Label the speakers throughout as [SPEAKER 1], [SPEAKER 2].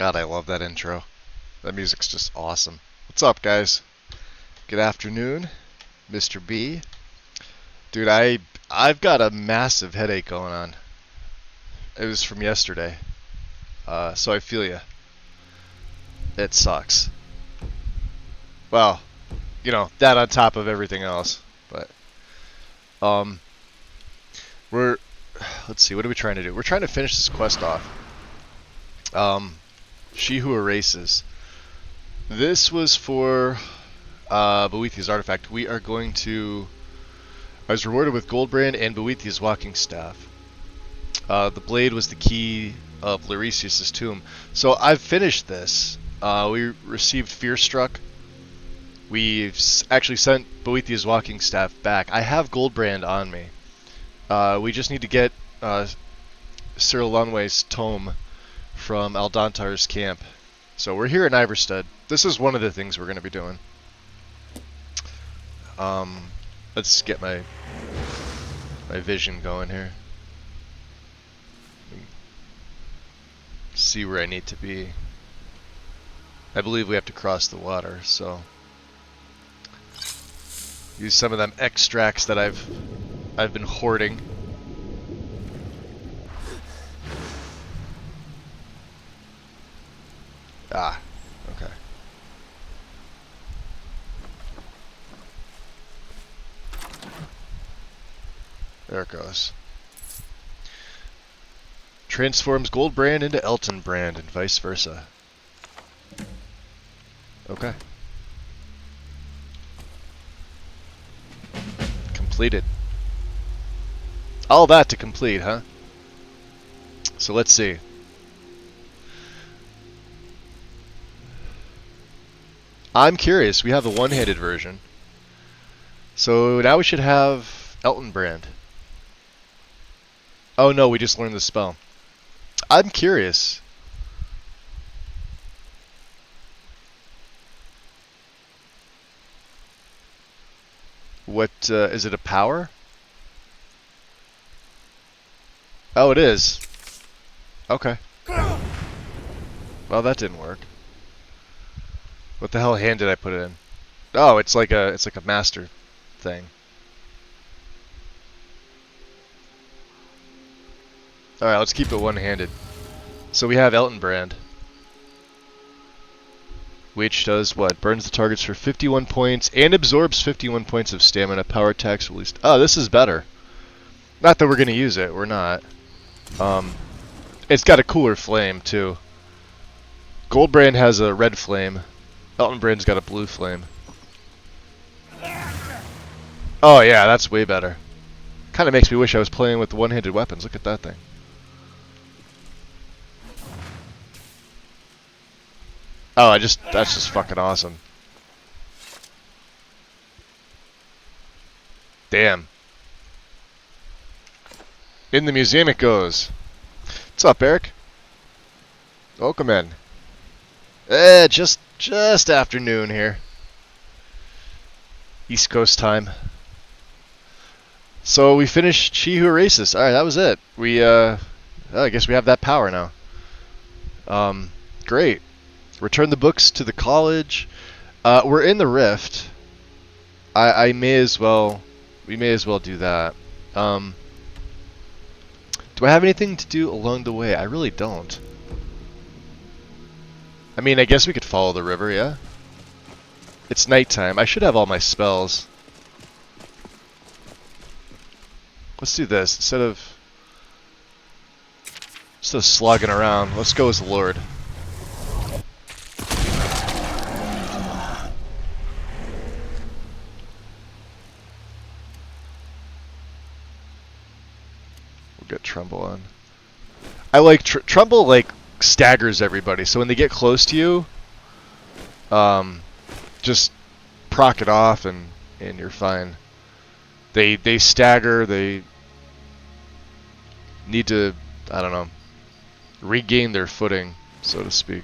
[SPEAKER 1] God, I love that intro. That music's just awesome. What's up, guys? Good afternoon, Mr. B. Dude, I've got a massive headache going on. It was from yesterday. So I feel ya. It sucks. Well, you know, that on top of everything else. But let's see, what are we trying to do? We're trying to finish this quest off. She Who Erases. This was for Boethiah's artifact. We are going to... I was rewarded with Goldbrand and Boethiah's walking staff. The blade was the key of Lorisius' tomb. So I've finished this. We received Fearstruck. We've actually sent Boethiah's walking staff back. I have Goldbrand on me. We just need to get Cyril Lunway's tome from Aldontar's camp. So we're here in Iverstead. This is one of the things we're going to be doing. Let's get my vision going here. See where I need to be. I believe we have to cross the water, so use some of them extracts that I've been hoarding. Ah, okay. There it goes. Transforms Goldbrand into Eltonbrand and vice versa. Okay. Completed. All that to complete, huh? So let's see. I'm curious. We have the one-handed version. So now we should have Eltonbrand. Oh no, we just learned the spell. I'm curious. What, is it a power? Oh, it is. Okay. Well, that didn't work. What the hell hand did I put it in? Oh, it's like a master thing. Alright, let's keep it one-handed. So we have Eltonbrand, which does what? Burns the targets for 51 points and absorbs 51 points of stamina. Power attacks released. Oh, this is better. Not that we're going to use it. We're not. It's got a cooler flame, too. Goldbrand has a red flame. Eltonbrand's got a blue flame. Oh, yeah, that's way better. Kind of makes me wish I was playing with the one-handed weapons. Look at that thing. Oh, that's just fucking awesome. Damn. In the museum it goes. What's up, Eric? Welcome in. Just afternoon here. East Coast time. So we finished She Who Erases. Alright, that was it. We, I guess we have that power now. Great. Return the books to the college. We're in the Rift. We may as well do that. Do I have anything to do along the way? I really don't. I mean, I guess we could follow the river, yeah? It's nighttime. I should have all my spells. Let's do this. Instead of slogging around, let's go as the Lord. Get Tremble on. I like Tremble, like staggers everybody, so when they get close to you, just proc it off and you're fine. They stagger, they need to, I don't know, regain their footing, so to speak.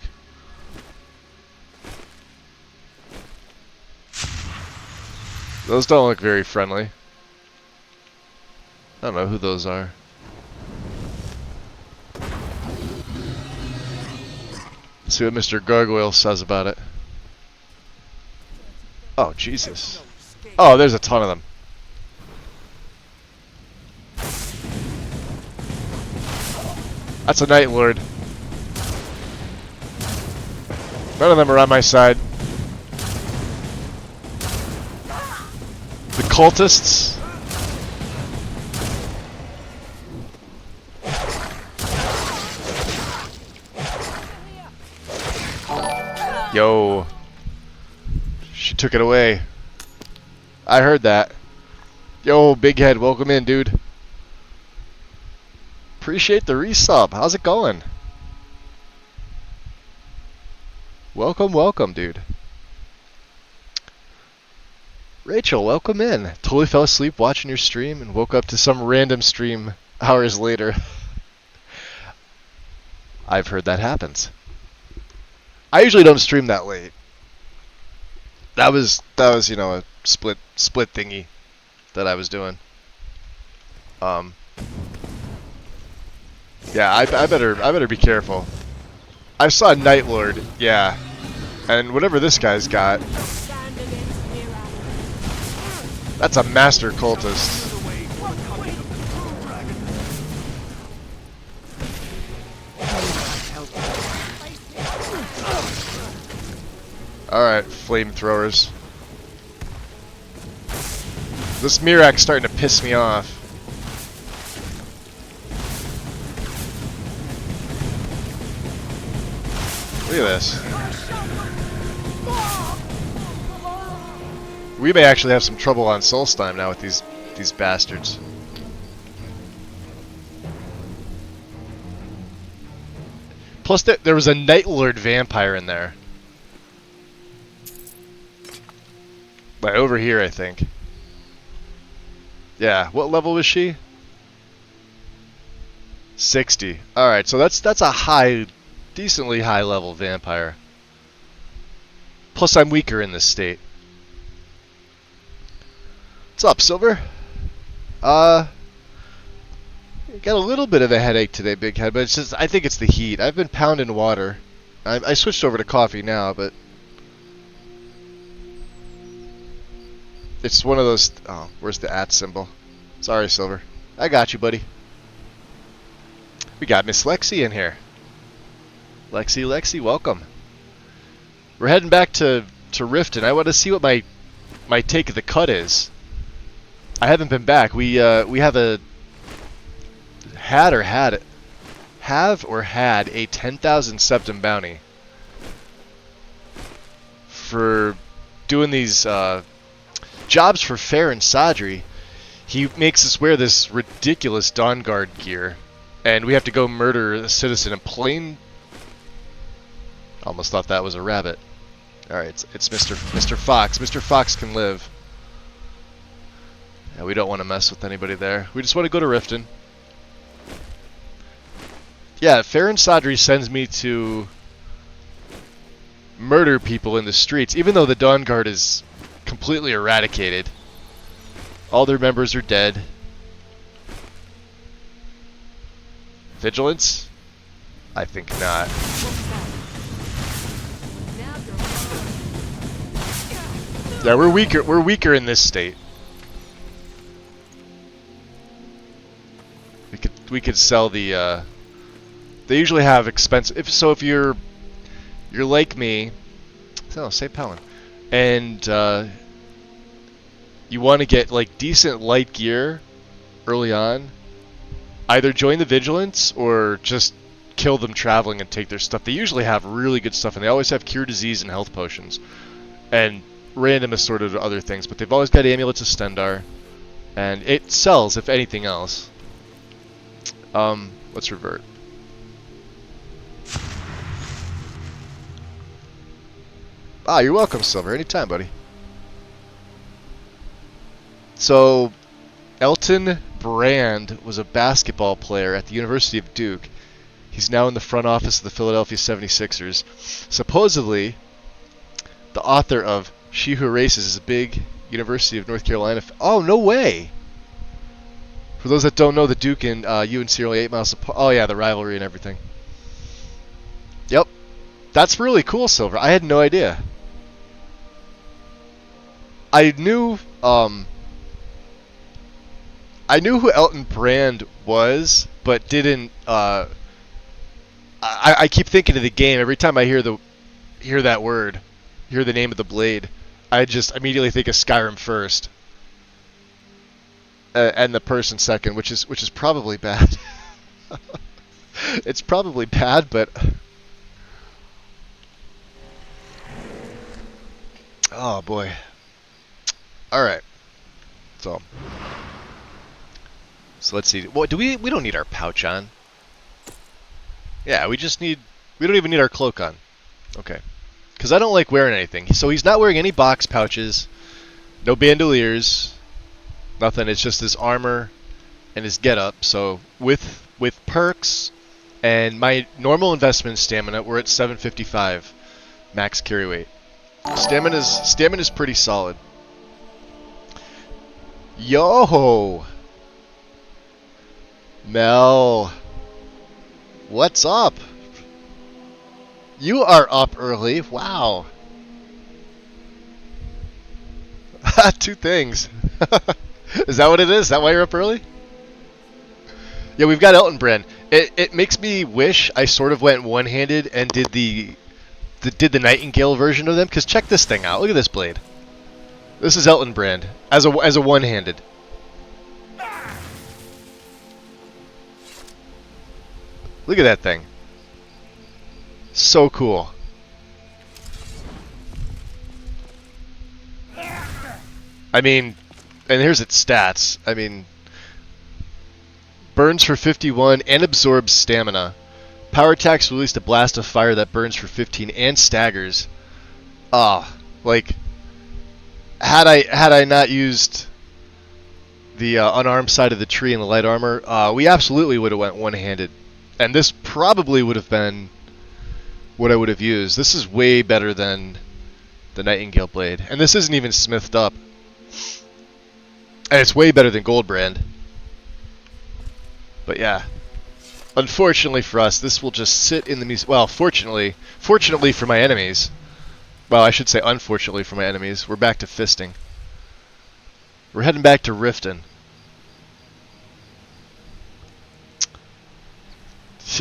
[SPEAKER 1] Those don't look very friendly. I don't know who those are. See what Mr. Gargoyle says about it. Oh, Jesus. Oh, there's a ton of them. That's a Night Lord. None of them are on my side. The cultists. Yo. She took it away. I heard that. Yo, Big Head, welcome in, dude. Appreciate the resub. How's it going? Welcome, welcome, dude. Rachel, welcome in. Totally fell asleep watching your stream and woke up to some random stream hours later. I've heard that happens. I usually don't stream that late. That was you know, a split thingy that I was doing. Yeah, I better be careful. I saw Night Lord, yeah, and whatever this guy's got, that's a master cultist. Alright, flamethrowers. This Mirak's starting to piss me off. Look at this. We may actually have some trouble on Solstheim now with these bastards. Plus there was a Night Lord vampire in there. Like over here, I think. Yeah, what level was she? 60. Alright, so that's a high, decently high level vampire. Plus I'm weaker in this state. What's up, Silver? Got a little bit of a headache today, Big Head, but it's just, I think it's the heat. I've been pounding water. I switched over to coffee now, but it's one of those. Oh, where's the @ symbol? Sorry, Silver. I got you, buddy. We got Miss Lexi in here. Lexi, welcome. We're heading back to Riften. I want to see what my take of the cut is. I haven't been back. We have a had a 10,000 septim bounty for doing these jobs for Fair and Sadri. He makes us wear this ridiculous Dawn Guard gear, and we have to go murder a citizen in plain. Almost thought that was a rabbit. All right, it's Mr. Fox. Mr. Fox can live. Yeah, we don't want to mess with anybody there. We just want to go to Riften. Yeah, Fair and Sadri sends me to murder people in the streets, even though the Dawn Guard is completely eradicated. All their members are dead. Vigilance? I think not. Yeah, we're weaker. We're weaker in this state. We could sell the. They usually have expensive. If you're like me, so St. Palin, and you want to get like decent light gear early on, either join the Vigilance or just kill them traveling and take their stuff. They usually have really good stuff, and they always have cure disease and health potions, and random assorted other things. But they've always got amulets of Stendar, and it sells if anything else. Let's revert. Ah, you're welcome, Silver. Anytime, buddy. So, Elton Brand was a basketball player at the University of Duke. He's now in the front office of the Philadelphia 76ers. Supposedly, the author of She Who Races is a big University of North Carolina. Oh, no way! For those that don't know, the Duke and UNC are only 8 miles apart. Oh, yeah, the rivalry and everything. Yep. That's really cool, Silver. I had no idea. I knew who Elton Brand was, but didn't. I keep thinking of the game every time I hear that word, hear the name of the blade. I just immediately think of Skyrim first, and the person second, which is probably bad. It's probably bad, but oh boy. All right, so let's see. What do we don't need our pouch on. Yeah, we don't even need our cloak on. Okay. Because I don't like wearing anything. So he's not wearing any box pouches, no bandoliers, nothing. It's just his armor and his getup. So with perks and my normal investment stamina, we're at 755 max carry weight. Stamina's pretty solid. Yo! Mel. What's up? You are up early. Wow. Two things. Is that what it is? Is that why you're up early? Yeah, we've got Elton Brand. It makes me wish I sort of went one-handed and did the Nightingale version of them. Because check this thing out. Look at this blade. This is Elton Brand as a one-handed. Look at that thing. So cool. I mean, and here's its stats. I mean, burns for 51 and absorbs stamina. Power attacks release a blast of fire that burns for 15 and staggers. Like had I not used the unarmed side of the tree and the light armor, we absolutely would have went one-handed. And this probably would have been what I would have used. This is way better than the Nightingale blade. And this isn't even smithed up. And it's way better than Goldbrand. But yeah. Unfortunately for us, this will just sit in the museum. Well, fortunately for my enemies. Well, I should say unfortunately for my enemies. We're back to fisting. We're heading back to Riften.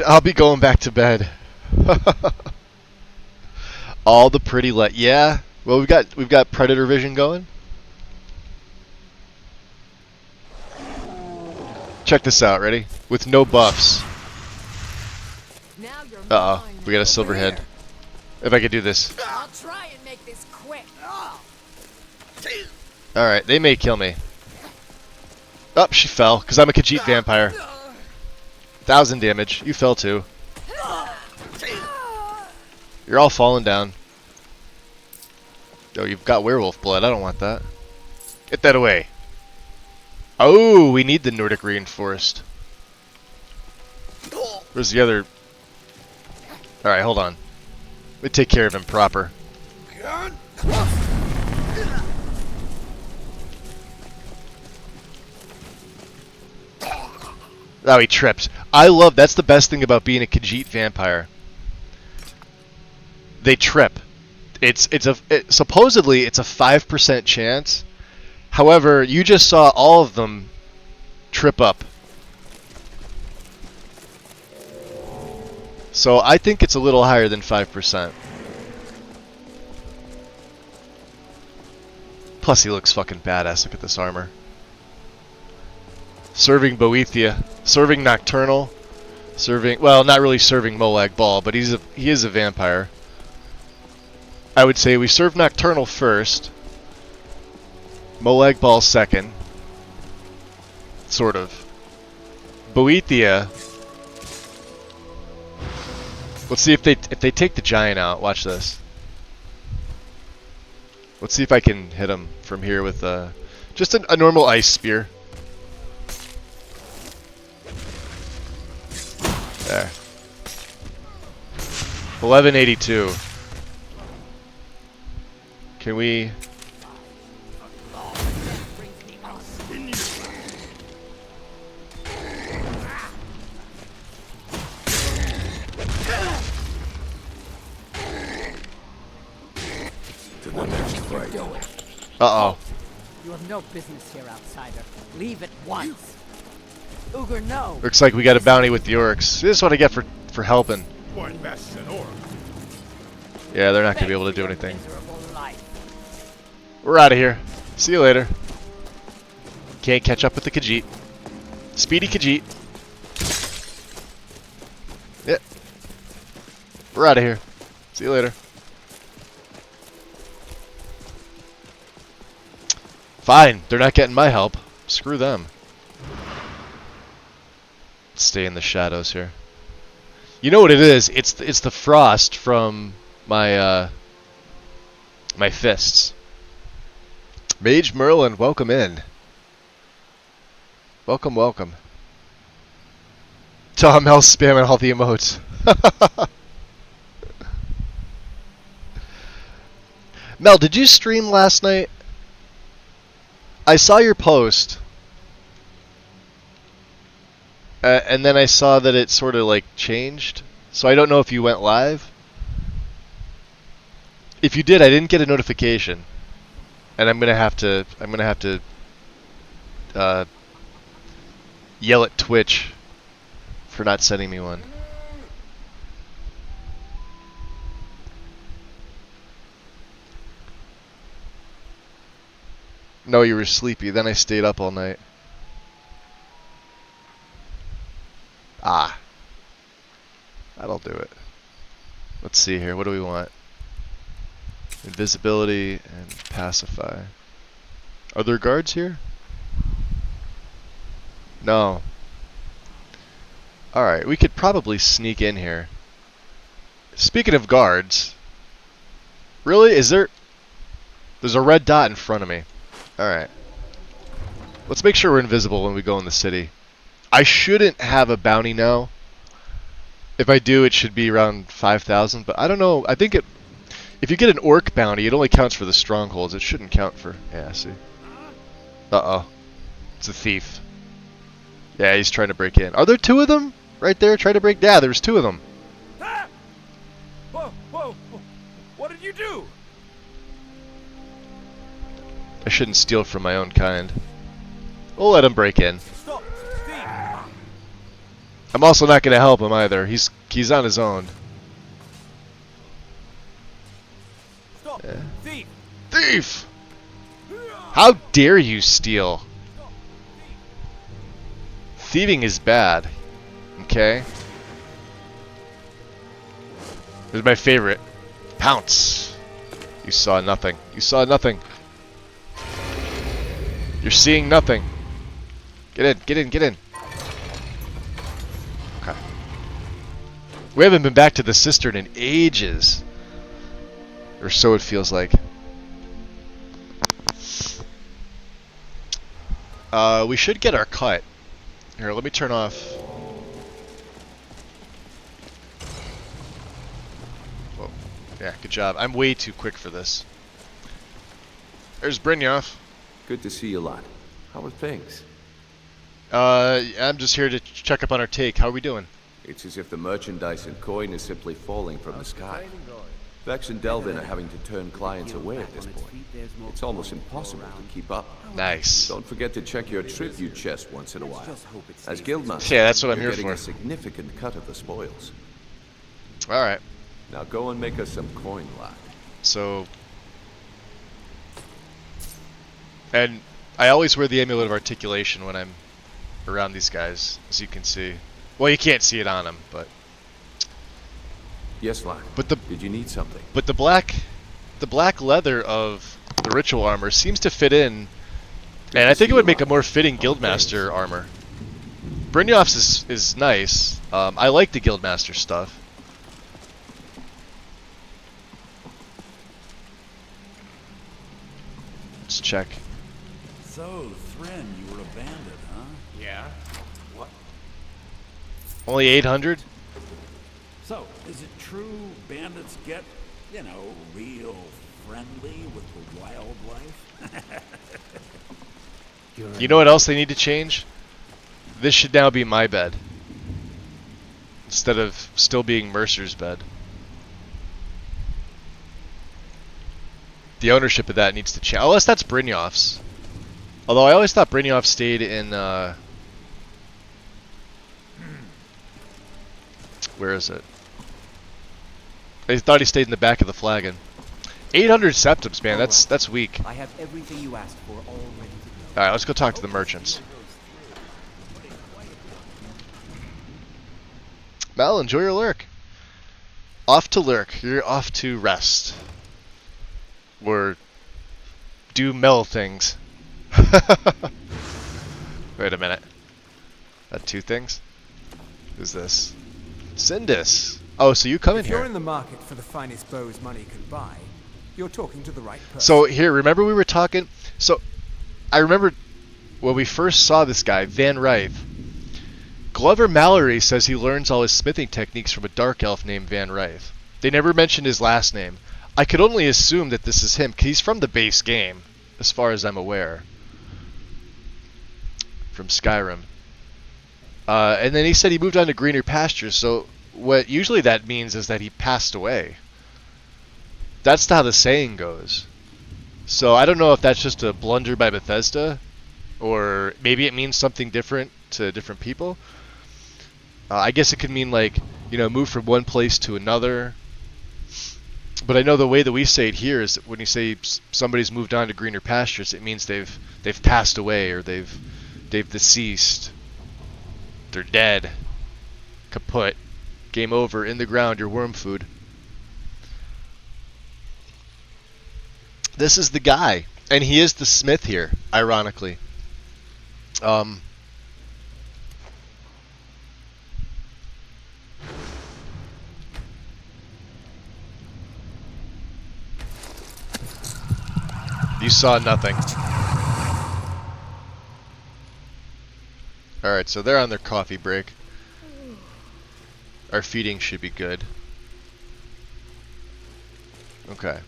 [SPEAKER 1] I'll be going back to bed. All the pretty light. Yeah. Well, we've got predator vision going. Check this out. Ready? With no buffs. Uh-oh. We got a silver head. If I could do this.
[SPEAKER 2] I'll try and make this quick.
[SPEAKER 1] Alright, they may kill me. Oh, she fell, because I'm a Khajiit vampire. 1,000 damage. You fell too. You're all falling down. Oh, you've got werewolf blood. I don't want that. Get that away. Oh, we need the Nordic Reinforced. Where's the other... Alright, hold on. Let me take care of him proper. Oh, he trips. That's the best thing about being a Khajiit vampire. They trip. Supposedly it's a 5% chance. However, you just saw all of them trip up. So I think it's a little higher than 5%. Plus he looks fucking badass. Look at this armor. Serving Boethia. Serving Nocturnal. Serving... Well, not really serving Molag Bal, but he is a vampire. I would say we serve Nocturnal first. Molag Bal second. Sort of. Boethia... Let's see if they take the giant out. Watch this. Let's see if I can hit him from here with just a normal ice spear. There. 1182. Can we...
[SPEAKER 2] you're doing.
[SPEAKER 1] Uh-oh.
[SPEAKER 2] You have no business here, outsider. Leave at once. Uger, no.
[SPEAKER 1] Looks like we got a bounty with the orcs. This is what I get for helping.
[SPEAKER 3] One mess an orc.
[SPEAKER 1] Yeah, they're not going to be
[SPEAKER 2] Thanks
[SPEAKER 1] able to
[SPEAKER 2] for
[SPEAKER 1] do
[SPEAKER 2] your
[SPEAKER 1] anything.
[SPEAKER 2] miserable life.
[SPEAKER 1] We're out of here. See you later. Can't catch up with the Khajiit. Speedy Khajiit. Yep. We're out of here. See you later. Fine. They're not getting my help. Screw them. Stay in the shadows here. You know what it is? It's the frost from my my fists. Mage Merlin, welcome in. Welcome, welcome. Tom L spamming all the emotes. Mel, did you stream last night? I saw your post. And then I saw that it sort of like changed. So I don't know if you went live. If you did, I didn't get a notification. And I'm gonna have to yell at Twitch for not sending me one. No, you were sleepy. Then I stayed up all night. Ah. That'll do it. Let's see here. What do we want? Invisibility and pacify. Are there guards here? No. Alright, we could probably sneak in here. Speaking of guards. Really? Is there... There's a red dot in front of me. Alright. Let's make sure we're invisible when we go in the city. I shouldn't have a bounty now. If I do, it should be around 5,000, but I don't know. I think it... If you get an orc bounty, it only counts for the strongholds. It shouldn't count for... Yeah, see. Uh-oh. It's a thief. Yeah, he's trying to break in. Are there two of them? Right there, trying to break... Yeah, there's two of them.
[SPEAKER 3] Ah! Whoa, whoa, whoa. What did you do?
[SPEAKER 1] I shouldn't steal from my own kind. We'll let him break in.
[SPEAKER 3] Stop, Steve.
[SPEAKER 1] I'm also not going to help him either. He's on his own.
[SPEAKER 3] Stop,
[SPEAKER 1] Yeah.
[SPEAKER 3] Steve.
[SPEAKER 1] Thief! How dare you steal? Thieving is bad. Okay? This is my favorite. Pounce! You saw nothing. You saw nothing. You're seeing nothing. Get in, get in, get in. Okay. We haven't been back to the cistern in ages. Or so it feels like. We should get our cut. Here, let me turn off. Whoa. Yeah, good job. I'm way too quick for this. There's Brynjolf.
[SPEAKER 4] Good to see you, lad. How are things?
[SPEAKER 1] I'm just here to check up on our take. How are we doing?
[SPEAKER 4] It's as if the merchandise and coin is simply falling from the sky. Vex and Delvin are having to turn clients away at this point. It's almost impossible to keep up.
[SPEAKER 1] Nice.
[SPEAKER 4] Don't forget to check your tribute chest once in a while. As Guildmaster,
[SPEAKER 1] Yeah, that's what I'm
[SPEAKER 4] you're
[SPEAKER 1] here
[SPEAKER 4] getting
[SPEAKER 1] for.
[SPEAKER 4] a significant cut of the spoils.
[SPEAKER 1] Alright.
[SPEAKER 4] Now go and make us some coin, lad.
[SPEAKER 1] So... And I always wear the Amulet of Articulation when I'm around these guys, as you can see. Well, you can't see it on them, but...
[SPEAKER 4] Yes, lad.
[SPEAKER 1] But the
[SPEAKER 4] Did you need something?
[SPEAKER 1] but the black leather of the ritual armor seems to fit in, and I think it would make a more fitting Guildmaster armor. Brynjolf's is nice. I like the Guildmaster stuff. Let's check.
[SPEAKER 5] So, Thren, you were a bandit, huh?
[SPEAKER 3] Yeah?
[SPEAKER 5] What?
[SPEAKER 1] Only 800?
[SPEAKER 5] So, is it true bandits get, you know, real friendly with the wildlife?
[SPEAKER 1] You know what else they need to change? This should now be my bed. Instead of still being Mercer's bed. The ownership of that needs to change. Unless that's Brynjolf's. Although I always thought Brynjolf stayed in, where is it? I thought he stayed in the back of the flagon. 800 septims, man, that's weak.
[SPEAKER 6] I have everything you asked for all ready to go.
[SPEAKER 1] Alright, let's go talk to the merchants. Mel, enjoy your lurk. Off to lurk. You're off to rest. Or do Mel things. Wait a minute. Two things? Who's this? Sindis. Oh, so you come in
[SPEAKER 3] If you're
[SPEAKER 1] here.
[SPEAKER 3] in the market for the finest bows money can buy, you're talking to the right person.
[SPEAKER 1] So here, remember we were talking? So I remember when we first saw this guy, Van Rythe. Glover Mallory says he learns all his smithing techniques from a dark elf named Van Rythe. They never mentioned his last name. I could only assume that this is him, 'cause he's from the base game, as far as I'm aware. From Skyrim. And then he said he moved on to greener pastures, so what usually that means is that he passed away. That's how the saying goes. So I don't know if that's just a blunder by Bethesda, or maybe it means something different to different people. I guess it could mean like, you know, move from one place to another. But I know the way that we say it here is that when you say somebody's moved on to greener pastures, it means they've passed away, or they've deceased. They're dead. Kaput. Game over. In the ground. Your worm food. This is the guy, and he is the smith here, ironically. You saw nothing. Alright, so they're on their coffee break. Our feeding should be good. Okay.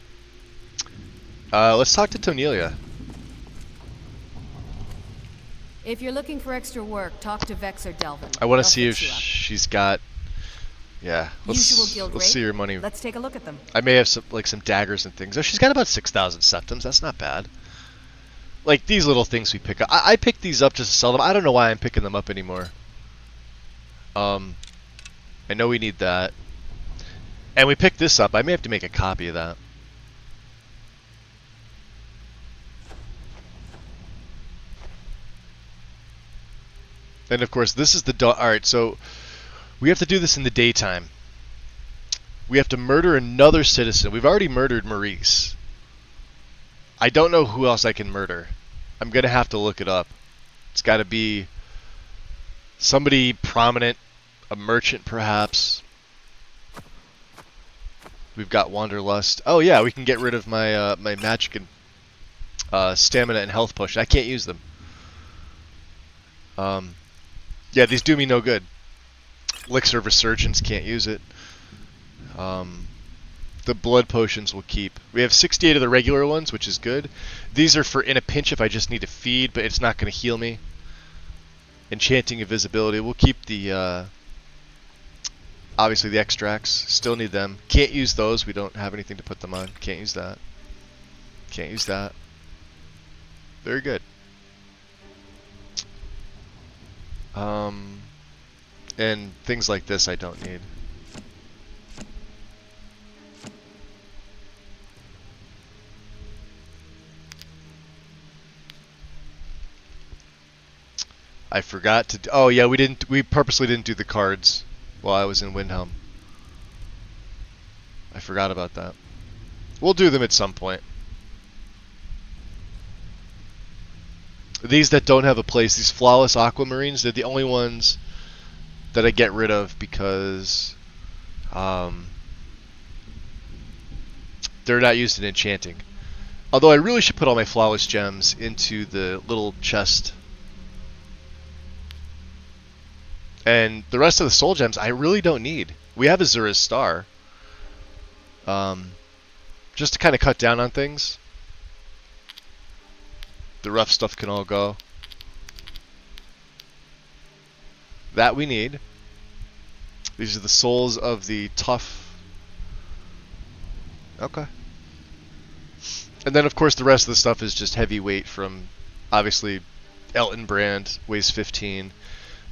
[SPEAKER 1] Let's talk to Tonelia.
[SPEAKER 7] If you're looking for extra work, talk to Vex or Delvin.
[SPEAKER 1] I want to
[SPEAKER 7] They'll
[SPEAKER 1] see if
[SPEAKER 7] fix you up.
[SPEAKER 1] she's got... Yeah,
[SPEAKER 7] Usual guild
[SPEAKER 1] let's
[SPEAKER 7] rate.
[SPEAKER 1] see her money.
[SPEAKER 7] Let's take a look at them.
[SPEAKER 1] I may have some daggers and things. Oh, she's got about 6,000 septims. That's not bad. Like these little things we pick up. I picked these up just to sell them. I don't know why I'm picking them up anymore. I know we need that. And we picked this up. I may have to make a copy of that. And of course, this is the... Alright, so... We have to do this in the daytime. We have to murder another citizen. We've already murdered Maurice. I don't know who else I can murder. I'm going to have to look it up. It's got to be somebody prominent. A merchant, perhaps. We've got Wanderlust. Oh yeah, we can get rid of my my magic and stamina and health potion. I can't use them. Yeah, these do me no good. Elixir of Resurgence, can't use it. The blood potions will keep. We have 68 of the regular ones, which is good. These are for in a pinch if I just need to feed, but it's not going to heal me. Enchanting Invisibility. We'll keep the... obviously the extracts. Still need them. Can't use those. We don't have anything to put them on. Can't use that. Can't use that. Very good. And things like this I don't need. I forgot to... Oh yeah, we purposely didn't do the cards while I was in Windhelm. I forgot about that. We'll do them at some point. These that don't have a place, these Flawless Aquamarines, they're the only ones that I get rid of because they're not used in enchanting. Although I really should put all my Flawless Gems into the little chest. And the rest of the Soul Gems I really don't need. We have Azura's Star. Just to kind of cut down on things. The rough stuff can all go. That we need. These are the souls of the tough. Okay. And then, of course, the rest of the stuff is just heavyweight from, obviously, Elton Brand, weighs 15.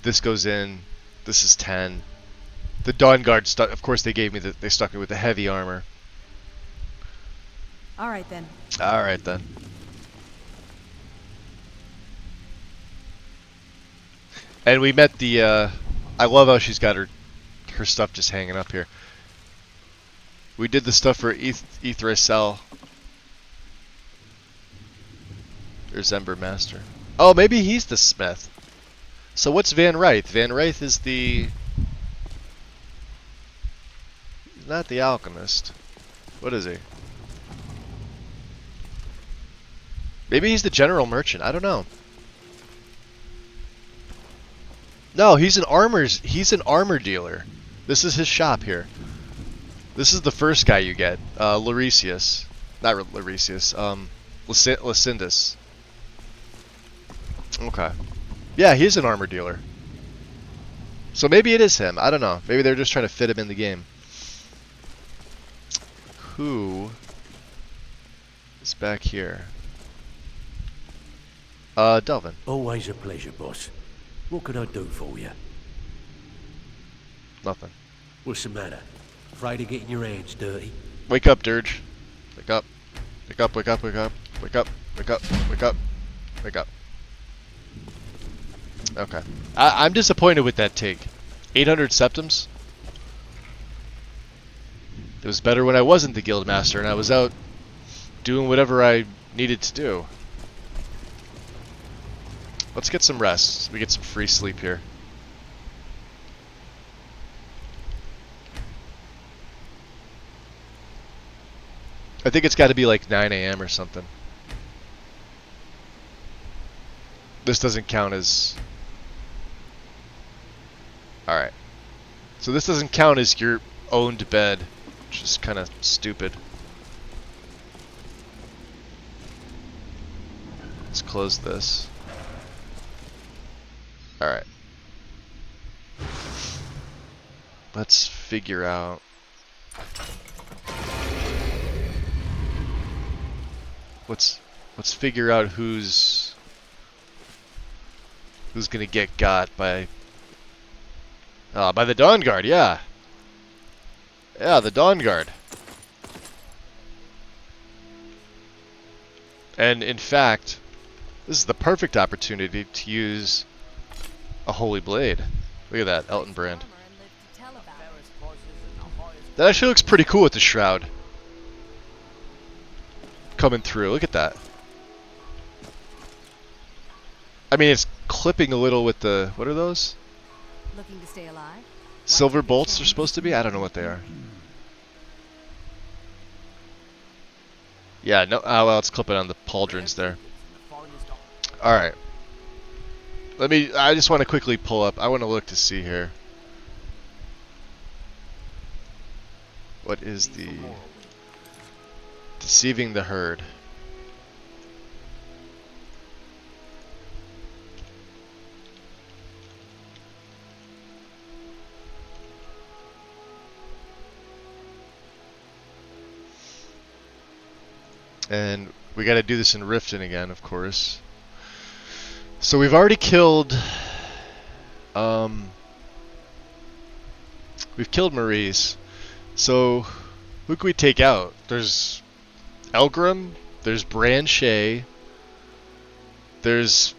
[SPEAKER 1] This goes in. This is 10. The Dawn Guard stuck. Of course, they stuck me with the heavy armor.
[SPEAKER 2] All right then.
[SPEAKER 1] All right then. And we met the. I love how she's got her stuff just hanging up here. We did the stuff for Yggdrasil. There's Ember Master. Oh, maybe he's the smith. So what's Van Ryth? Van Ryth is the... not the alchemist. What is he? Maybe he's the general merchant. I don't know. No, he's an armor dealer. This is his shop here. This is the first guy you get. Loresius. Not Loresius. Lysindus. Okay. Yeah, he's an armor dealer. So maybe it is him. I don't know. Maybe they're just trying to fit him in the game. Who is back here? Delvin.
[SPEAKER 8] Always a pleasure, boss. What can I do for you?
[SPEAKER 1] Nothing.
[SPEAKER 8] What's the matter? Afraid of getting your hands dirty?
[SPEAKER 1] Wake up, Dirge. Wake up. Wake up, wake up, wake up. Wake up, wake up, wake up. Wake up. Okay. I'm disappointed with that take. 800 septims? It was better when I wasn't the guild master and I was out doing whatever I needed to do. Let's get some rest. We get some free sleep here. I think it's got to be like 9 a.m. or something. This doesn't count as... Alright. So this doesn't count as your owned bed, which is kind of stupid. Let's close this. Alright. Let's figure out... Let's figure out who's gonna get got by the Dawn Guard, yeah. Yeah, the Dawn Guard. And in fact, this is the perfect opportunity to use a Holy Blade. Look at that, Elton Brand. That actually looks pretty cool with the shroud coming through. Look at that. I mean, it's clipping a little with the... what are those?
[SPEAKER 7] Looking to stay alive?
[SPEAKER 1] Silver bolts are supposed to be? I don't know what they are. Yeah, no. Oh, well, it's clipping on the pauldrons there. Alright. I just want to quickly pull up. I want to look to see here. What is the... Deceiving the herd. And we got to do this in Riften again, of course. So we've already killed... we've killed Maurice. So who can we take out? There's Elgrim, there's Branshay, there's,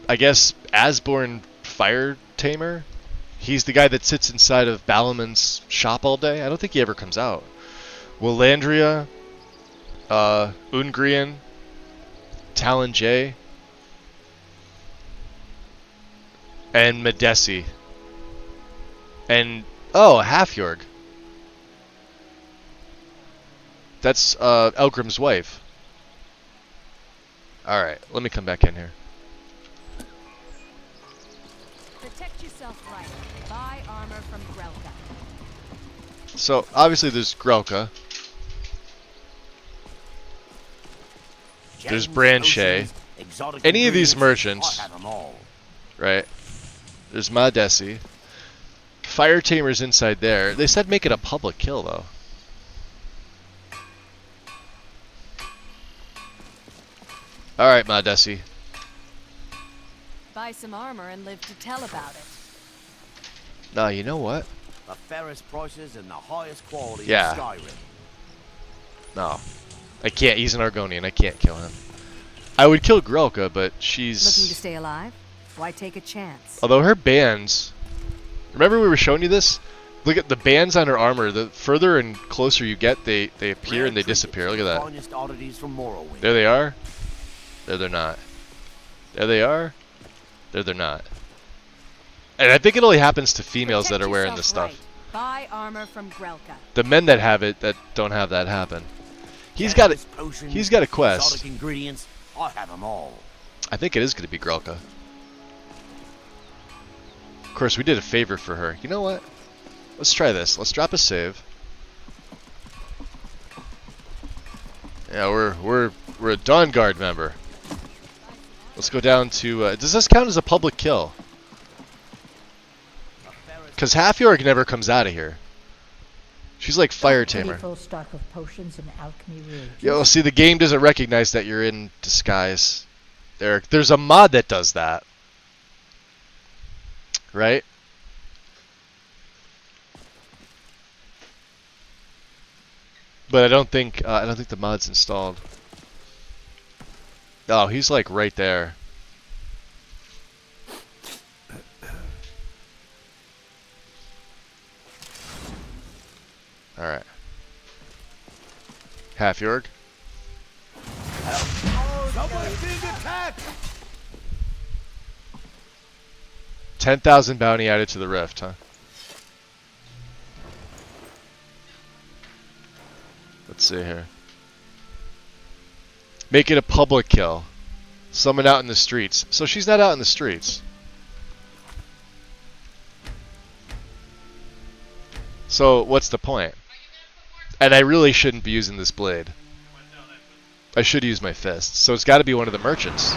[SPEAKER 1] I guess, Asborn Fire Tamer. He's the guy that sits inside of Balaman's shop all day. I don't think he ever comes out. Willandria, Ungrian, Talon J, and Medesi. And, oh, Halfjorg. That's Elgrim's wife. Alright, let me come back in here.
[SPEAKER 7] Protect yourself right. Buy armor from Grelka.
[SPEAKER 1] So, obviously there's Grelka. There's Branshay. Any of these merchants. Right. There's Madesi. Fire Tamer's inside there. They said make it a public kill, though. Alright, Madesi.
[SPEAKER 7] Buy some armor and live to tell about it.
[SPEAKER 1] Nah, you know what?
[SPEAKER 6] The fairest prices and the highest quality
[SPEAKER 1] Yeah.
[SPEAKER 6] in Skyrim.
[SPEAKER 1] No. I can't. He's an Argonian. I can't kill him. I would kill Grelka, but
[SPEAKER 7] Looking to
[SPEAKER 1] she's...
[SPEAKER 7] stay alive? Why take a chance?
[SPEAKER 1] Although her bands... Remember we were showing you this? Look at the bands on her armor. The further and closer you get, they appear and they disappear. Look at that.
[SPEAKER 6] Finest oddities from Morrowind.
[SPEAKER 1] There they are. There they're not. There they are. There they're not. And I think it only happens to females that are wearing this stuff.
[SPEAKER 7] Buy armor from Grelka.
[SPEAKER 1] The men that have it that don't have that happen. He's got it. He's got a quest.
[SPEAKER 6] Exotic ingredients, I have them all.
[SPEAKER 1] I think it is going to be Grelka. Of course, we did a favor for her. You know what? Let's try this. Let's drop a save. Yeah, we're a Dawn Guard member. Let's go down to. Does this count as a public kill? Because Halfjorg never comes out of here. She's like Fire Tamer.
[SPEAKER 9] Full stock of potions and alchemy rules.
[SPEAKER 1] Yo, see, the game doesn't recognize that you're in disguise. Eric, there's a mod that does that. Right? But I don't think the mod's installed. Oh, he's like right there. All right. Halfjorg.
[SPEAKER 6] Someone's being attacked!
[SPEAKER 1] 10,000 bounty added to the rift, huh? Let's see here. Make it a public kill. Someone out in the streets. So she's not out in the streets. So what's the point? And I really shouldn't be using this blade. I should use my fists. So it's got to be one of the merchants.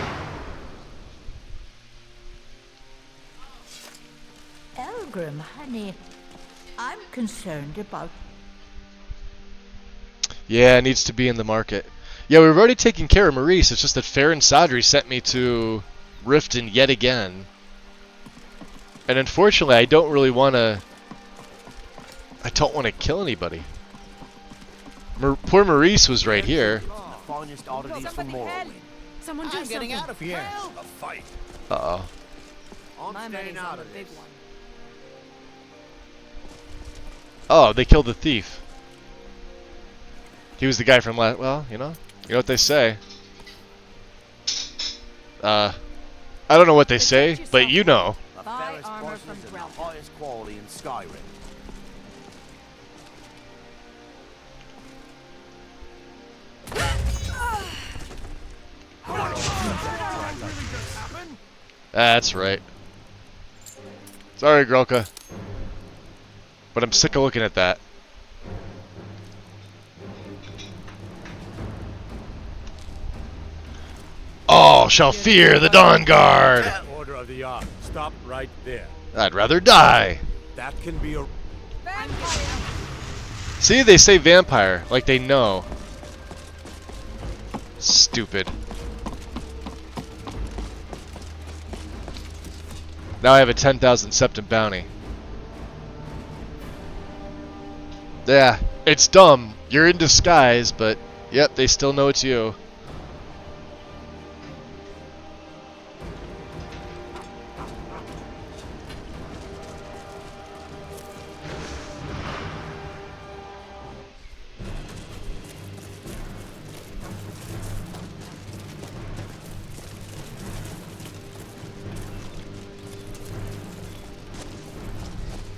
[SPEAKER 9] Elgrim, honey, I'm concerned about...
[SPEAKER 1] Yeah, it needs to be in the market. Yeah, we've already taken care of Maurice. It's just that Farron Sadri sent me to Riften yet again. And unfortunately, I don't really want to... I don't want to kill anybody. Poor Maurice was right here.
[SPEAKER 6] The finest oddities from Morrowind.
[SPEAKER 7] Someone do something.
[SPEAKER 6] Out of here. A fight.
[SPEAKER 1] Uh-oh.
[SPEAKER 6] I'm
[SPEAKER 7] My
[SPEAKER 6] staying
[SPEAKER 7] money's
[SPEAKER 6] out
[SPEAKER 7] on the
[SPEAKER 6] of
[SPEAKER 7] big
[SPEAKER 6] this.
[SPEAKER 7] one.
[SPEAKER 1] Oh, they killed the thief. He was the guy from last... Well, you know what they say. I don't know what they say, but you know.
[SPEAKER 6] The
[SPEAKER 7] Buy
[SPEAKER 6] fairest
[SPEAKER 7] armor
[SPEAKER 6] prices
[SPEAKER 7] from
[SPEAKER 6] and the
[SPEAKER 7] Grelka.
[SPEAKER 6] highest quality in Skyrim.
[SPEAKER 1] That's right. Sorry, Grelka. But I'm sick of looking at that. All shall fear the Dawn Guard!
[SPEAKER 8] Order of the Ark. Stop right there.
[SPEAKER 1] I'd rather die.
[SPEAKER 8] That can be a...
[SPEAKER 1] See, they say vampire, like they know. Stupid. Now I have a 10,000 septim bounty. Yeah, it's dumb. You're in disguise, but yep, they still know it's you.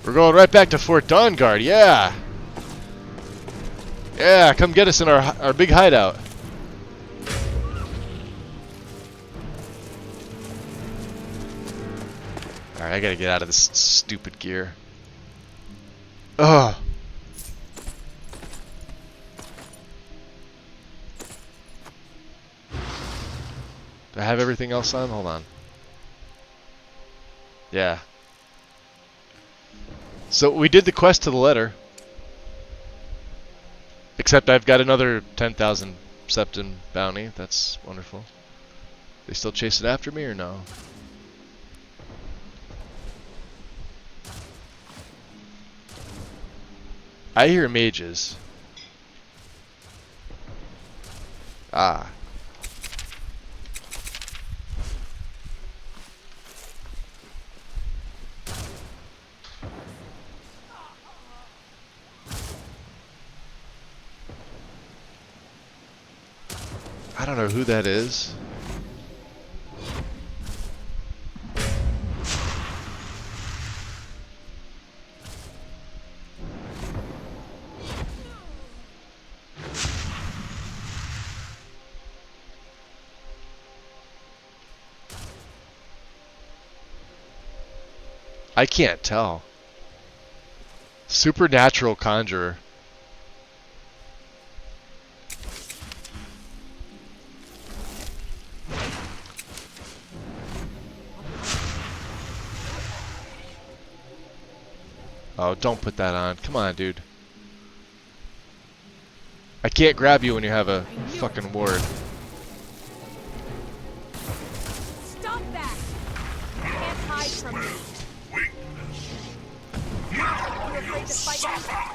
[SPEAKER 1] We're going right back to Fort Dawnguard, yeah! Yeah, come get us in our big hideout. Alright, I gotta get out of this stupid gear. Ugh. Do I have everything else on? Hold on. Yeah. So we did the quest to the letter. Except I've got another 10,000 septim bounty. That's wonderful. They still chasing after me or no? I hear mages. Ah. I don't know who that is. I can't tell. Supernatural conjurer. Oh, don't put that on. Come on, dude. I can't grab you when you have a fucking ward.
[SPEAKER 7] Stop that! You can't hide from me. You afraid to fight back?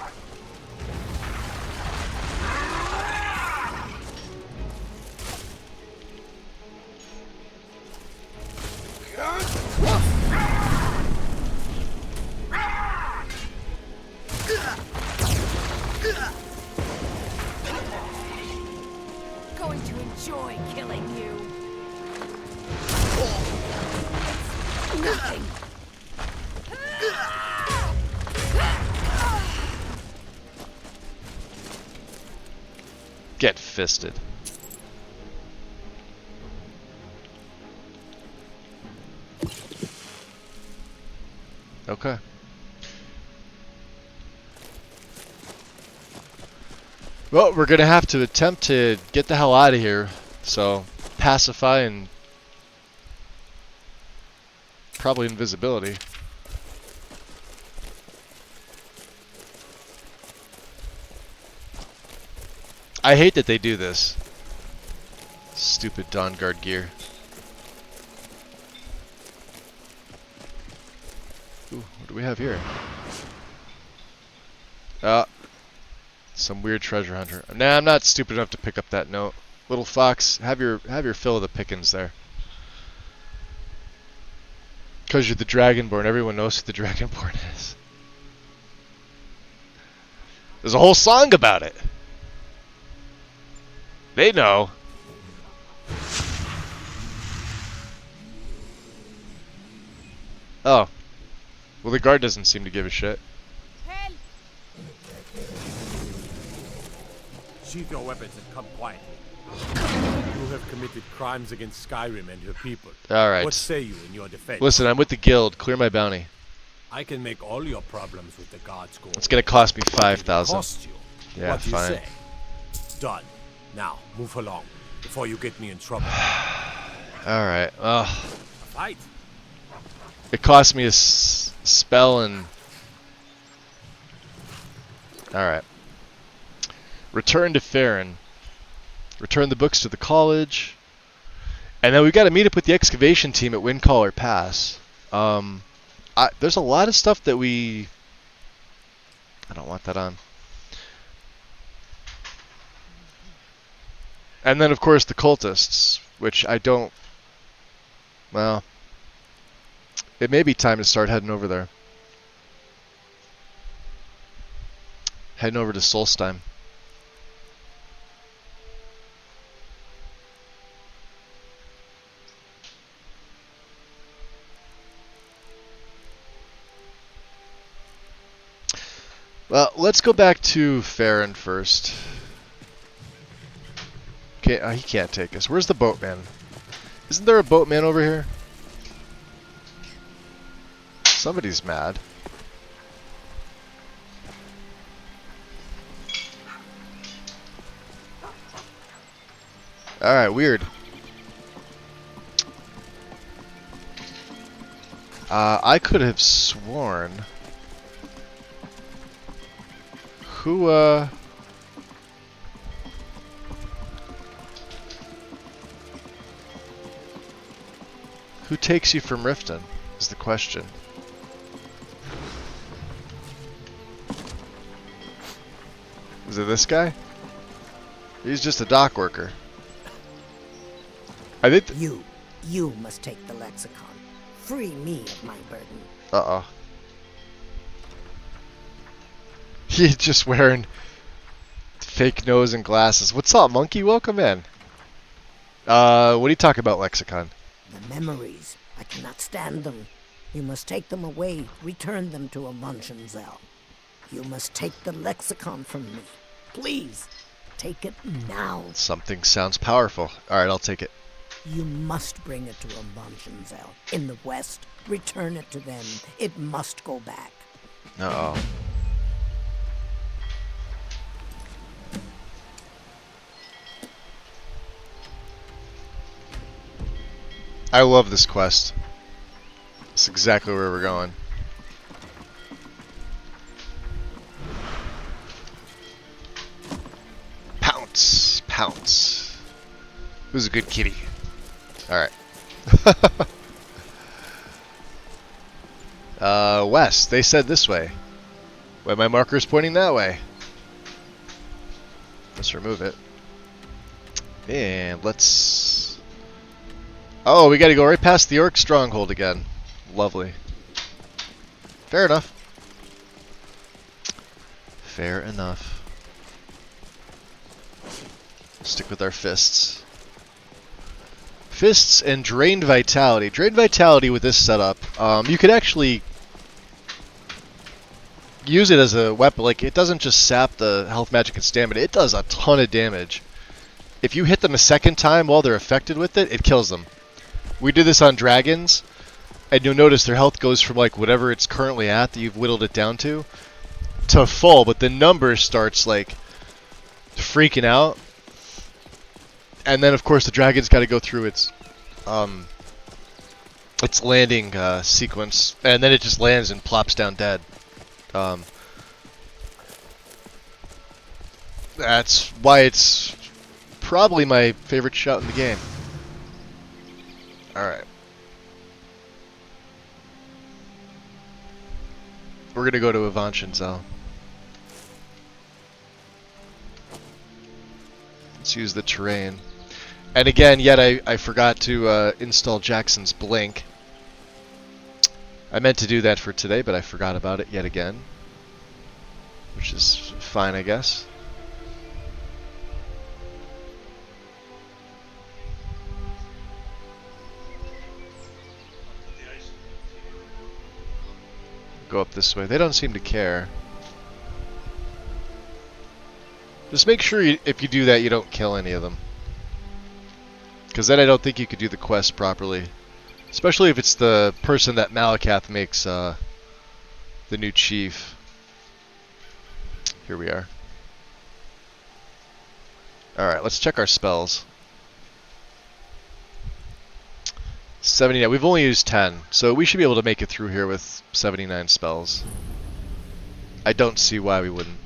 [SPEAKER 7] Going to enjoy killing you. Nothing.
[SPEAKER 1] Get fisted. Okay. Well, we're gonna have to attempt to get the hell out of here. So, pacify and probably invisibility. I hate that they do this. Stupid Dawn Guard gear. Ooh, what do we have here? Some weird treasure hunter. Nah, I'm not stupid enough to pick up that note. Little fox, have your fill of the pickings there. Cause you're the Dragonborn, everyone knows who the Dragonborn is. There's a whole song about it. They know. Oh. Well, the guard doesn't seem to give a shit.
[SPEAKER 7] Help!
[SPEAKER 6] Sheath your weapons and come quietly. You have committed crimes against Skyrim and her people.
[SPEAKER 1] Alright.
[SPEAKER 6] What say you in your defense?
[SPEAKER 1] Listen, I'm with the guild. Clear my bounty.
[SPEAKER 6] I can make all your problems with the guards go.
[SPEAKER 1] It's gonna cost me
[SPEAKER 6] What did it
[SPEAKER 1] 5,000.
[SPEAKER 6] cost you?
[SPEAKER 1] Yeah,
[SPEAKER 6] what do you
[SPEAKER 1] fine.
[SPEAKER 6] say? Done. Now, move along before you get me in trouble.
[SPEAKER 1] Alright.
[SPEAKER 6] A fight?
[SPEAKER 1] It cost me a spell and... Alright. Return to Farron. Return the books to the college. And then we've got to meet up with the excavation team at Windcaller Pass. There's a lot of stuff that we... I don't want that on. And then, of course, the cultists, which I don't... Well... It may be time to start heading over there. Heading over to Solstheim. Well, let's go back to Farron first. Okay, he can't take us. Where's the boatman? Isn't there a boatman over here? Somebody's mad. Alright, weird. I could have sworn... Who, Who takes you from Riften is the question. Is it this guy? He's just a dock worker. I think.
[SPEAKER 2] You must take the lexicon. Free me of my burden.
[SPEAKER 1] Uh-oh. He's just wearing fake nose and glasses. What's up, monkey? Welcome in. What are you talking about, lexicon?
[SPEAKER 2] The memories. I cannot stand them. You must take them away. Return them to Avanshenzell. You must take the lexicon from me. Please. Take it now.
[SPEAKER 1] Something sounds powerful. Alright, I'll take it.
[SPEAKER 2] You must bring it to Avanshenzell. In the west, return it to them. It must go back.
[SPEAKER 1] Uh-oh. I love this quest. It's exactly where we're going. Pounce! Pounce. Who's a good kitty? Alright. West. They said this way. Why my marker's pointing that way? Let's remove it. And let's... Oh, we gotta go right past the Orc stronghold again. Lovely. Fair enough. Fair enough. Stick with our fists. Fists and Drained Vitality. Drained Vitality with this setup, you could actually use it as a weapon. Like, it doesn't just sap the health, magic, and stamina. It does a ton of damage. If you hit them a second time while they're affected with it, it kills them. We did this on dragons, and you'll notice their health goes from like whatever it's currently at that you've whittled it down to full, but the number starts like freaking out. And then of course the dragon's got to go through its landing sequence, and then it just lands and plops down dead. That's why it's probably my favorite shout in the game. Alright. We're gonna go to Avanshenzell. Let's use the terrain. And again, yet I forgot to install Jackson's Blink. I meant to do that for today, but I forgot about it yet again. Which is fine, I guess. Go up this way. They don't seem to care. Just make sure if you do that, you don't kill any of them. Because then I don't think you could do the quest properly. Especially if it's the person that Malakath makes the new chief. Here we are. Alright, let's check our spells. 79. We've only used 10, so we should be able to make it through here with 79 spells. I don't see why we wouldn't.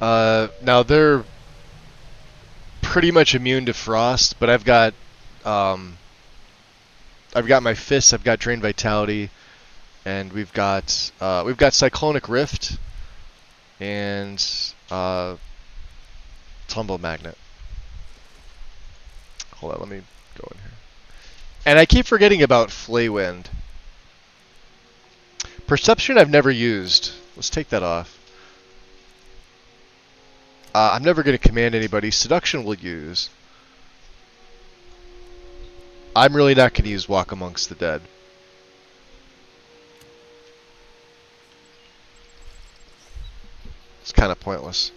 [SPEAKER 1] Now they're pretty much immune to frost, but I've got my fists, I've got Drained Vitality, and we've got Cyclonic Rift and Tumble Magnet. Hold on, let me go in here. And I keep forgetting about Flaywind. Perception I've never used. Let's take that off. I'm never going to command anybody. Seduction we'll use. I'm really not going to use Walk Amongst the Dead. It's kind of pointless.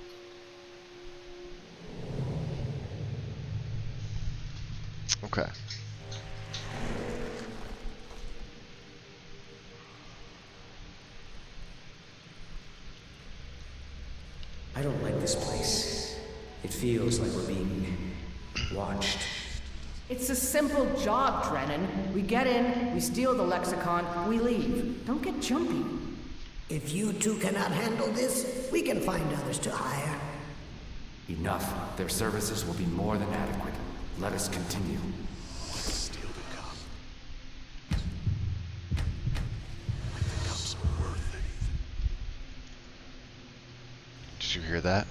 [SPEAKER 1] Okay.
[SPEAKER 10] I don't like this place. It feels like we're being watched.
[SPEAKER 11] It's a simple job, Drennan. We get in, we steal the lexicon, we leave. Don't get jumpy.
[SPEAKER 2] If you two cannot handle this, we can find others to hire.
[SPEAKER 10] Enough. Their services will be more than adequate. Let us continue.
[SPEAKER 1] Did you hear that?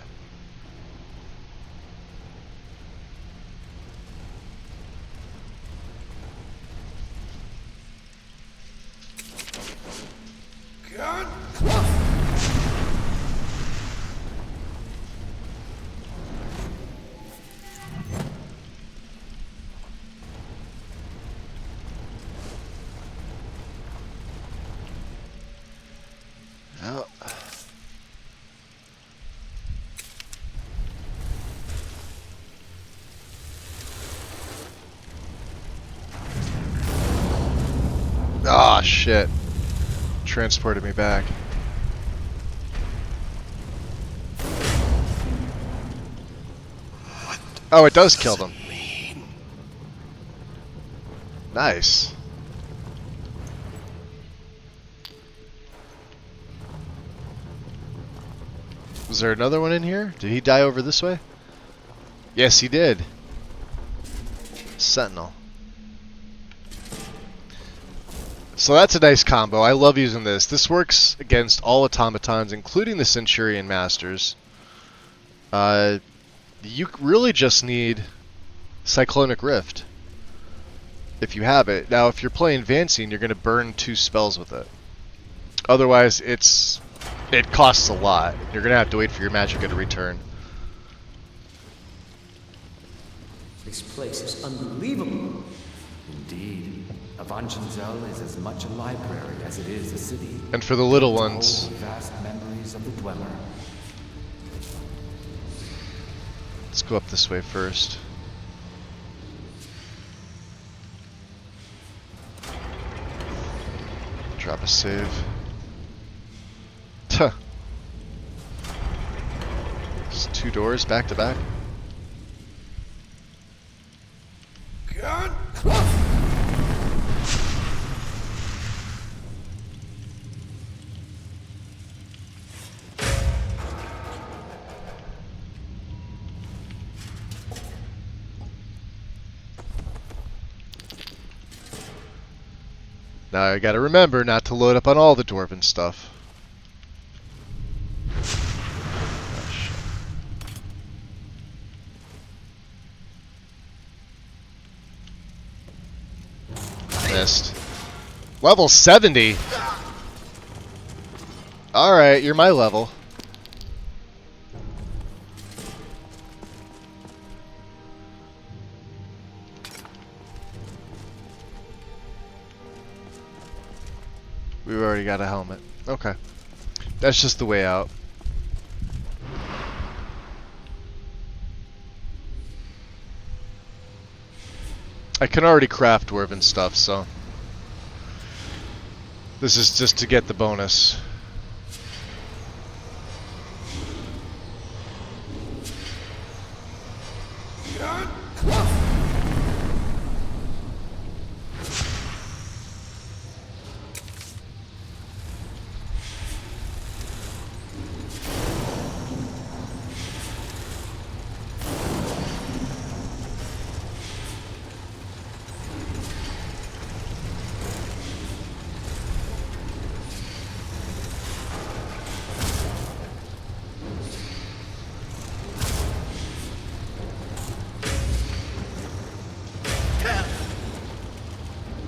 [SPEAKER 1] Oh. Ah, shit. Transported me back. Oh, it does kill them. Nice. Was there another one in here? Did he die over this way? Yes, he did. Sentinel. So that's a nice combo. I love using this. This works against all automatons, including the Centurion Masters. You really just need Cyclonic Rift, if you have it. Now, if you're playing Vancine, you're going to burn 2 spells with it. Otherwise, it costs a lot. You're going to have to wait for your Magicka to return.
[SPEAKER 10] This place is unbelievable.
[SPEAKER 12] Indeed. Avanchenzell is as much a library as it is a city.
[SPEAKER 1] And for the little ones,
[SPEAKER 12] Vast memories of the Dweller.
[SPEAKER 1] let's go up this way first. Drop a save. Tuh. Just 2 doors back to back. Now I gotta remember not to load up on all the Dwarven stuff. Missed. Level 70? Alright, you're my level. We've already got a helmet. Okay. That's just the way out. I can already craft Dwarven stuff, so this is just to get the bonus.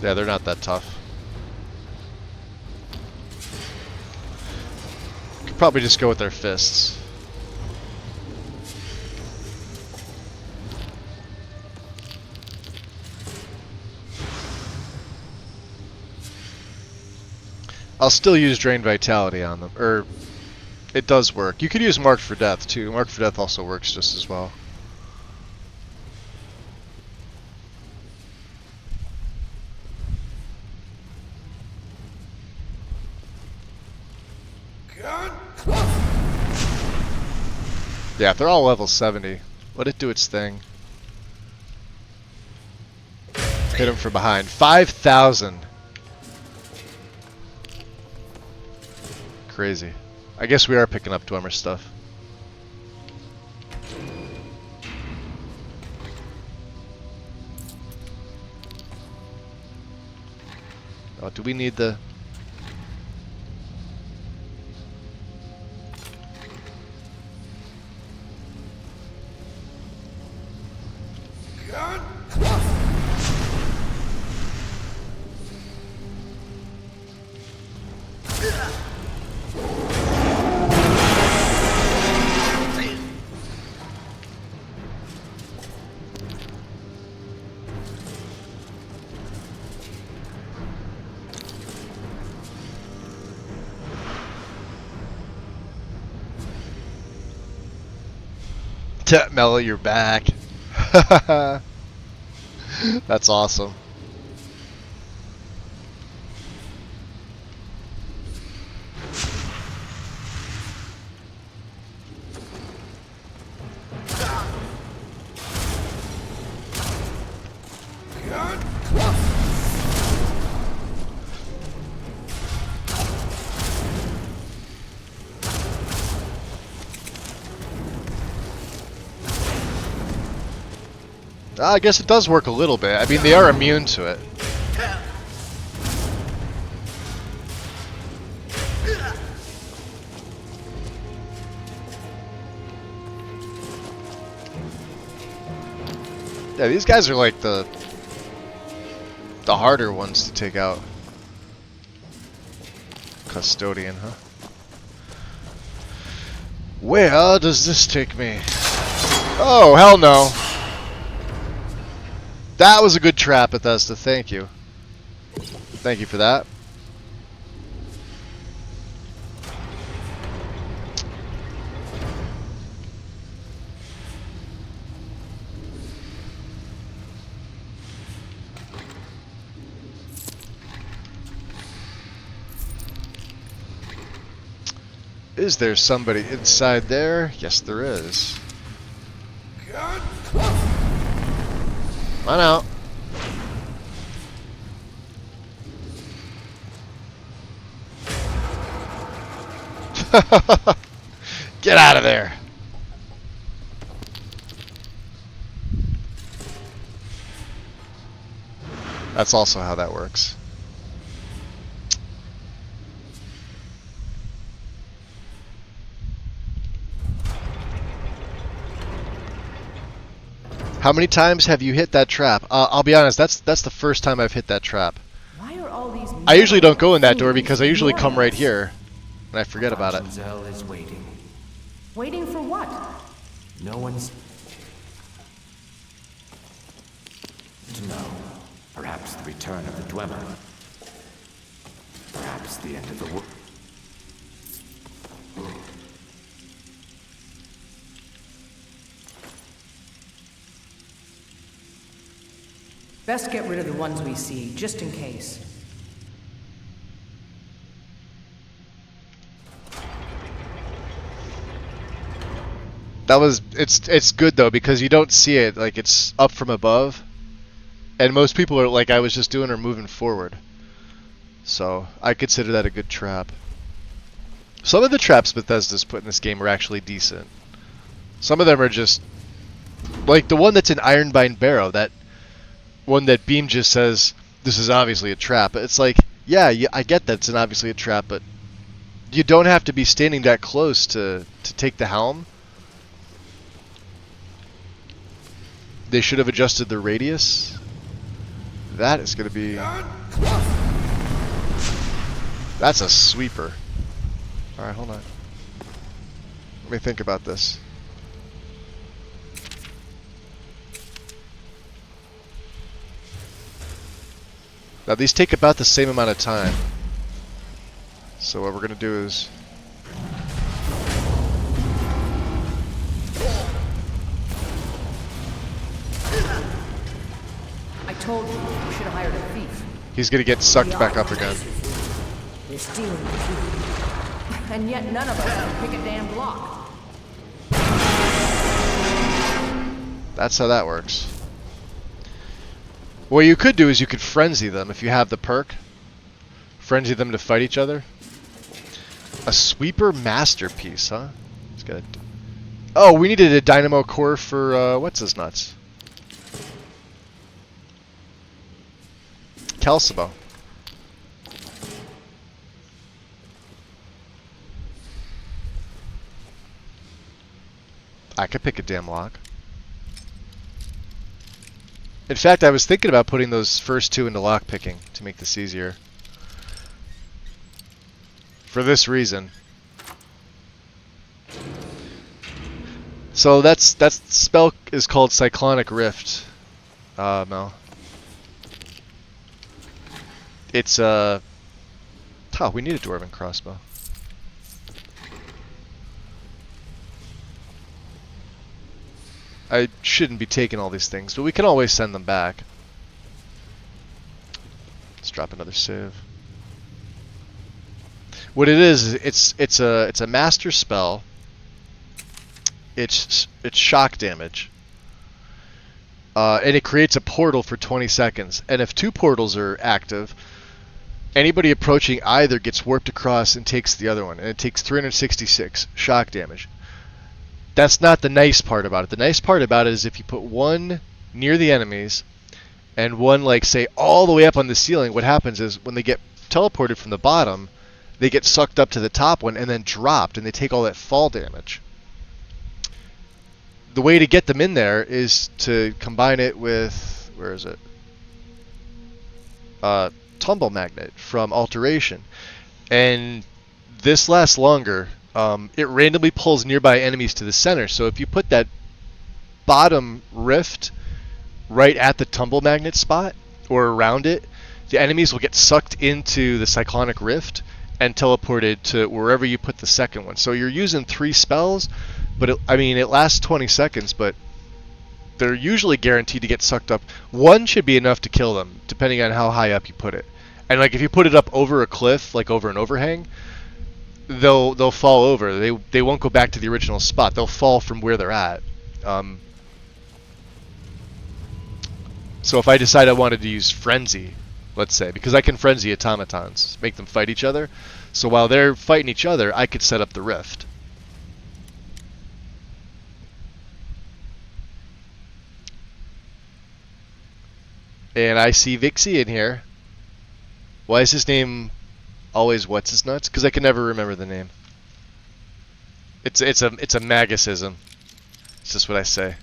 [SPEAKER 1] Yeah, they're not that tough. Could probably just go with their fists. I'll still use Drain Vitality on them, or it does work. You could use Marked for Death too. Marked for Death also works just as well. Yeah, if they're all level 70, let it do its thing. Hit him from behind. 5,000. Crazy. I guess we are picking up Dwemer stuff. Oh, do we need the... Mel, you're back. That's awesome. I guess it does work a little bit. I mean, they are immune to it. Yeah, these guys are like the harder ones to take out. Custodian, huh? Where does this take me? Oh, hell no. That was a good trap, Bethesda. Thank you. Thank you for that. Is there somebody inside there? Yes, there is. Come on out. Get out of there. That's also how that works. How many times have you hit that trap? I'll be honest, that's the first time I've hit that trap.
[SPEAKER 11] Why are all these
[SPEAKER 1] I usually don't go in that door because I usually come right here. And I forget about it.
[SPEAKER 12] Zell is waiting.
[SPEAKER 11] Waiting for what?
[SPEAKER 12] No one's to know. Perhaps the return of the Dwemer. Perhaps the end of the world.
[SPEAKER 11] Best get rid of the ones we see, just in case.
[SPEAKER 1] It's good though because you don't see it like it's up from above. And most people are like I was just doing are moving forward. So I consider that a good trap. Some of the traps Bethesda's put in this game are actually decent. Some of them are just like the one that's in Ironbind Barrow, that one that Beam just says this is obviously a trap. It's like, yeah, I get that it's obviously a trap, but you don't have to be standing that close to take the helm. They should have adjusted the radius. That is going to be... That's a sweeper. Alright, hold on. Let me think about this. Now these take about the same amount of time. So what we're going to do is...
[SPEAKER 11] I told you, we should have hired a thief.
[SPEAKER 1] He's going to get sucked back up again.
[SPEAKER 2] They're stealing the key.
[SPEAKER 11] And yet none of us can pick a damn lock.
[SPEAKER 1] That's how that works. What you could do is you could frenzy them if you have the perk. Frenzy them to fight each other. A sweeper masterpiece, huh? It's got. Oh, we needed a dynamo core for what's his nuts? Calcibo. I could pick a damn lock. In fact, I was thinking about putting those first two into lockpicking to make this easier. For this reason. So that spell is called Cyclonic Rift, Mel. It's oh, we need a dwarven crossbow. I shouldn't be taking all these things, but we can always send them back. Let's drop another save. What it is, it's a master spell. It's shock damage. And it creates a portal for 20 seconds. And if 2 portals are active, anybody approaching either gets warped across and takes the other one. And it takes 366 shock damage. That's not the nice part about it. The nice part about it is if you put one near the enemies and one, like, say, all the way up on the ceiling, what happens is when they get teleported from the bottom, they get sucked up to the top one and then dropped, and they take all that fall damage. The way to get them in there is to combine it with, where is it? Tumble Magnet from Alteration. And this lasts longer. It randomly pulls nearby enemies to the center. So if you put that bottom rift right at the Tumble Magnet spot, or around it, the enemies will get sucked into the Cyclonic Rift and teleported to wherever you put the second one. So you're using 3 spells, but it lasts 20 seconds, but they're usually guaranteed to get sucked up. One should be enough to kill them, depending on how high up you put it. And like if you put it up over a cliff, like over an overhang, they'll fall over. They won't go back to the original spot. They'll fall from where they're at. So if I decide I wanted to use Frenzy, let's say, because I can Frenzy automatons, make them fight each other. So while they're fighting each other, I could set up the rift. And I see Vixie in here. Why is his name always what's his nuts? Because I can never remember the name. It's a Magisism. It's just what I say.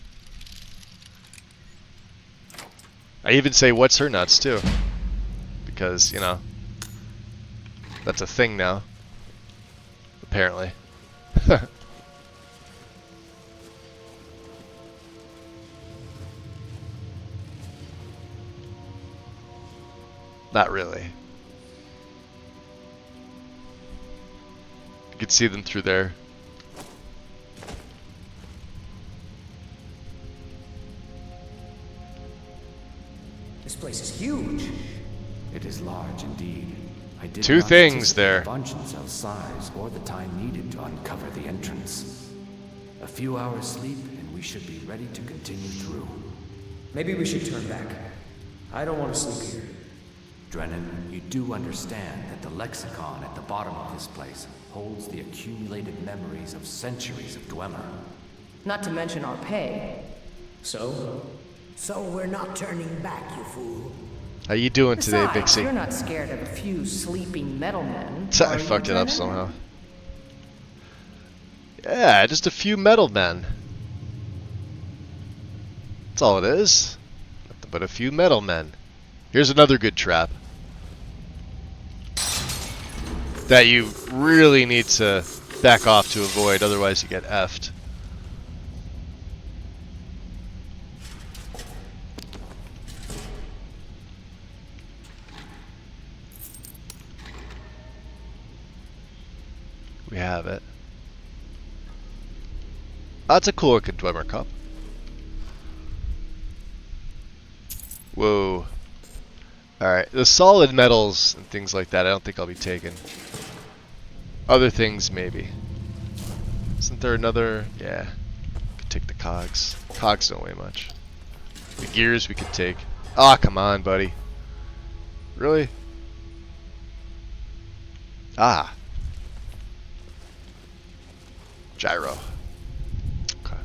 [SPEAKER 1] I even say what's her nuts too. Because, you know, that's a thing now. Apparently. Not really. You can see them through there.
[SPEAKER 10] This place is huge.
[SPEAKER 12] It is large indeed. I did
[SPEAKER 1] 2
[SPEAKER 12] not
[SPEAKER 1] things
[SPEAKER 12] anticipate
[SPEAKER 1] there.
[SPEAKER 12] Bungeons of size or the time needed to uncover the entrance. A few hours sleep and we should be ready to continue through.
[SPEAKER 10] Maybe we should turn back. I don't want to sleep here.
[SPEAKER 12] Drennan, you do understand that the lexicon at the bottom of this place holds the accumulated memories of centuries of Dwemer.
[SPEAKER 11] Not to mention our pay.
[SPEAKER 10] So?
[SPEAKER 2] So we're not turning back, you fool.
[SPEAKER 1] How you doing today,
[SPEAKER 11] Besides,
[SPEAKER 1] Vixie?
[SPEAKER 11] you're not scared of a few sleeping metal men.
[SPEAKER 1] I fucked it up somehow. Yeah, just a few metal men. That's all it is. Nothing but a few metal men. Here's another good trap that you really need to back off to avoid, otherwise you get effed. We have it. That's a cool looking Dwemer cup. Whoa. Alright, the solid metals and things like that I don't think I'll be taking. Other things maybe. Isn't there another? Yeah. Could take the cogs. Cogs don't weigh much. The gears we could take. Ah, come on, buddy. Really? Ah. Gyro. Okay.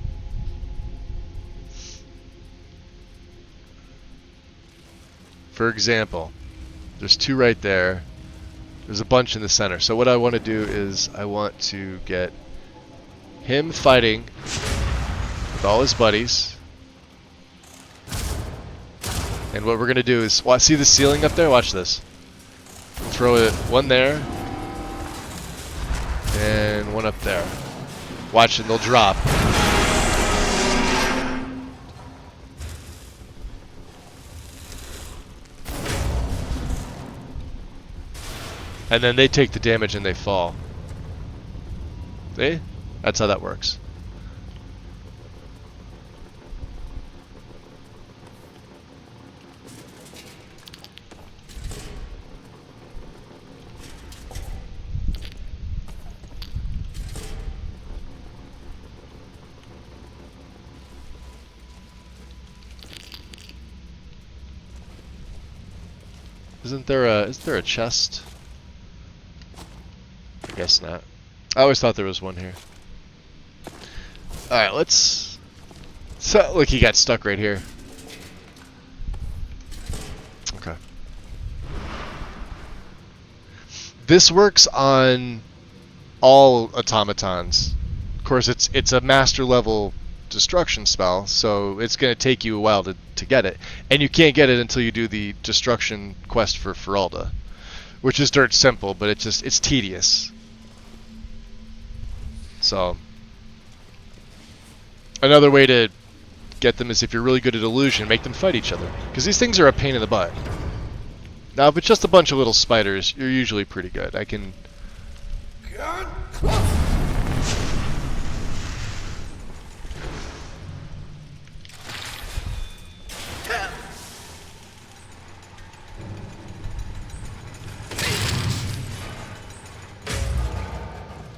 [SPEAKER 1] For example, there's 2 right there. There's a bunch in the center. So what I want to do is I want to get him fighting with all his buddies. And what we're going to do is, see the ceiling up there? Watch this. Throw it one there and one up there. Watch, and they'll drop. And then they take the damage and they fall. See? That's how that works. Isn't there a chest? I guess not. I always thought there was one here. Alright, let's... So, look, he got stuck right here. Okay. This works on all automatons. Of course, it's a master level destruction spell, so it's going to take you a while to get it. And you can't get it until you do the destruction quest for Feralda, which is dirt simple, but it's tedious. So, another way to get them is if you're really good at illusion, make them fight each other. Because these things are a pain in the butt. Now, if it's just a bunch of little spiders, you're usually pretty good. I can...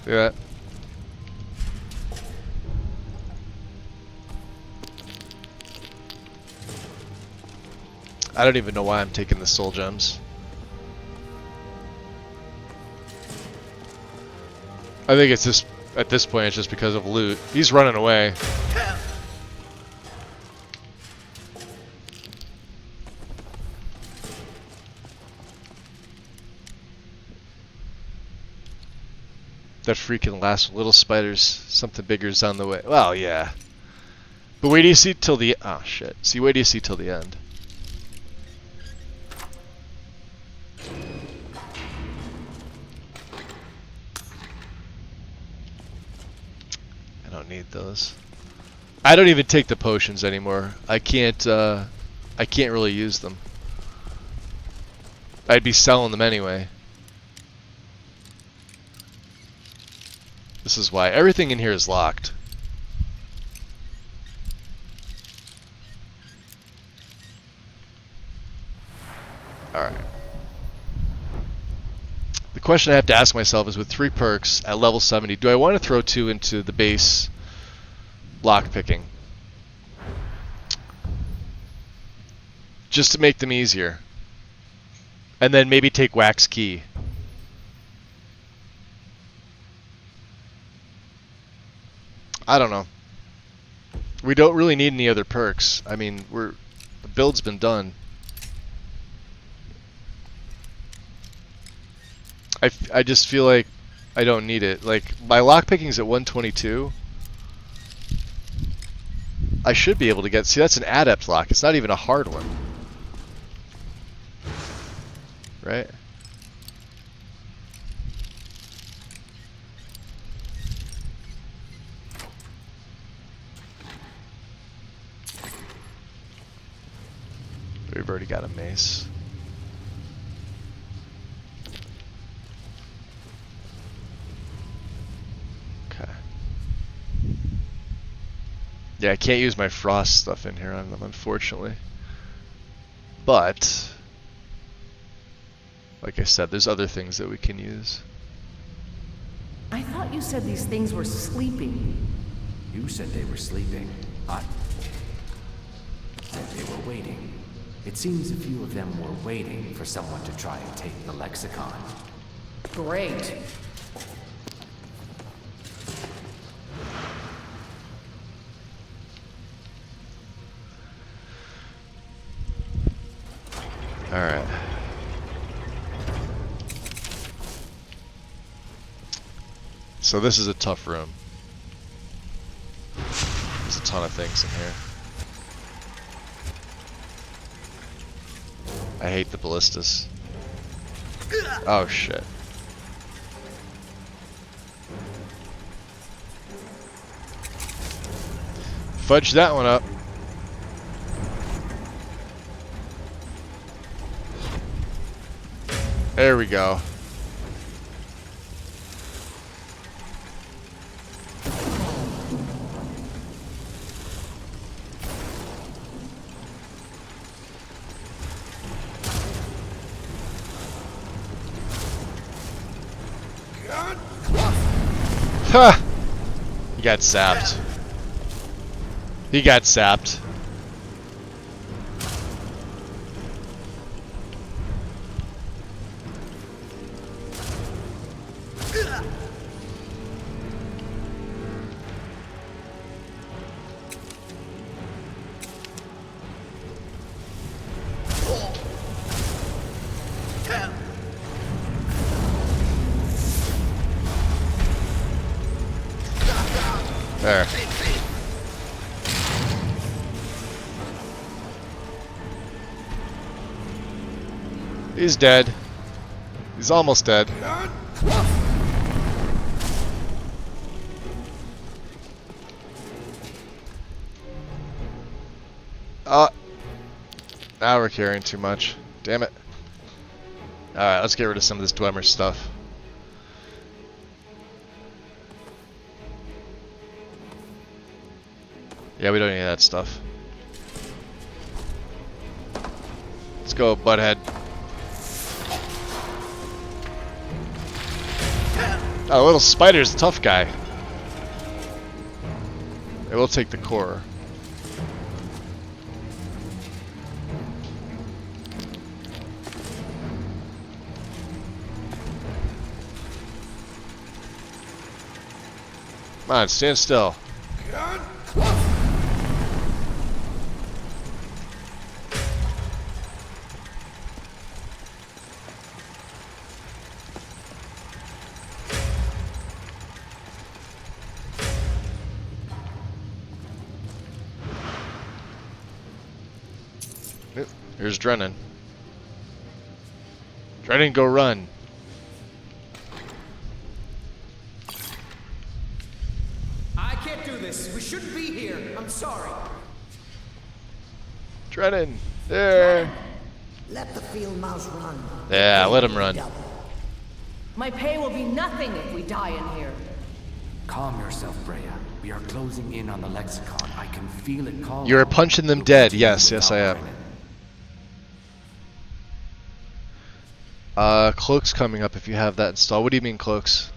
[SPEAKER 1] Yeah. I don't even know why I'm taking the soul gems. I think it's just, at this point, it's just because of loot. He's running away. That freaking last little spiders, something bigger's on the way. Well, yeah. But wait do you see till the... Oh, shit. See, wait do you see till the end. I don't need those. I don't even take the potions anymore. I can't really use them. I'd be selling them anyway. This is why. Everything in here is locked. Alright. The question I have to ask myself is, with 3 perks at level 70, do I want to throw 2 into the base lockpicking? Just to make them easier. And then maybe take Wax Key. I don't know. We don't really need any other perks. I mean, the build's been done. I just feel like I don't need it. Like, my lockpicking's at 122. I should be able to get... See, that's an adept lock. It's not even a hard one. Right? We've already got a mace. Okay. Yeah, I can't use my frost stuff in here on them, unfortunately. But, like I said, there's other things that we can use.
[SPEAKER 11] I thought you said these things were sleeping.
[SPEAKER 12] You said they were sleeping. I said they were waiting. It seems a few of them were waiting for someone to try and take the lexicon.
[SPEAKER 11] Great.
[SPEAKER 1] Alright. So this is a tough room. There's a ton of things in here. I hate the ballistas. Oh shit. Fudge that one up. There we go. Ha! He got sapped. He got sapped. There. He's dead. He's almost dead. Now we're carrying too much. Damn it. Alright, let's get rid of some of this Dwemer stuff. Yeah, we don't need that stuff. Let's go, butthead. Oh, little spider's a tough guy. It will take the core. Come on, stand still. Here's Drennan. Drennan, go run.
[SPEAKER 10] I can't do this. We shouldn't be here. I'm sorry.
[SPEAKER 1] Drennan, there.
[SPEAKER 2] Let the field mouse run.
[SPEAKER 1] Yeah, let him run.
[SPEAKER 11] My pay will be nothing if we die in here.
[SPEAKER 12] Calm yourself, Freya. We are closing in on the lexicon. I can feel it calling.
[SPEAKER 1] You're punching them dead. Yes, yes I am. Cloak's coming up if you have that installed. What do you mean cloaks?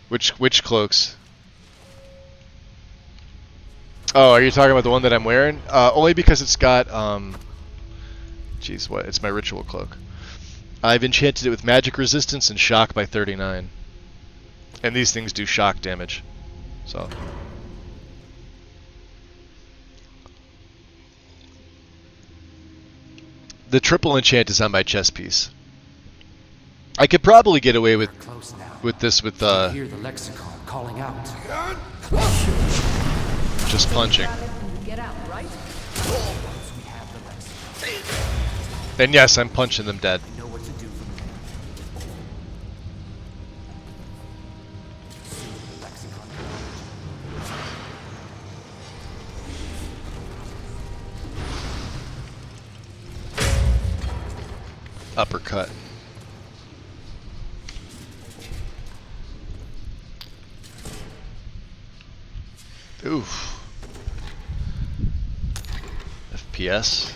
[SPEAKER 1] Which cloaks? Oh, are you talking about the one that I'm wearing? Only because it's got, jeez, what? It's my ritual cloak. I've enchanted it with magic resistance and shock by 39. And these things do shock damage. So. The triple enchant is on my chest piece. I could probably get away with this with
[SPEAKER 12] Hear the lexicon calling out.
[SPEAKER 1] just punching.
[SPEAKER 11] Get out, right?
[SPEAKER 1] And yes, I'm punching them dead.
[SPEAKER 12] Know what to do from
[SPEAKER 1] there. Uppercut. Oof. FPS.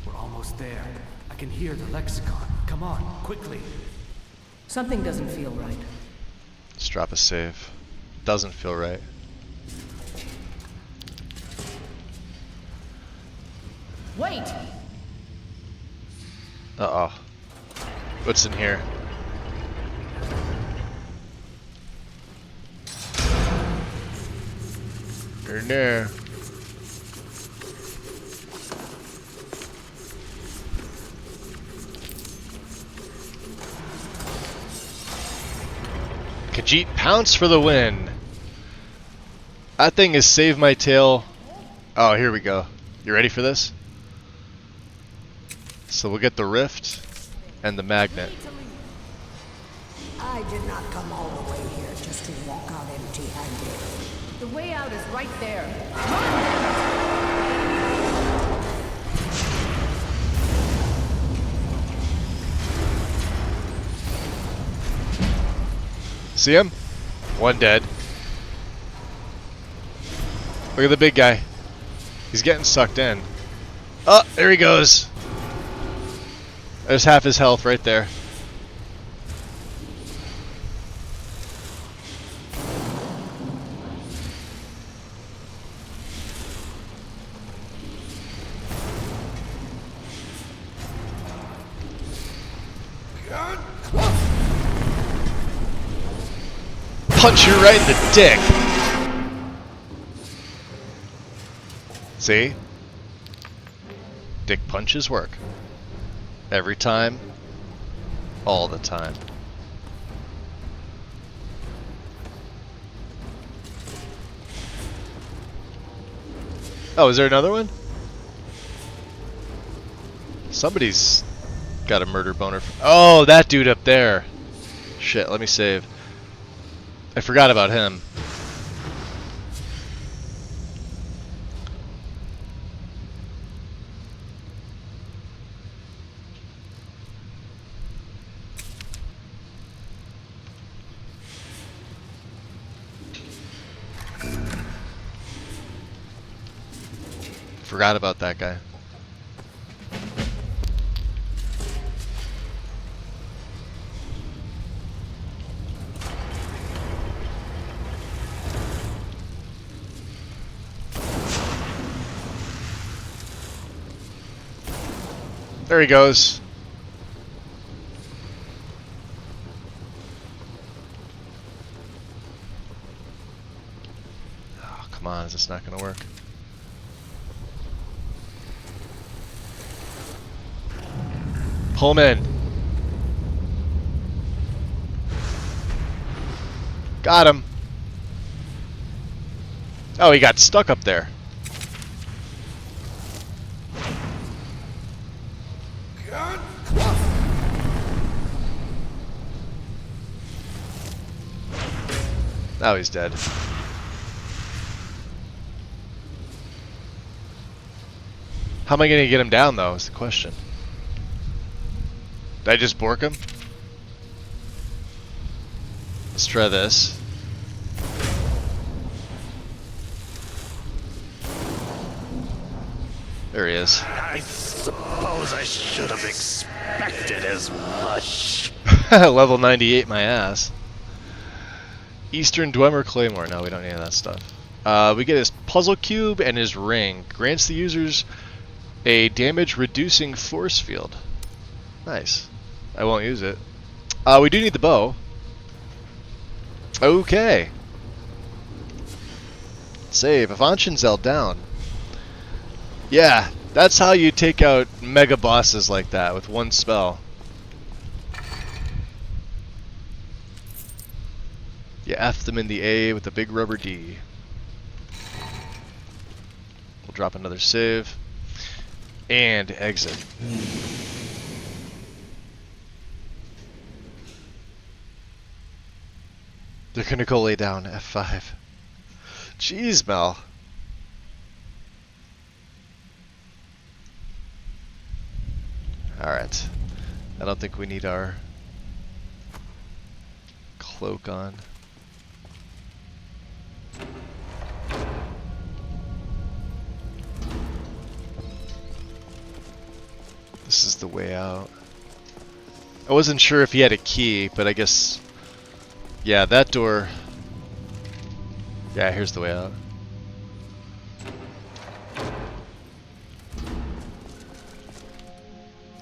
[SPEAKER 12] We're almost there. I can hear the lexicon. Come on, quickly.
[SPEAKER 11] Something doesn't feel right.
[SPEAKER 1] Let's drop a save. Doesn't feel right.
[SPEAKER 11] Wait!
[SPEAKER 1] Uh-oh. What's in here? You're there. Khajiit pounce for the win. That thing is save my tail. Oh, here we go. You ready for this? So we'll get the rift and the magnet.
[SPEAKER 2] I did not come all the way here just to walk out empty-handed.
[SPEAKER 11] The way out is right there.
[SPEAKER 1] See him? One dead. Look at the big guy. He's getting sucked in. Oh, there he goes. There's half his health right there. Punch you right in the dick. See? Dick punches work. Every time. All the time. Oh, is there another one? Somebody's got a murder boner. Oh, that dude up there. Shit, let me save. I forgot about him. Forgot about that guy. There he goes. Oh, come on, is this not going to work? Pull him in. Got him. Oh, he got stuck up there. Now he's dead. How am I going to get him down, though, is the question. Did I just bork him? Let's try this. There he is.
[SPEAKER 8] I suppose I should have expected as much.
[SPEAKER 1] Level 98 my ass. Eastern Dwemer Claymore. No, we don't need any of that stuff. We get his puzzle cube and his ring. Grants the users a damage reducing force field. Nice. I won't use it. We do need the bow. Okay. Save. Avanchenzel down. Yeah, that's how you take out mega bosses like that with one spell. You F them in the A with the big rubber D. We'll drop another save. And exit. They're gonna go lay down F5. Jeez, Mel. Alright. I don't think we need our cloak on. This is the way out. I wasn't sure if he had a key, but I guess... Yeah, that door... Yeah, here's the way out.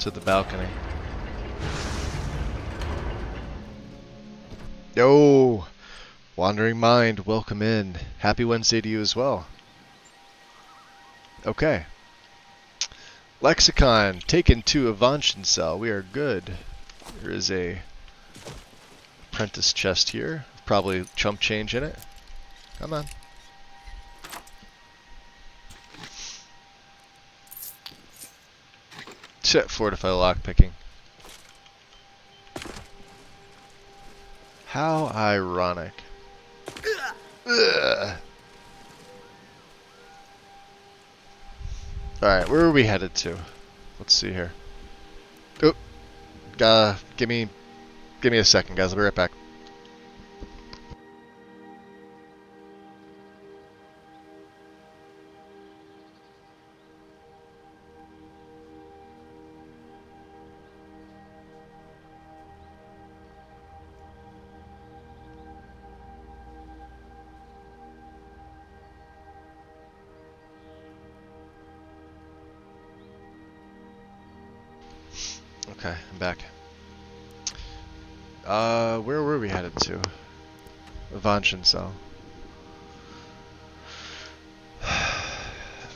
[SPEAKER 1] To the balcony. Yo! Wandering Mind, welcome in. Happy Wednesday to you as well. Okay. Lexicon, taken to Avanchenzel. We are good. There is a apprentice chest here. Probably chump change in it. Come on. Set fortify lockpicking. How ironic. Alright, where are we headed to? Let's see here. Oh, give me a second, guys. I'll be right back. Okay, I'm back. Where were we headed to? Avanchenzel.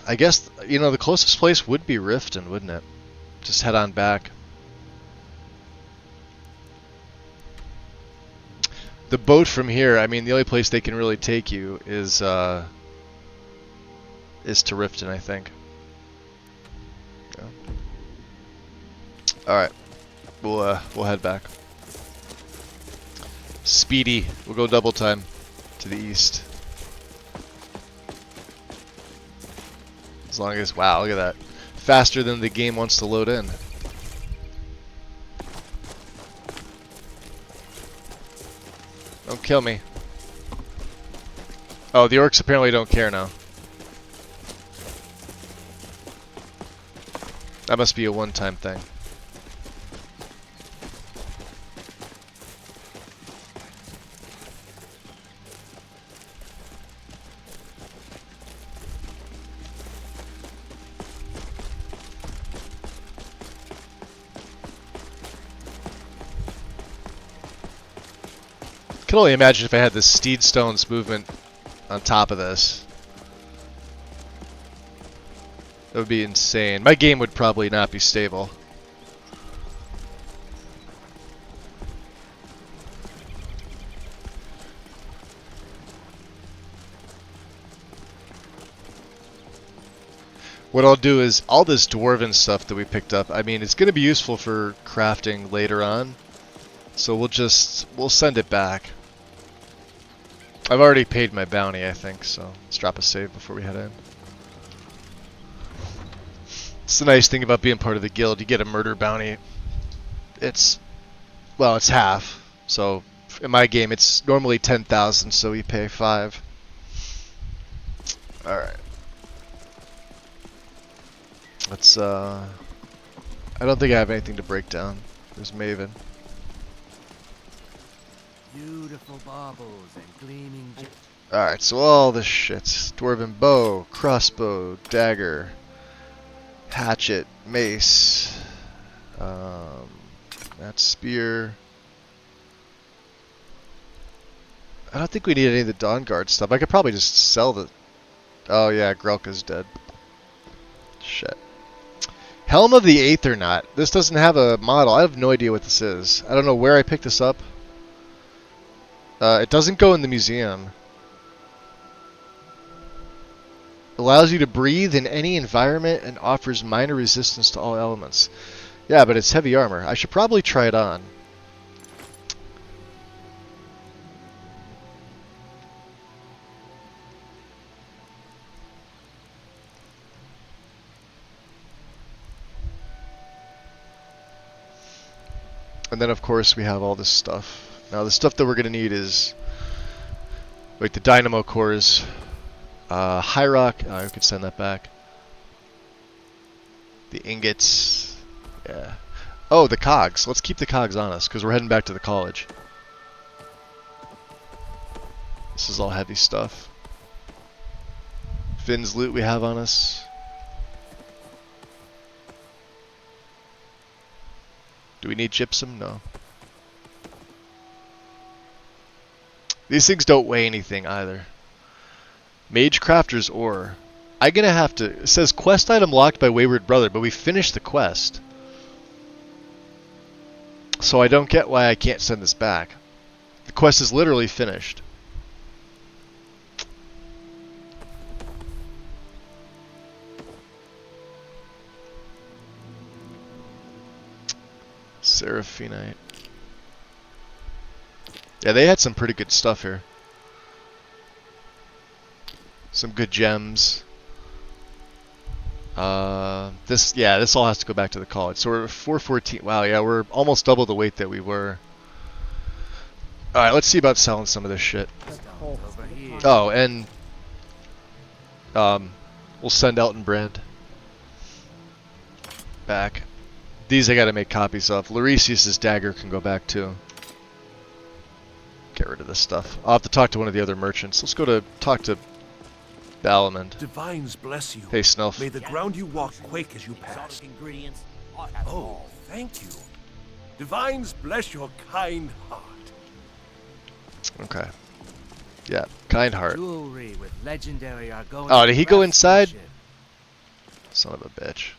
[SPEAKER 1] I guess, you know, the closest place would be Riften, wouldn't it? Just head on back. The boat from here, I mean, the only place they can really take you is to Riften, I think. Yeah. All right, we'll head back. Speedy. We'll go double time to the east. As long as, wow, look at that. Faster than the game wants to load in. Don't kill me. Oh, the orcs apparently don't care now. That must be a one-time thing. I can only imagine if I had the Steed Stones movement on top of this. That would be insane. My game would probably not be stable. What I'll do is, all this dwarven stuff that we picked up, I mean, it's going to be useful for crafting later on. So we'll send it back. I've already paid my bounty, I think, so let's drop a save before we head in. It's the nice thing about being part of the guild. You get a murder bounty. It's half. So in my game, it's normally 10,000, so we pay 5. All right. Let's. I don't think I have anything to break down. There's Maven.
[SPEAKER 13] Beautiful baubles and gleaming.
[SPEAKER 1] Alright, so all this shit. Dwarven bow, crossbow, dagger, hatchet, mace, that spear. I don't think we need any of the Dawnguard stuff. I could probably just sell the... Oh yeah, Grelka's dead. Shit. Helm of the Aether Knot. This doesn't have a model. I have no idea what this is. I don't know where I picked this up. It doesn't go in the museum. Allows you to breathe in any environment and offers minor resistance to all elements. Yeah, but it's heavy armor. I should probably try it on. And then, of course, we have all this stuff. Now, the stuff that we're going to need is like the dynamo cores, high rock. I could send that back. The ingots. Yeah. Oh, the cogs. Let's keep the cogs on us because we're heading back to the college. This is all heavy stuff. Finn's loot we have on us. Do we need gypsum? No. These things don't weigh anything either. Mage Crafter's Ore. I'm gonna have to... It says quest item locked by Wayward Brother, but we finished the quest. So I don't get why I can't send this back. The quest is literally finished. Seraphinite. Yeah, they had some pretty good stuff here. Some good gems. This all has to go back to the college. So we're 414. Wow, yeah, we're almost double the weight that we were. All right, let's see about selling some of this shit. Oh, and we'll send Elton Brand back. These I gotta make copies of. Lauresius' dagger can go back too. Get rid of this stuff. I'll have to talk to one of the other merchants. Let's go to talk to Balamond.
[SPEAKER 14] Divines bless you.
[SPEAKER 1] Hey, Snelf.
[SPEAKER 14] May the ground you walk quake as you pass.
[SPEAKER 13] Ingredients.
[SPEAKER 14] Oh, thank you. Divines bless your kind heart.
[SPEAKER 1] Okay. Yeah, kind heart.
[SPEAKER 13] Jewelry with legendary Argonian.
[SPEAKER 1] Oh, did he go inside? Son of a bitch.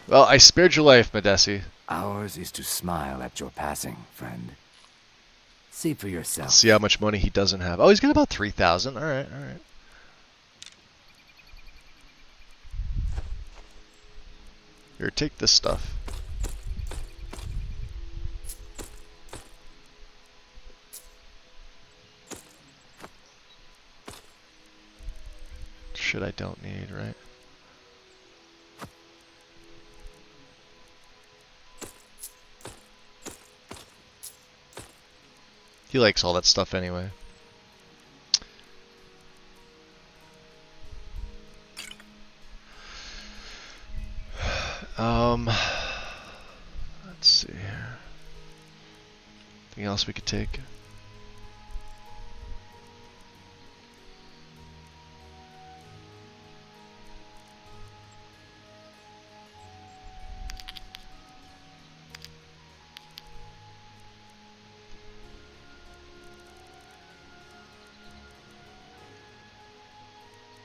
[SPEAKER 1] Well, I spared your life, Madesi.
[SPEAKER 12] Ours is to smile at your passing, friend. See for yourself.
[SPEAKER 1] See how much money he doesn't have. Oh, he's got about 3,000. Alright, alright. Here, take this stuff. Shit I don't need, right? He likes all that stuff anyway. Let's see here. Anything else we could take?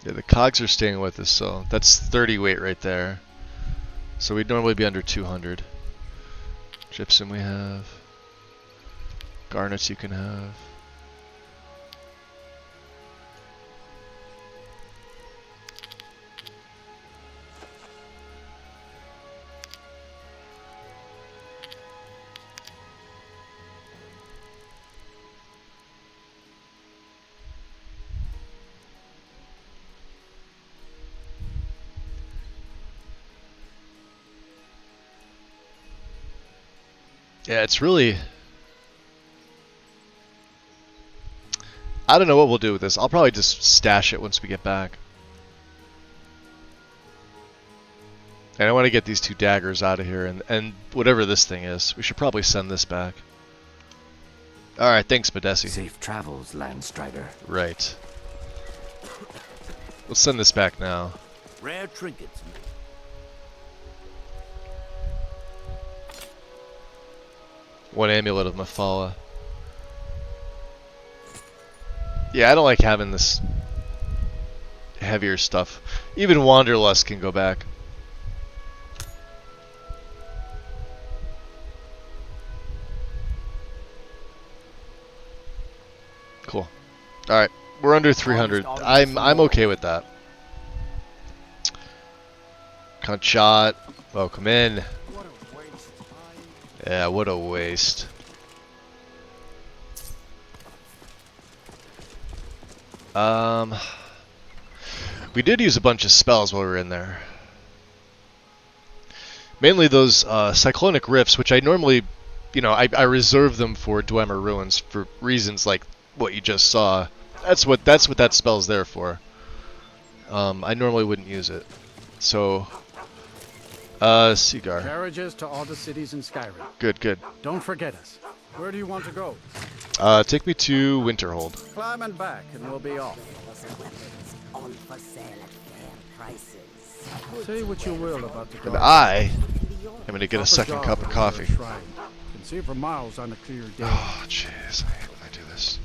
[SPEAKER 1] Yeah, the cogs are staying with us, so that's 30 weight right there. So we'd normally be under 200. Gypsum we have. Garnets you can have. Yeah, it's really... I don't know what we'll do with this. I'll probably just stash it once we get back. And I want to get these 2 daggers out of here, and whatever this thing is. We should probably send this back. Alright, thanks, Madesi.
[SPEAKER 12] Safe travels, Landstrider.
[SPEAKER 1] Right. We'll send this back now.
[SPEAKER 14] Rare trinkets.
[SPEAKER 1] One amulet of Mafala. Yeah, I don't like having this heavier stuff. Even Wanderlust can go back. Cool. Alright, we're under 300. I'm okay with that. Cunt shot. Welcome in. Yeah, what a waste. We did use a bunch of spells while we were in there. Mainly those cyclonic rifts, which I normally, you know, I reserve them for Dwemer Ruins for reasons like what you just saw. That's what that spell's there for. I normally wouldn't use it. So, Seagar.
[SPEAKER 15] Carriages to all the cities in Skyrim.
[SPEAKER 1] Good, good.
[SPEAKER 15] Don't forget us. Where do you want to go?
[SPEAKER 1] Take me to Winterhold.
[SPEAKER 15] Climb and back, and we'll be off.
[SPEAKER 2] All for sale at fair prices.
[SPEAKER 15] Say what you will about the
[SPEAKER 1] And I am going to get a second cup of coffee.
[SPEAKER 15] Can see for miles on a clear day.
[SPEAKER 1] Oh, jeez. I hate when I do this.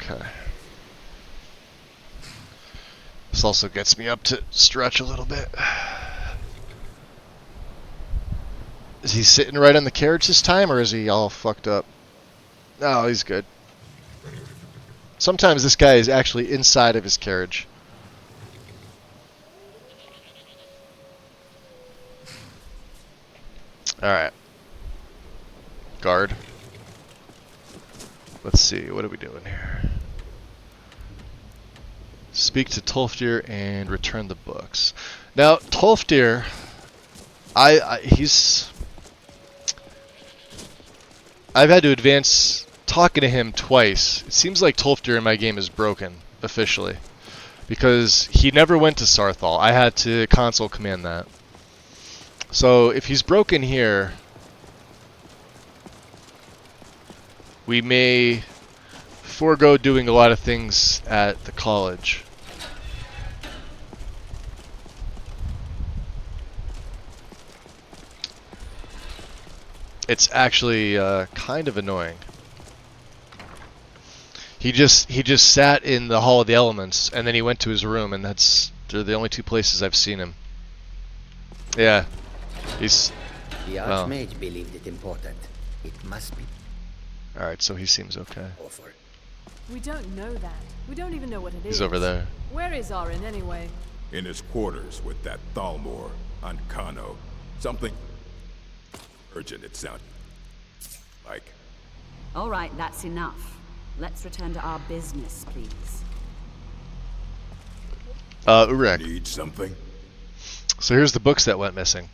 [SPEAKER 1] Okay. This also gets me up to stretch a little bit. Is he sitting right on the carriage this time, or is he all fucked up? No, he's good. Sometimes this guy is actually inside of his carriage. Alright. Guard. Let's see, what are we doing here? Speak to Tolfdir and return the books. Now, Tolfdir, I've had to advance talking to him twice. It seems like Tolfdir in my game is broken, officially. Because he never went to Sarthal. I had to console command that. So, if he's broken here, we may forego doing a lot of things at the college. It's actually kind of annoying. He just sat in the Hall of the Elements, and then he went to his room, and they're the only two places I've seen him. Yeah, he's.
[SPEAKER 10] The Archmage believed it important. It must be.
[SPEAKER 1] All right, so he seems okay.
[SPEAKER 10] Offer.
[SPEAKER 7] We don't know that. We don't even know what it is.
[SPEAKER 1] He's over there.
[SPEAKER 7] Where is Arin anyway?
[SPEAKER 5] In his quarters with that Thalmor on Kano. Something urgent it sounded like.
[SPEAKER 16] All right, that's enough. Let's return to our business, please.
[SPEAKER 1] Urek.
[SPEAKER 5] Need something?
[SPEAKER 1] So here's the books that went missing.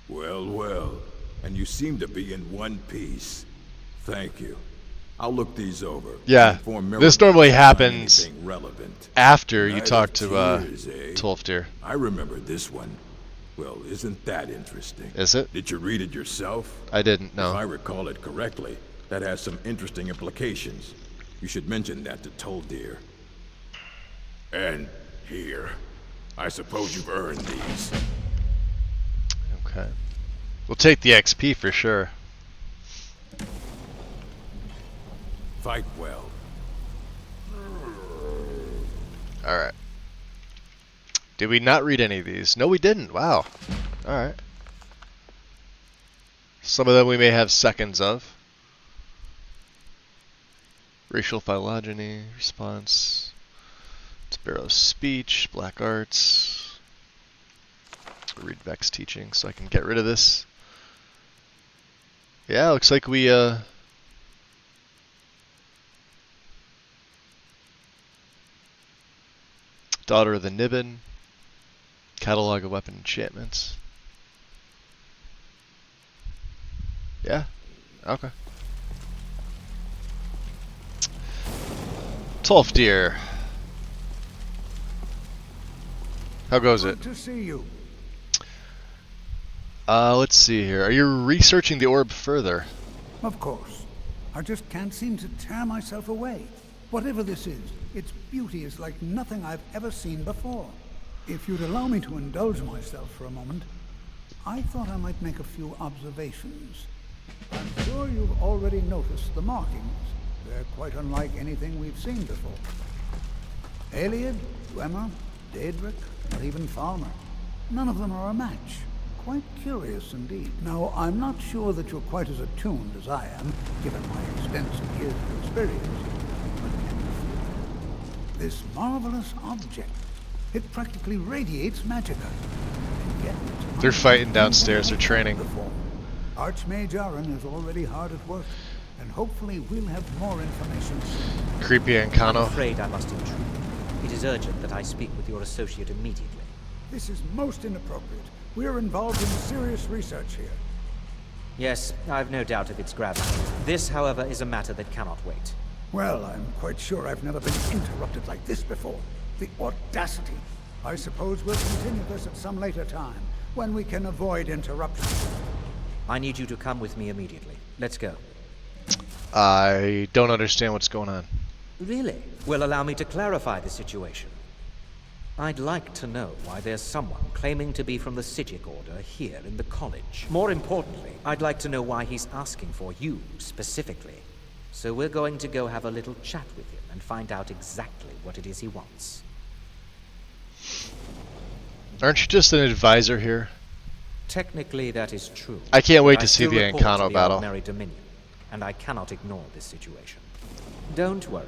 [SPEAKER 5] Well, well. And you seem to be in one piece. Thank you. I'll look these over.
[SPEAKER 1] Yeah, this normally happens after you talk to Tolfdir.
[SPEAKER 5] I remember this one. Well, isn't that interesting?
[SPEAKER 1] Is it?
[SPEAKER 5] Did you read it yourself?
[SPEAKER 1] I didn't, no.
[SPEAKER 5] If I recall it correctly, that has some interesting implications. You should mention that to Tolfdir. And here. I suppose you've earned these.
[SPEAKER 1] Okay. We'll take the XP for sure.
[SPEAKER 5] Fight well.
[SPEAKER 1] Alright. Did we not read any of these? No, we didn't. Wow. Alright. Some of them we may have seconds of. Racial phylogeny, response. Sparrow's speech, black arts. Read Vex teaching so I can get rid of this. Yeah, looks like we Daughter of the Nibbin. Catalog of weapon enchantments. Yeah. Okay. Tolfdir. How goes it?
[SPEAKER 17] Good to see you.
[SPEAKER 1] Let's see here. Are you researching the orb further?
[SPEAKER 17] Of course. I just can't seem to tear myself away. Whatever this is, its beauty is like nothing I've ever seen before. If you'd allow me to indulge myself for a moment, I thought I might make a few observations. I'm sure you've already noticed the markings. They're quite unlike anything we've seen before. Aliad, Dwemer, Daedric, or even Thalmor. None of them are a match. Quite curious indeed. Now, I'm not sure that you're quite as attuned as I am, given my extensive years of experience. But can you feel it? This marvelous object, it practically radiates magicka. And yet,
[SPEAKER 1] they're fighting downstairs, they're training.
[SPEAKER 17] Archmage Arin is already hard at work, and hopefully we'll have more information soon.
[SPEAKER 1] Creepy and Kano.
[SPEAKER 18] I'm afraid I must intrude. It is urgent that I speak with your associate immediately.
[SPEAKER 17] This is most inappropriate. We're involved in serious research here.
[SPEAKER 18] Yes, I've no doubt of its gravity. This, however, is a matter that cannot wait.
[SPEAKER 17] Well, I'm quite sure I've never been interrupted like this before. The audacity. I suppose we'll continue this at some later time, when we can avoid interruption.
[SPEAKER 18] I need you to come with me immediately. Let's go.
[SPEAKER 1] I don't understand what's going on.
[SPEAKER 18] Really? Well, allow me to clarify the situation. I'd like to know why there's someone claiming to be from the Psijic Order here in the college. More importantly, I'd like to know why he's asking for you, specifically. So we're going to go have a little chat with him and find out exactly what it is he wants.
[SPEAKER 1] Aren't you just an advisor here?
[SPEAKER 18] Technically, that is true.
[SPEAKER 1] I can't wait to see
[SPEAKER 18] still
[SPEAKER 1] the
[SPEAKER 18] report
[SPEAKER 1] Ancano
[SPEAKER 18] to the
[SPEAKER 1] battle.
[SPEAKER 18] Ordinary Dominion, and I cannot ignore this situation. Don't worry.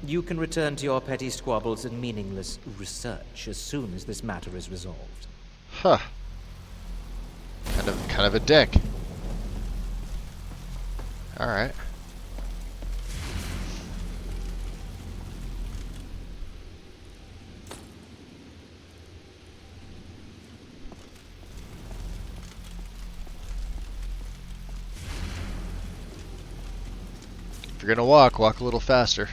[SPEAKER 18] You can return to your petty squabbles and meaningless research as soon as this matter is resolved.
[SPEAKER 1] Huh. Kind of a dick. Alright. If you're gonna walk a little faster.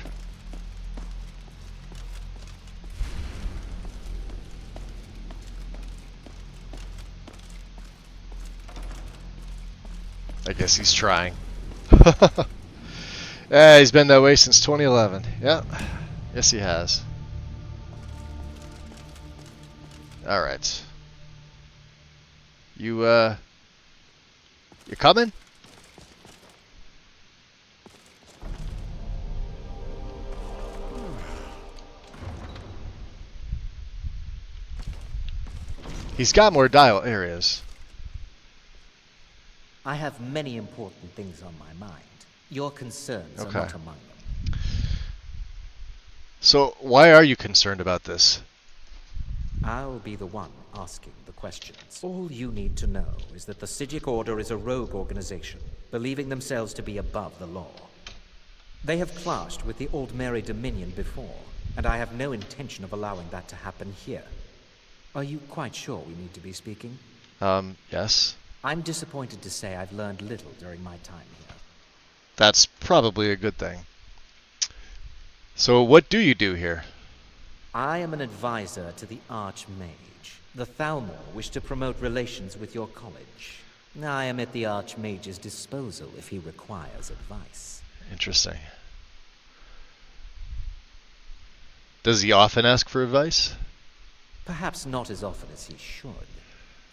[SPEAKER 1] I guess he's trying. He's been that way since 2011. Yeah. Yes, he has. Alright. You coming? He's got more dial areas.
[SPEAKER 18] I have many important things on my mind. Your concerns are not among them.
[SPEAKER 1] So, why are you concerned about this?
[SPEAKER 18] I'll be the one asking the questions. All you need to know is that the Psijic Order is a rogue organization, believing themselves to be above the law. They have clashed with the Aldmeri Dominion before, and I have no intention of allowing that to happen here. Are you quite sure we need to be speaking?
[SPEAKER 1] Yes.
[SPEAKER 18] I'm disappointed to say I've learned little during my time here.
[SPEAKER 1] That's probably a good thing. So what do you do here?
[SPEAKER 18] I am an advisor to the Archmage. The Thalmor wish to promote relations with your college. I am at the Archmage's disposal if he requires advice.
[SPEAKER 1] Interesting. Does he often ask for advice?
[SPEAKER 18] Perhaps not as often as he should.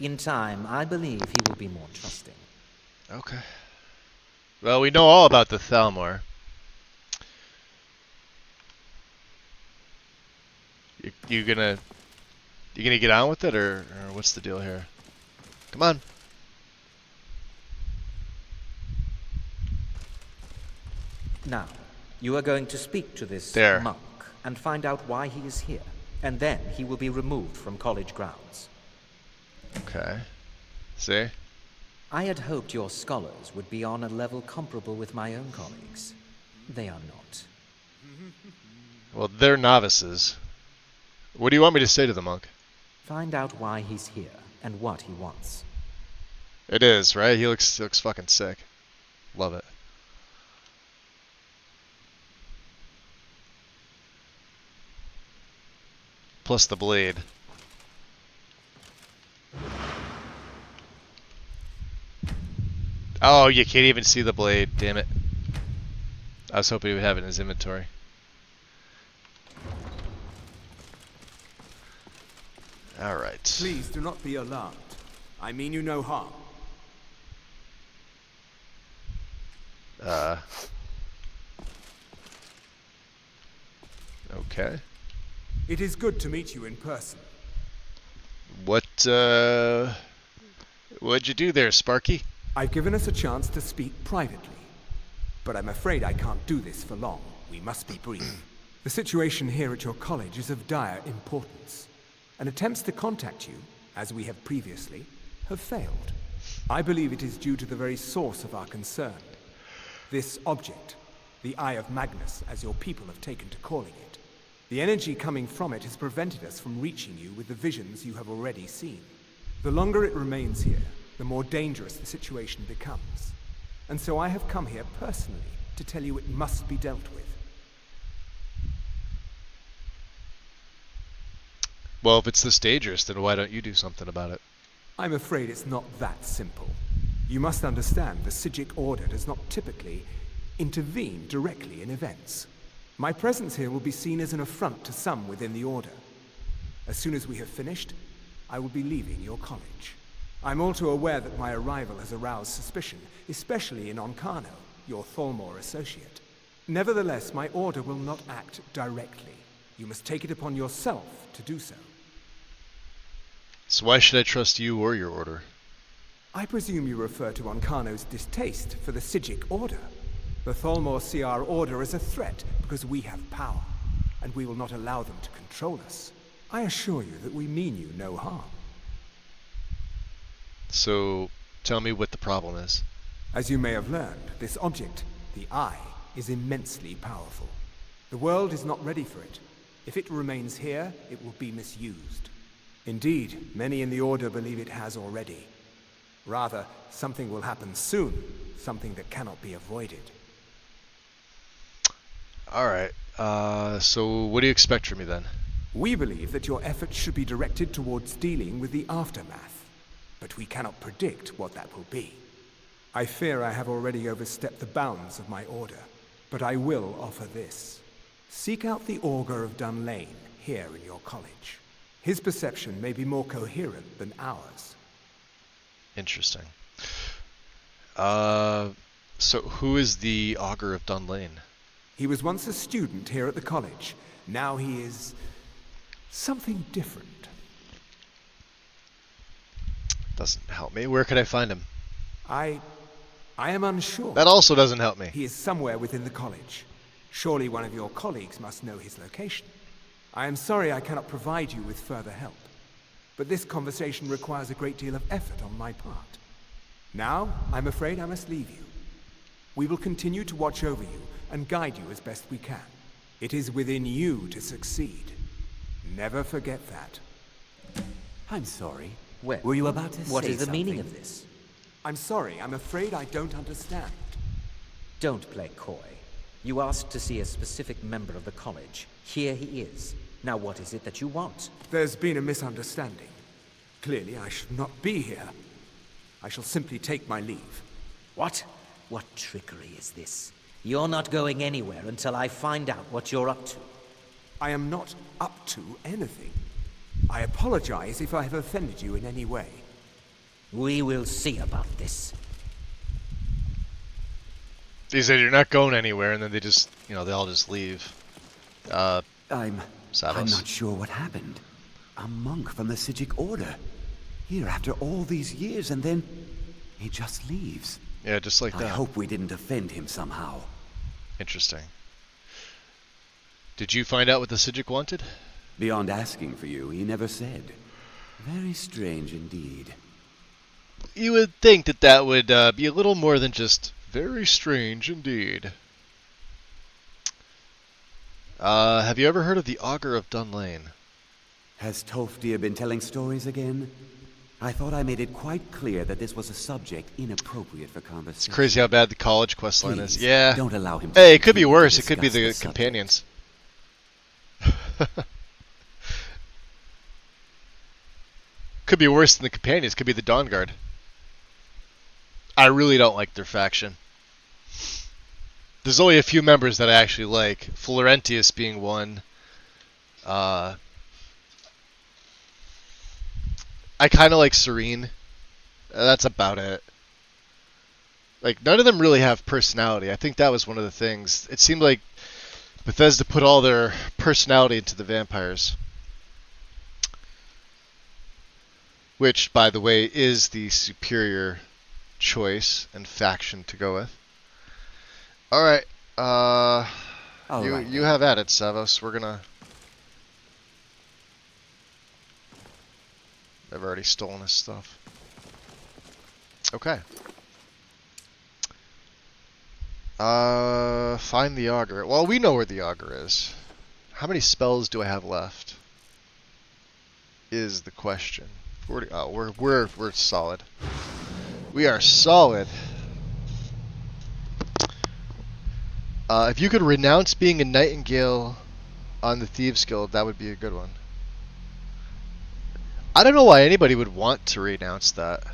[SPEAKER 18] In time, I believe he will be more trusting.
[SPEAKER 1] Okay. Well, we know all about the Thalmor. You gonna get on with it, or what's the deal here? Come on.
[SPEAKER 18] Now, you are going to speak to this monk and find out why he is here, and then he will be removed from college grounds.
[SPEAKER 1] Okay. See?
[SPEAKER 18] I had hoped your scholars would be on a level comparable with my own colleagues. They are not.
[SPEAKER 1] Well, they're novices. What do you want me to say to the monk?
[SPEAKER 18] Find out why he's here and what he wants.
[SPEAKER 1] It is, right? He looks fucking sick. Love it. Plus the blade. Oh, you can't even see the blade. Damn it. I was hoping he would have it in his inventory. Alright.
[SPEAKER 6] Please do not be alarmed. I mean you no harm.
[SPEAKER 1] Okay.
[SPEAKER 6] It is good to meet you in person.
[SPEAKER 1] What'd you do there, Sparky?
[SPEAKER 6] I've given us a chance to speak privately. But I'm afraid I can't do this for long. We must be brief. The situation here at your college is of dire importance. And attempts to contact you, as we have previously, have failed. I believe it is due to the very source of our concern. This object, the Eye of Magnus, as your people have taken to calling it. The energy coming from it has prevented us from reaching you with the visions you have already seen. The longer it remains here, the more dangerous the situation becomes. And so I have come here personally to tell you it must be dealt with.
[SPEAKER 1] Well, if it's this dangerous, then why don't you do something about it?
[SPEAKER 6] I'm afraid it's not that simple. You must understand the Psijic Order does not typically intervene directly in events. My presence here will be seen as an affront to some within the Order. As soon as we have finished, I will be leaving your college. I'm all too aware that my arrival has aroused suspicion, especially in Onkano, your Thalmor associate. Nevertheless, my Order will not act directly. You must take it upon yourself to do so.
[SPEAKER 1] So why should I trust you or your order?
[SPEAKER 6] I presume you refer to Onkano's distaste for the Psijic Order. The Thalmor see our order as a threat because we have power, and we will not allow them to control us. I assure you that we mean you no harm.
[SPEAKER 1] So, tell me what the problem is.
[SPEAKER 6] As you may have learned, this object, the Eye, is immensely powerful. The world is not ready for it. If it remains here, it will be misused. Indeed, many in the Order believe it has already. Rather, something will happen soon, something that cannot be avoided.
[SPEAKER 1] Alright, so what do you expect from me then?
[SPEAKER 6] We believe that your efforts should be directed towards dealing with the aftermath, but we cannot predict what that will be. I fear I have already overstepped the bounds of my order. but I will offer this. Seek out the Augur of Dunlane here in your college. His perception may be more coherent than ours.
[SPEAKER 1] Interesting. So who is the Augur of Dunlane?
[SPEAKER 6] He was once a student here at the college. Now he is something different.
[SPEAKER 1] Doesn't help me. Where could I find him?
[SPEAKER 6] I am unsure.
[SPEAKER 1] That also doesn't help me.
[SPEAKER 6] He is somewhere within the college. Surely one of your colleagues must know his location. I am sorry I cannot provide you with further help, but this conversation requires a great deal of effort on my part. Now, I'm afraid I must leave you. We will continue to watch over you and guide you as best we can. It is within you to succeed. Never forget that.
[SPEAKER 12] I'm sorry.
[SPEAKER 18] Well,
[SPEAKER 12] were you about to say
[SPEAKER 18] what is the
[SPEAKER 12] something?
[SPEAKER 18] meaning of this?
[SPEAKER 6] I'm sorry. I'm afraid I don't understand.
[SPEAKER 18] Don't play coy. You asked to see a specific member of the college. Here he is. Now what is it that you want?
[SPEAKER 6] There's been a misunderstanding. Clearly, I should not be here. I shall simply take my leave.
[SPEAKER 18] What? What trickery is this? You're not going anywhere until I find out what you're up to.
[SPEAKER 6] I am not up to anything. I apologize if I have offended you in any way.
[SPEAKER 18] We will see about this.
[SPEAKER 1] He said you're not going anywhere, and then they just, they all just leave.
[SPEAKER 12] I'm not sure what happened. A monk from the Sijic Order. Here after all these years, and then he just leaves.
[SPEAKER 1] Yeah, just like that.
[SPEAKER 12] I hope we didn't offend him somehow.
[SPEAKER 1] Interesting. Did you find out what the Sijic wanted?
[SPEAKER 12] Beyond asking for you, he never said. Very strange indeed.
[SPEAKER 1] You would think that would be a little more than just very strange indeed. Have you ever heard of the Augur of Dunlane?
[SPEAKER 12] Has Tolfdir been telling stories again? I thought I made it quite clear that this was a subject inappropriate for conversation.
[SPEAKER 1] It's crazy how bad the college questline is. Yeah.
[SPEAKER 12] Don't allow him to
[SPEAKER 1] Hey, it could be worse. It could be the
[SPEAKER 12] subject.
[SPEAKER 1] companions. Could be worse than the companions. Could be the Dawn Guard. I really don't like their faction. There's only a few members that I actually like. Florentius being one. I kind of like Serene. That's about it. Like, none of them really have personality. I think that was one of the things. It seemed like Bethesda put all their personality into the vampires. Which, by the way, is the superior choice and faction to go with. Alright. You have at it, Savos. We're gonna... I've already stolen his stuff. Okay. Find the Augur. Well, we know where the Augur is. How many spells do I have left? Is the question. 40. Oh, we're solid. We are solid. If you could renounce being a nightingale on the Thieves Guild, that would be a good one. I don't know why anybody would want to renounce that.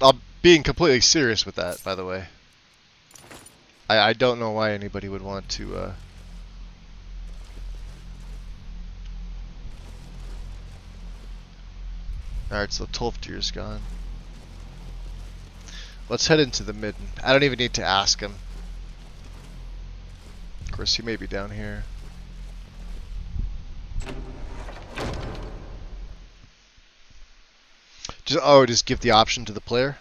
[SPEAKER 1] I'm being completely serious with that, by the way. I don't know why anybody would want to... Alright, so Tolfdir's gone. Let's head into the midden. I don't even need to ask him. Of course, he may be down here. Just give the option to the player.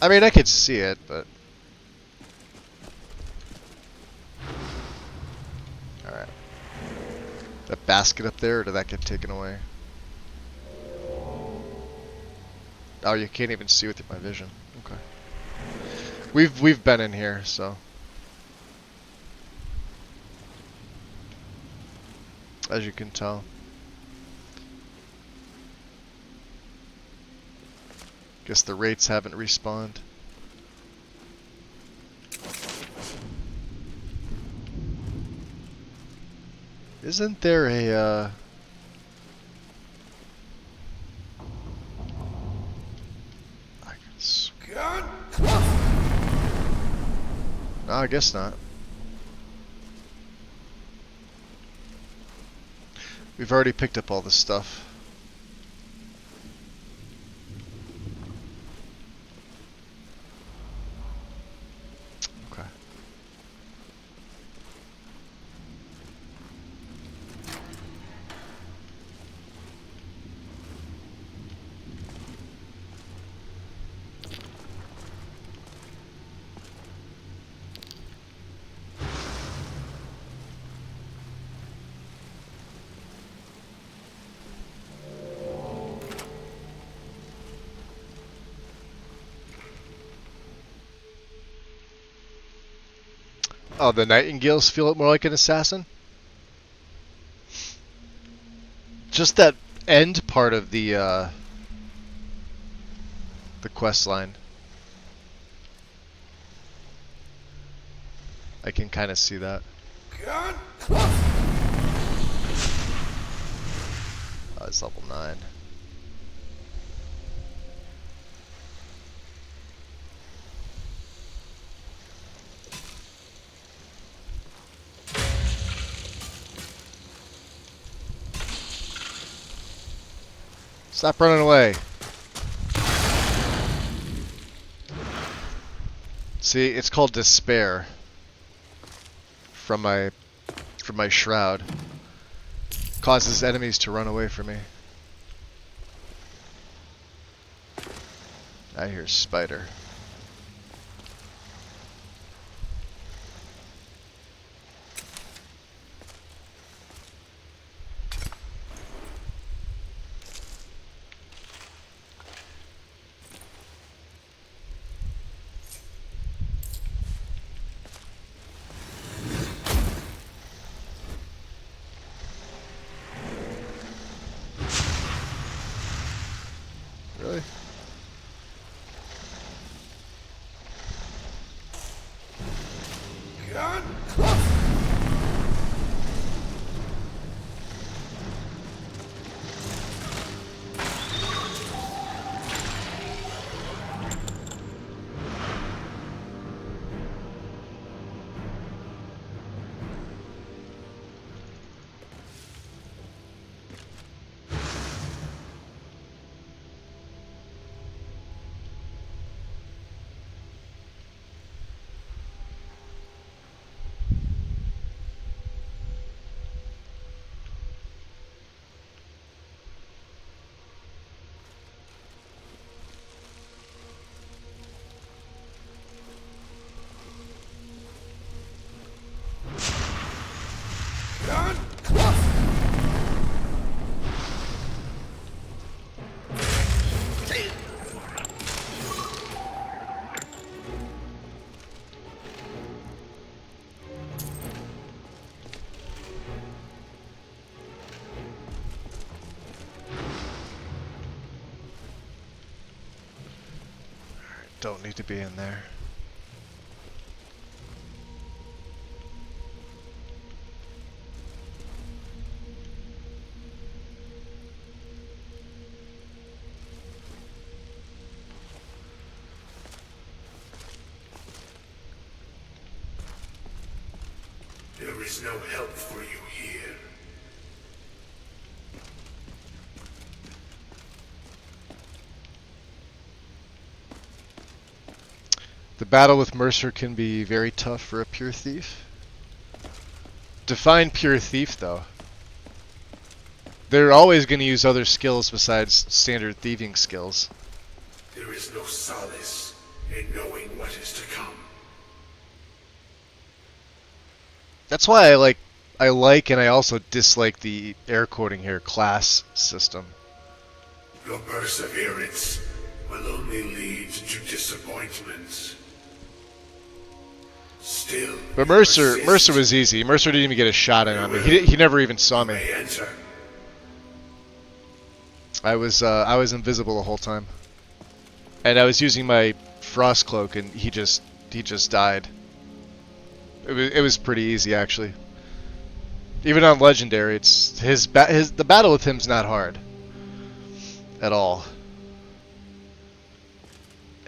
[SPEAKER 1] I mean, I could see it, but... Alright. That basket up there, or did that get taken away? Oh, you can't even see with my vision. Okay. We've been in here, so... As you can tell. Guess the rates haven't respawned. Isn't there a No, I guess not. We've already picked up all this stuff. Okay. Oh, the Nightingales feel it more like an assassin? Just that end part of the quest line. I can kind of see that. Oh, it's level 9. Stop running away. See, it's called despair from my shroud. Causes enemies to run away from me. I hear spider. Really? Don't need to be in there.
[SPEAKER 19] There is no help for you here.
[SPEAKER 1] The battle with Mercer can be very tough for a pure thief. Define pure thief, though. They're always going to use other skills besides standard thieving skills.
[SPEAKER 19] There is no solace in knowing what is to come.
[SPEAKER 1] That's why I like and I also dislike the air quoting here class system.
[SPEAKER 19] Your perseverance will only lead to disappointments. Still,
[SPEAKER 1] But Mercer was easy. Mercer didn't even get a shot in on me. He never even saw me. I was invisible the whole time, and I was using my frost cloak, and he just died. It was pretty easy actually. Even on legendary, it's the battle with him's not hard at all.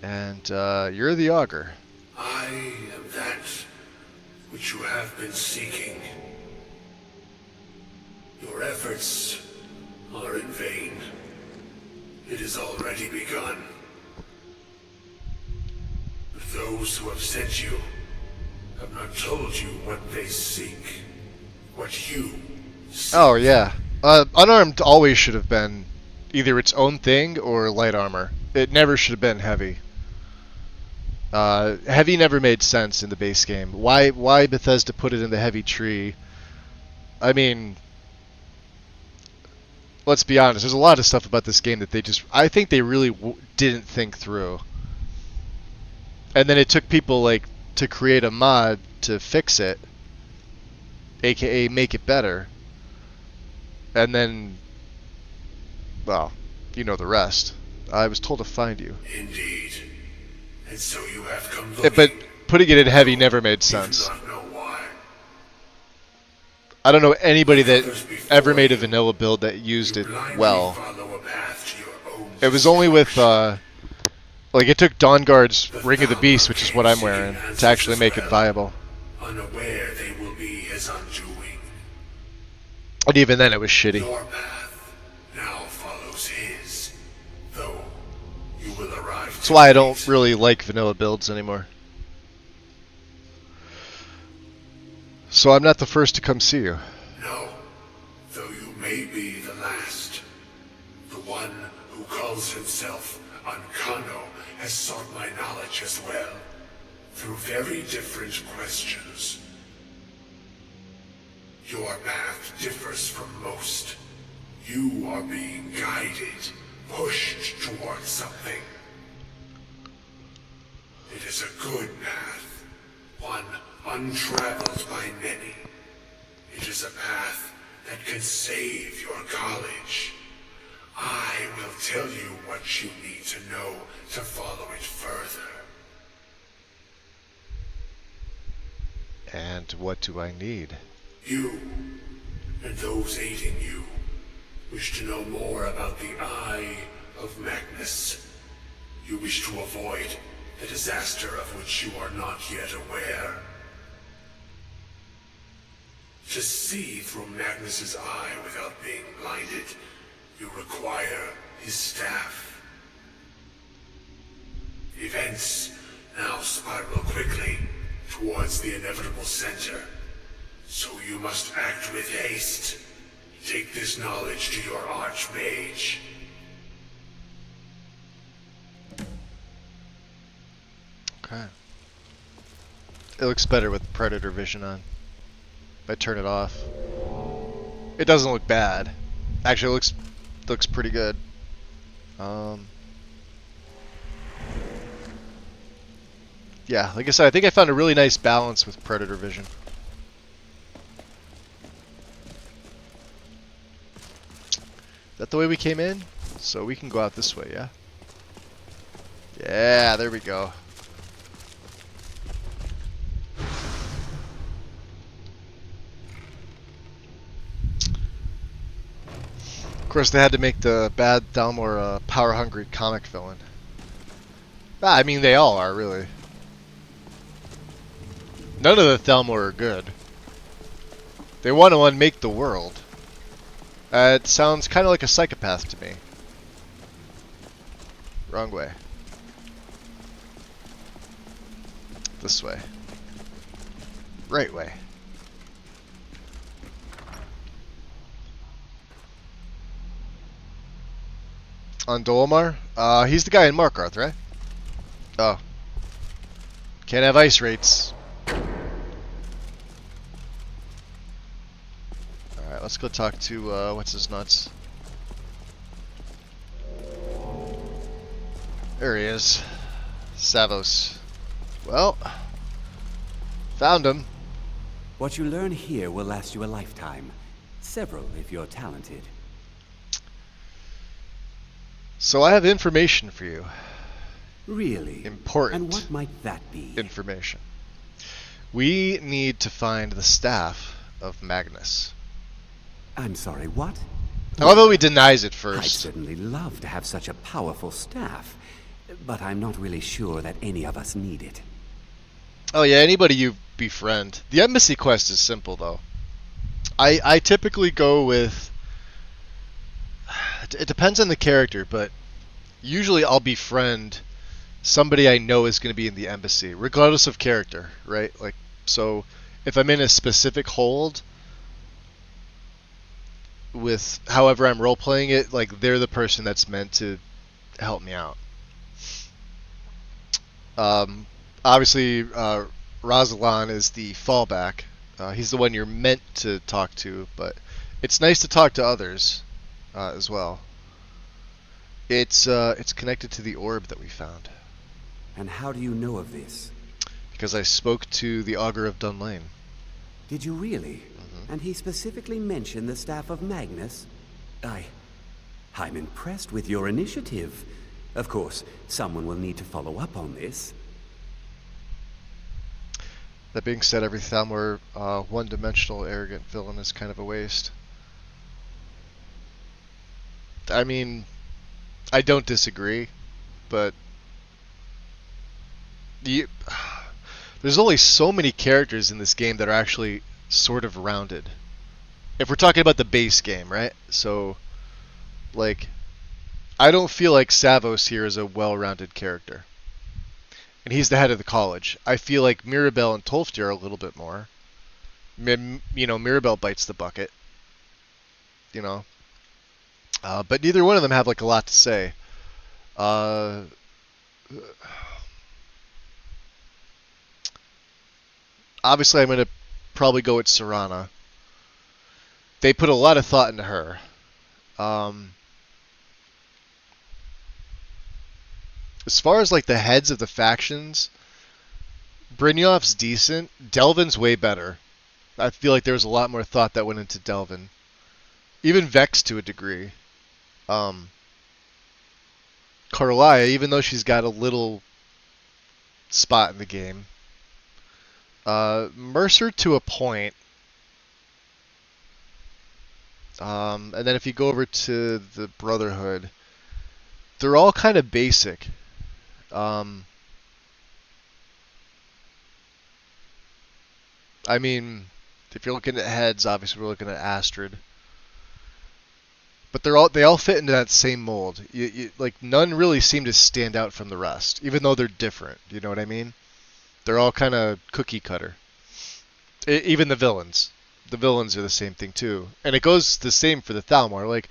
[SPEAKER 1] And you're the augur.
[SPEAKER 19] I am that which you have been seeking. Your efforts are in vain. It has already begun. But those who have sent you have not told you what they seek. What you seek.
[SPEAKER 1] Oh, yeah. Unarmed always should have been either its own thing or light armor. It never should have been heavy. Heavy never made sense in the base game. Why Bethesda put it in the heavy tree? I mean, let's be honest. There's a lot of stuff about this game that I think they really didn't think through. And then it took people like to create a mod to fix it, aka make it better. And then, well, you know the rest. I was told to find you.
[SPEAKER 19] Indeed. And so you have come looking.
[SPEAKER 1] But putting it in heavy never made sense.
[SPEAKER 19] You do not know why.
[SPEAKER 1] I don't know anybody that ever made a vanilla build that used it well.
[SPEAKER 19] Follow a path to your own
[SPEAKER 1] It was only with, like, it took Dawnguard's Ring of the Beast, which is what I'm wearing, to actually make it viable.
[SPEAKER 19] Unaware they will be his undoing.
[SPEAKER 1] And even then, it was shitty.
[SPEAKER 19] Your path now follows his, though you will arrive.
[SPEAKER 1] That's why I don't really like vanilla builds anymore. So I'm not the first to come see you.
[SPEAKER 19] No, though you may be the last. The one who calls himself Ankano has sought my knowledge as well, through very different questions. Your path differs from most. You are being guided, pushed towards something. It is a good path, one untraveled by many. It is a path that can save your college. I will tell you what you need to know to follow it further.
[SPEAKER 1] And what do I need?
[SPEAKER 19] You, and those aiding you, wish to know more about the Eye of Magnus. You wish to avoid the disaster of which you are not yet aware. To see through Magnus's eye without being blinded, you require his staff. Events now spiral quickly towards the inevitable center, so you must act with haste. Take this knowledge to your Archmage.
[SPEAKER 1] Okay. It looks better with Predator vision on. If I turn it off, it doesn't look bad. Actually, it looks pretty good. Yeah, like I said, I think I found a really nice balance with Predator vision. Is that the way we came in? So we can go out this way, yeah? Yeah, there we go. Of course, they had to make the bad Thalmor a power-hungry comic villain. I mean, they all are, really. None of the Thalmor are good. They want to unmake the world. It sounds kind of like a psychopath to me. Wrong way. This way. Right way. On Dolomar? He's the guy in Markarth, right? Oh. Can't have ice rates. Alright, let's go talk to, what's his nuts? There he is. Savos. Well, found him.
[SPEAKER 12] What you learn here will last you a lifetime. Several, if you're talented.
[SPEAKER 1] So I have information for you.
[SPEAKER 12] Really?
[SPEAKER 1] Important.
[SPEAKER 12] And what might that be?
[SPEAKER 1] Information. We need to find the staff of Magnus.
[SPEAKER 12] I'm sorry, what?
[SPEAKER 1] Although he denies it
[SPEAKER 12] I'd
[SPEAKER 1] first.
[SPEAKER 12] certainly love to have such a powerful staff, but I'm not really sure that any of us need it.
[SPEAKER 1] Oh yeah, anybody you befriend. The embassy quest is simple though. I typically go with. It depends on the character, but usually I'll befriend somebody I know is going to be in the embassy, regardless of character, right? Like, so if I'm in a specific hold with however I'm role playing it, like they're the person that's meant to help me out. Obviously, Razalan is the fallback. He's the one you're meant to talk to, but it's nice to talk to others as well. It's connected to the orb that we found.
[SPEAKER 12] And how do you know of this?
[SPEAKER 1] Because I spoke to the Augur of Dunlane.
[SPEAKER 12] Did you really? And he specifically mentioned the staff of Magnus? I'm impressed with your initiative. Of course, someone will need to follow up on this.
[SPEAKER 1] That being said, every Thalmor one-dimensional arrogant villain is kind of a waste. I mean, I don't disagree, but there's only so many characters in this game that are actually sort of rounded. If we're talking about the base game, right? So, like, I don't feel like Savos here is a well-rounded character. And he's the head of the college. I feel like Mirabelle and Tolfdir are a little bit more. You know, Mirabelle bites the bucket. You know. But neither one of them have, like, a lot to say. Obviously, I'm going to probably go with Serana. They put a lot of thought into her. As far as like the heads of the factions, Brynjolf's decent. Delvin's way better. I feel like there was a lot more thought that went into Delvin. Even Vex to a degree. Carlia, even though she's got a little spot in the game. Mercer to a point. And then if you go over to the Brotherhood, they're all kind of basic. I mean, if you're looking at heads, obviously we're looking at Astrid. But they all fit into that same mold. Like none really seem to stand out from the rest, even though they're different. You know what I mean? They're all kind of cookie cutter. Even the villains. The villains are the same thing too, and it goes the same for the Thalmor. Like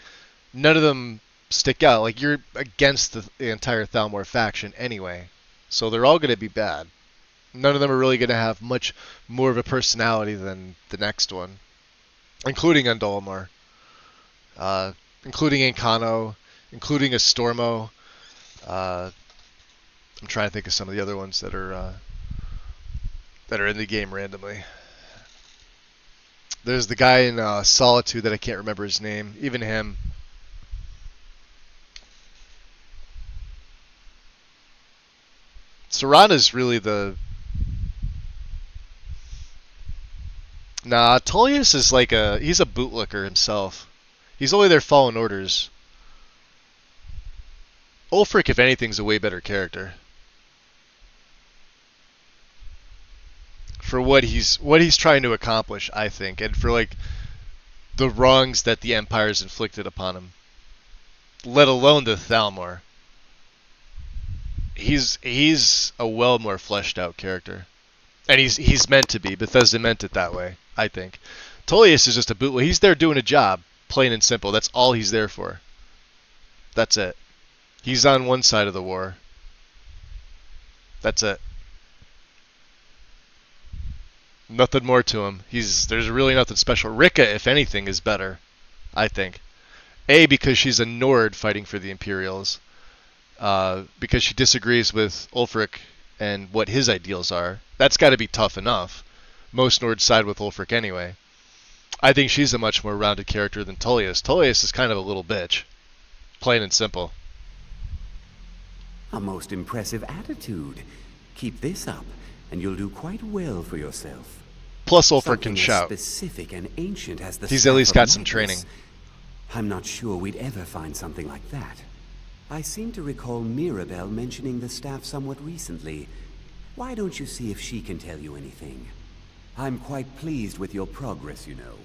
[SPEAKER 1] none of them stick out. Like you're against the entire Thalmor faction anyway, so they're all going to be bad. None of them are really going to have much more of a personality than the next one, including Undolmar, including Encano, including Estormo. I'm trying to think of some of the other ones that are in the game randomly. There's the guy in Solitude that I can't remember his name. Even him. Serana's really the... Nah, Tullius is like he's a bootlicker himself. He's only there following orders. Ulfric, if anything, is a way better character. For what he's trying to accomplish, I think, and for like the wrongs that the Empire's inflicted upon him. Let alone the Thalmor. He's a well more fleshed out character. And he's meant to be. Bethesda meant it that way, I think. Tullius is just a bootleg. He's there doing a job, plain and simple. That's all he's there for. That's it. He's on one side of the war. That's it. Nothing more to him. There's really nothing special. Rika, if anything, is better, I think. A, because she's a Nord fighting for the Imperials. Because she disagrees with Ulfric and what his ideals are. That's got to be tough enough. Most Nords side with Ulfric anyway. I think she's a much more rounded character than Tullius. Tullius is kind of a little bitch. Plain and simple.
[SPEAKER 12] A most impressive attitude. Keep this up, and you'll do quite well for yourself.
[SPEAKER 1] Plus Ulfric
[SPEAKER 12] Something
[SPEAKER 1] can
[SPEAKER 12] as
[SPEAKER 1] shout.
[SPEAKER 12] Specific and ancient as the
[SPEAKER 1] He's at least
[SPEAKER 12] staff
[SPEAKER 1] got
[SPEAKER 12] of
[SPEAKER 1] some
[SPEAKER 12] Magnus.
[SPEAKER 1] training.
[SPEAKER 12] I'm not sure we'd ever find something like that. I seem to recall Mirabelle mentioning the staff somewhat recently. Why don't you see if she can tell you anything? I'm quite pleased with your progress, you know.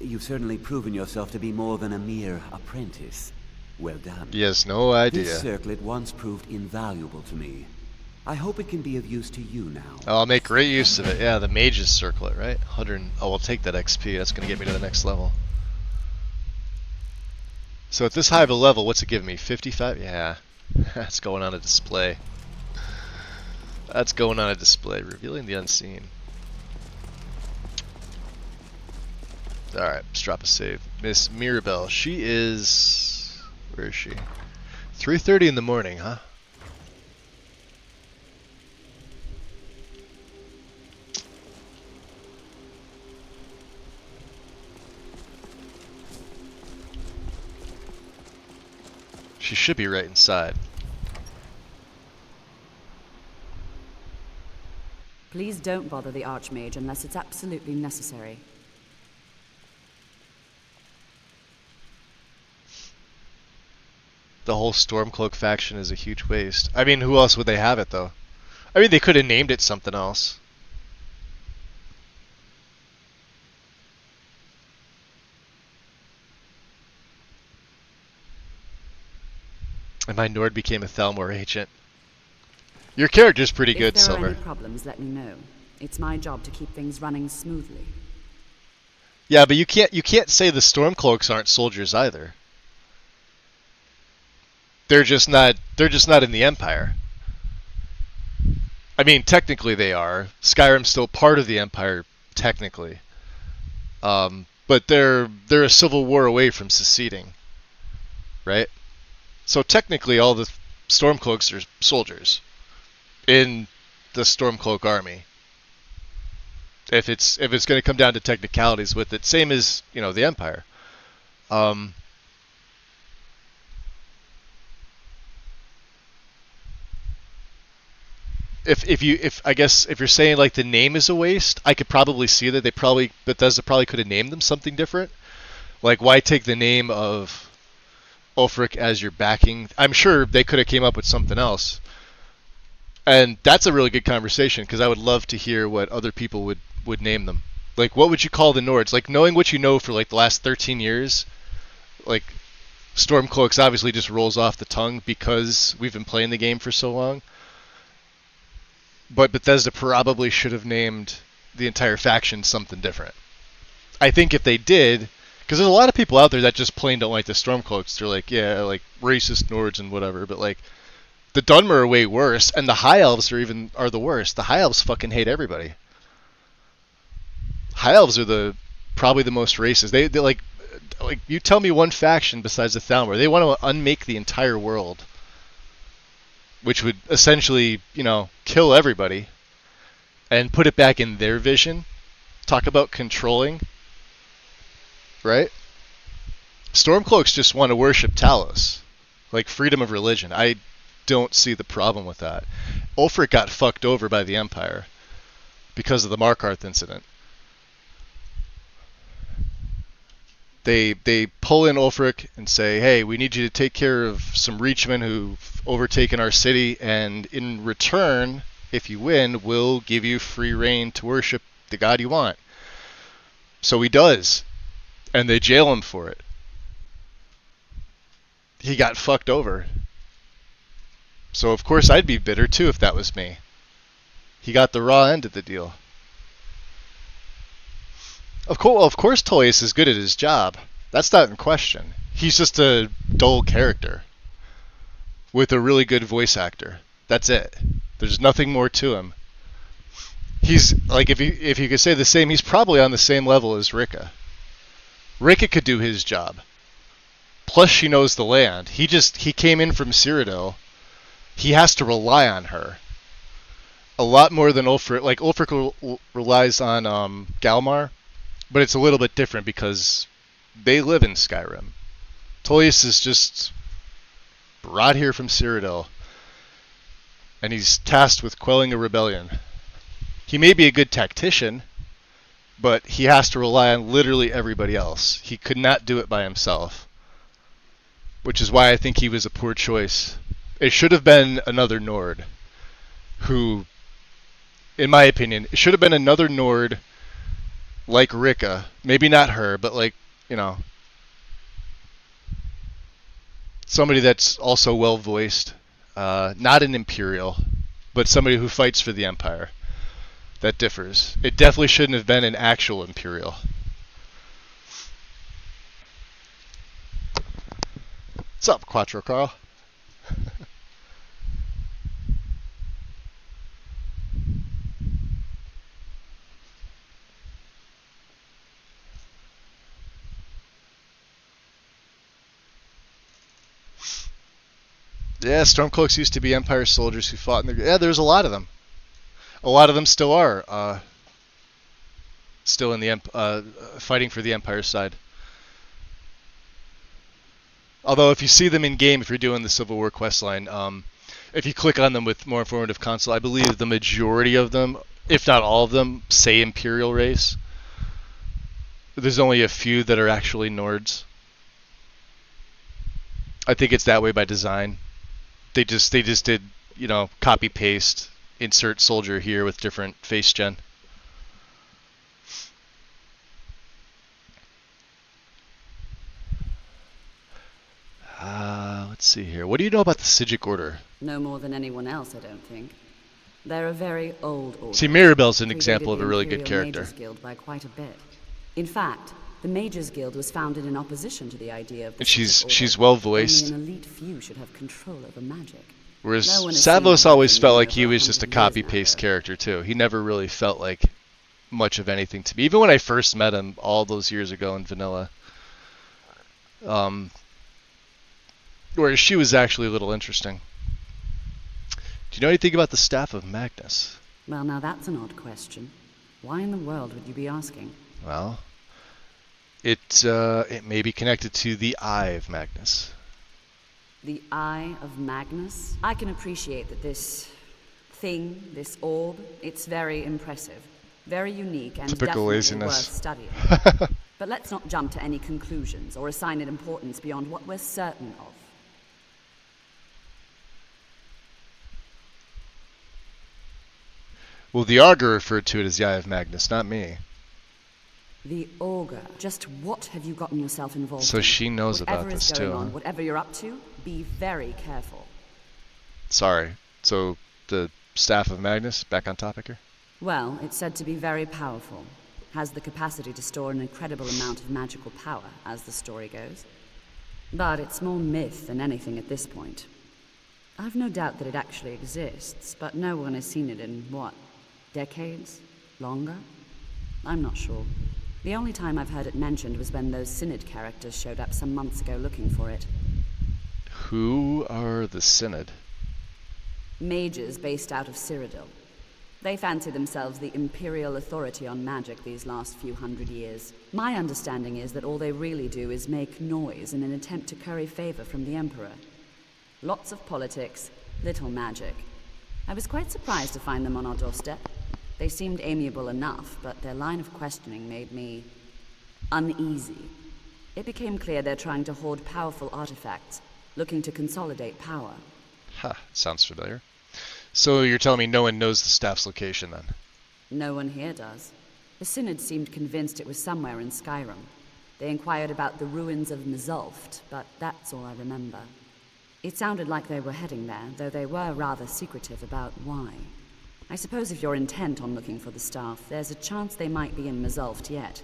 [SPEAKER 12] You've certainly proven yourself to be more than a mere apprentice. Well done.
[SPEAKER 1] He has no idea.
[SPEAKER 12] This circlet once proved invaluable to me. I hope it can be of use to you now.
[SPEAKER 1] Oh, I'll make great use of it. Yeah, the mage's circlet, right? 100. Oh, I'll take that XP. That's going to get me to the next level. So at this high of a level, what's it giving me? 55? Yeah. That's going on a display. That's going on a display. Revealing the unseen. Alright, let's drop a save. Miss Mirabelle. She is... Where is she? 3:30 in the morning, huh? She should be right inside.
[SPEAKER 16] Please don't bother the Archmage unless it's absolutely necessary.
[SPEAKER 1] The whole Stormcloak faction is a huge waste. I mean, who else would they have it, though? I mean, they could have named it something else. And my Nord became a Thalmor agent. Your character's pretty good, Silver.
[SPEAKER 16] If there are any problems, let me know. It's my job to keep things running smoothly.
[SPEAKER 1] Yeah, but you can't say the Stormcloaks aren't soldiers either. They're just not in the Empire. I mean, technically they are. Skyrim's still part of the Empire, technically. But they're a civil war away from seceding. Right? So technically all the Stormcloaks are soldiers in the Stormcloak army. If it's going to come down to technicalities with it, same as, the Empire. If you're saying like the name is a waste, I could probably see that Bethesda probably could have named them something different. Like, why take the name of Ulfric as your backing? I'm sure they could have came up with something else. And that's a really good conversation, because I would love to hear what other people would name them. Like, what would you call the Nords? Like, knowing what you know for like the last 13 years, like Stormcloaks obviously just rolls off the tongue because we've been playing the game for so long. But Bethesda probably should have named the entire faction something different. I think if they did, because there's a lot of people out there that just plain don't like the Stormcloaks. They're like, yeah, like racist Nords and whatever. But like, the Dunmer are way worse, and the High Elves are the worst. The High Elves fucking hate everybody. High Elves are probably the most racist. They like you tell me one faction besides the Thalmor, they want to unmake the entire world, which would essentially, kill everybody and put it back in their vision. Talk about controlling, right? Stormcloaks just want to worship Talos, like freedom of religion. I don't see the problem with that. Ulfric got fucked over by the Empire because of the Markarth incident. They pull in Ulfric and say, hey, we need you to take care of some Reachmen who've overtaken our city, and in return, if you win, we'll give you free reign to worship the god you want. So he does, and they jail him for it. He got fucked over. So of course I'd be bitter too if that was me. He got the raw end of the deal. Of course Tullius is good at his job. That's not in question. He's just a dull character with a really good voice actor. That's it. There's nothing more to him. He's like, if you could say the same, he's probably on the same level as Rika. Rika could do his job. Plus she knows the land. He came in from Cyrodiil. He has to rely on her a lot more than Ulfric. Like, Ulfric relies on Galmar, but it's a little bit different because they live in Skyrim. Tullius is just brought here from Cyrodiil, and he's tasked with quelling a rebellion. He may be a good tactician, but he has to rely on literally everybody else. He could not do it by himself, which is why I think he was a poor choice. It should have been another Nord who, in my opinion, it should have been another Nord like Rika. Maybe not her, but like, you know, somebody that's also well voiced. Not an Imperial, but somebody who fights for the Empire. That differs. It definitely shouldn't have been an actual Imperial. What's up, Quattro Carl? Yeah, Stormcloaks used to be Empire soldiers who fought in the... Yeah, there's a lot of them. A lot of them still are. Still in the fighting for the Empire side. Although if you see them in game, if you're doing the Civil War questline, if you click on them with more informative console, I believe the majority of them, if not all of them, say Imperial race. There's only a few that are actually Nords. I think it's that way by design. They just did, you know, copy paste, insert soldier here with different face gen. Let's see here. What do you know about the Psijic Order?
[SPEAKER 16] No more than anyone else, I don't think. They're a very old order.
[SPEAKER 1] See, Mirabelle's an example of a really good character.
[SPEAKER 16] Mages Guild by quite a bit. In fact, the Mages Guild was founded in opposition to the idea of the
[SPEAKER 1] and she's well voiced.
[SPEAKER 16] Only an elite few should have control over magic.
[SPEAKER 1] Whereas Savos always felt like he was just a copy-paste character too. He never really felt like much of anything to me. Even when I first met him all those years ago in Vanilla. Whereas she was actually a little interesting. Do you know anything about the Staff of Magnus?
[SPEAKER 16] Well, now that's an odd question. Why in the world would you be asking?
[SPEAKER 1] Well, it may be connected to the Eye of Magnus.
[SPEAKER 16] The Eye of Magnus? I can appreciate that this thing, this orb, it's very impressive, very unique, and
[SPEAKER 1] typical
[SPEAKER 16] definitely
[SPEAKER 1] laziness.
[SPEAKER 16] Worth studying. But let's not jump to any conclusions or assign it importance beyond what we're certain of.
[SPEAKER 1] Well, the Augur referred to it as the Eye of Magnus, not me.
[SPEAKER 16] The Augur. Just what have you gotten yourself involved in?
[SPEAKER 1] So she knows about this too.
[SPEAKER 16] Whatever is going on, whatever you're up to, be very careful.
[SPEAKER 1] Sorry. So the Staff of Magnus, back on topic here?
[SPEAKER 16] Well, it's said to be very powerful. Has the capacity to store an incredible amount of magical power, as the story goes. But it's more myth than anything at this point. I've no doubt that it actually exists, but no one has seen it in, what, decades? Longer? I'm not sure. The only time I've heard it mentioned was when those Synod characters showed up some months ago looking for it.
[SPEAKER 1] Who are the Synod?
[SPEAKER 16] Mages based out of Cyrodiil. They fancy themselves the imperial authority on magic these last few hundred years. My understanding is that all they really do is make noise in an attempt to curry favor from the Emperor. Lots of politics, little magic. I was quite surprised to find them on our doorstep. They seemed amiable enough, but their line of questioning made me uneasy. It became clear they're trying to hoard powerful artifacts, looking to consolidate power.
[SPEAKER 1] Ha, sounds familiar. So you're telling me no one knows the staff's location then?
[SPEAKER 16] No one here does. The Synod seemed convinced it was somewhere in Skyrim. They inquired about the ruins of Mzulft, but that's all I remember. It sounded like they were heading there, though they were rather secretive about why. I suppose if you're intent on looking for the staff, there's a chance they might be in Mzulft yet.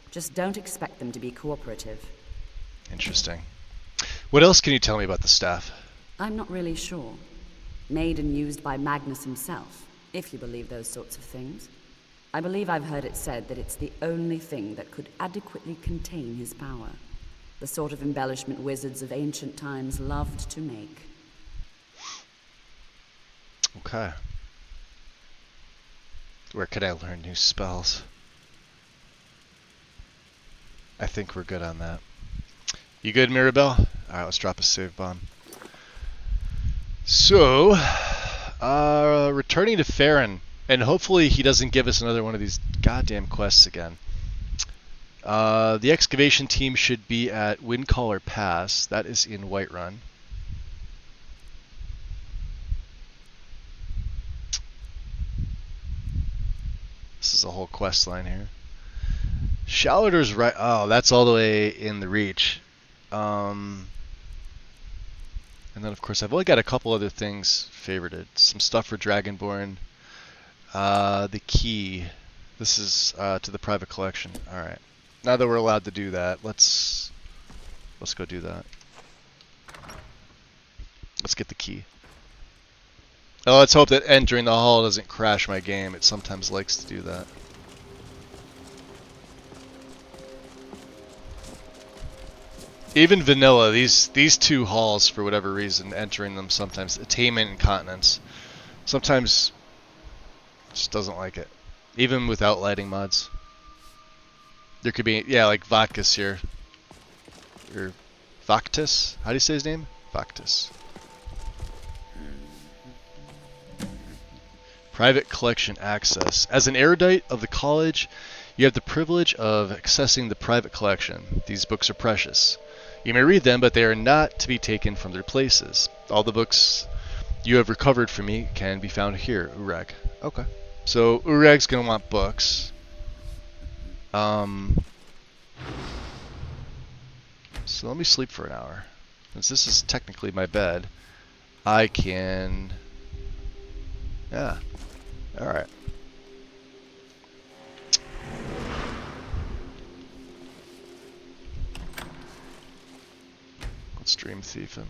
[SPEAKER 16] Just don't expect them to be cooperative.
[SPEAKER 1] Interesting. What else can you tell me about the staff?
[SPEAKER 16] I'm not really sure. Made and used by Magnus himself, if you believe those sorts of things. I believe I've heard it said that it's the only thing that could adequately contain his power. The sort of embellishment wizards of ancient times loved to make.
[SPEAKER 1] Okay. Where could I learn new spells? I think we're good on that. You good, Mirabelle? Alright, let's drop a save bomb. So, returning to Farron, and hopefully he doesn't give us another one of these goddamn quests again. The excavation team should be at Windcaller Pass. That is in Whiterun. This is a whole quest line here. Showder's right. Oh, that's all the way in the Reach. And then, of course, I've only got a couple other things favorited. Some stuff for Dragonborn. The key. This is to the private collection. All right. Now that we're allowed to do that, let's go do that. Let's get the key. Oh, let's hope that entering the hall doesn't crash my game. It sometimes likes to do that. Even vanilla, these two halls, for whatever reason, entering them sometimes, attainment and continence, sometimes just doesn't like it. Even without lighting mods. There could be, yeah, like Vodkas here. Or Vaktis? How do you say his name? Vaktis. Private collection access. As an erudite of the college, you have the privilege of accessing the private collection. These books are precious. You may read them, but they are not to be taken from their places. All the books you have recovered from me can be found here, Urag. Okay. So Urag's gonna want books. So let me sleep for an hour. Since this is technically my bed, I can... Yeah. Alright. Let's Dream Thief him.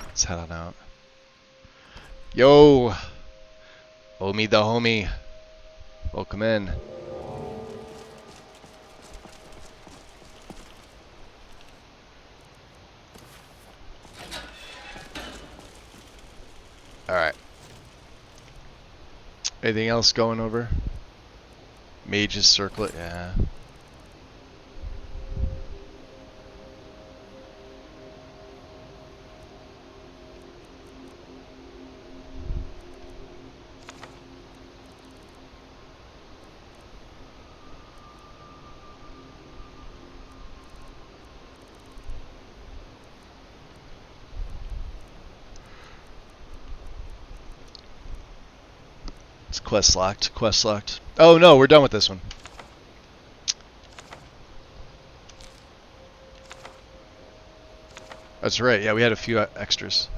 [SPEAKER 1] Let's head on out. Yo! Homie the homie. Welcome in. Alright. Anything else going over? Mage's Circlet, yeah. It's quest locked, quest locked. Oh no, we're done with this one. That's right, yeah, we had a few extras.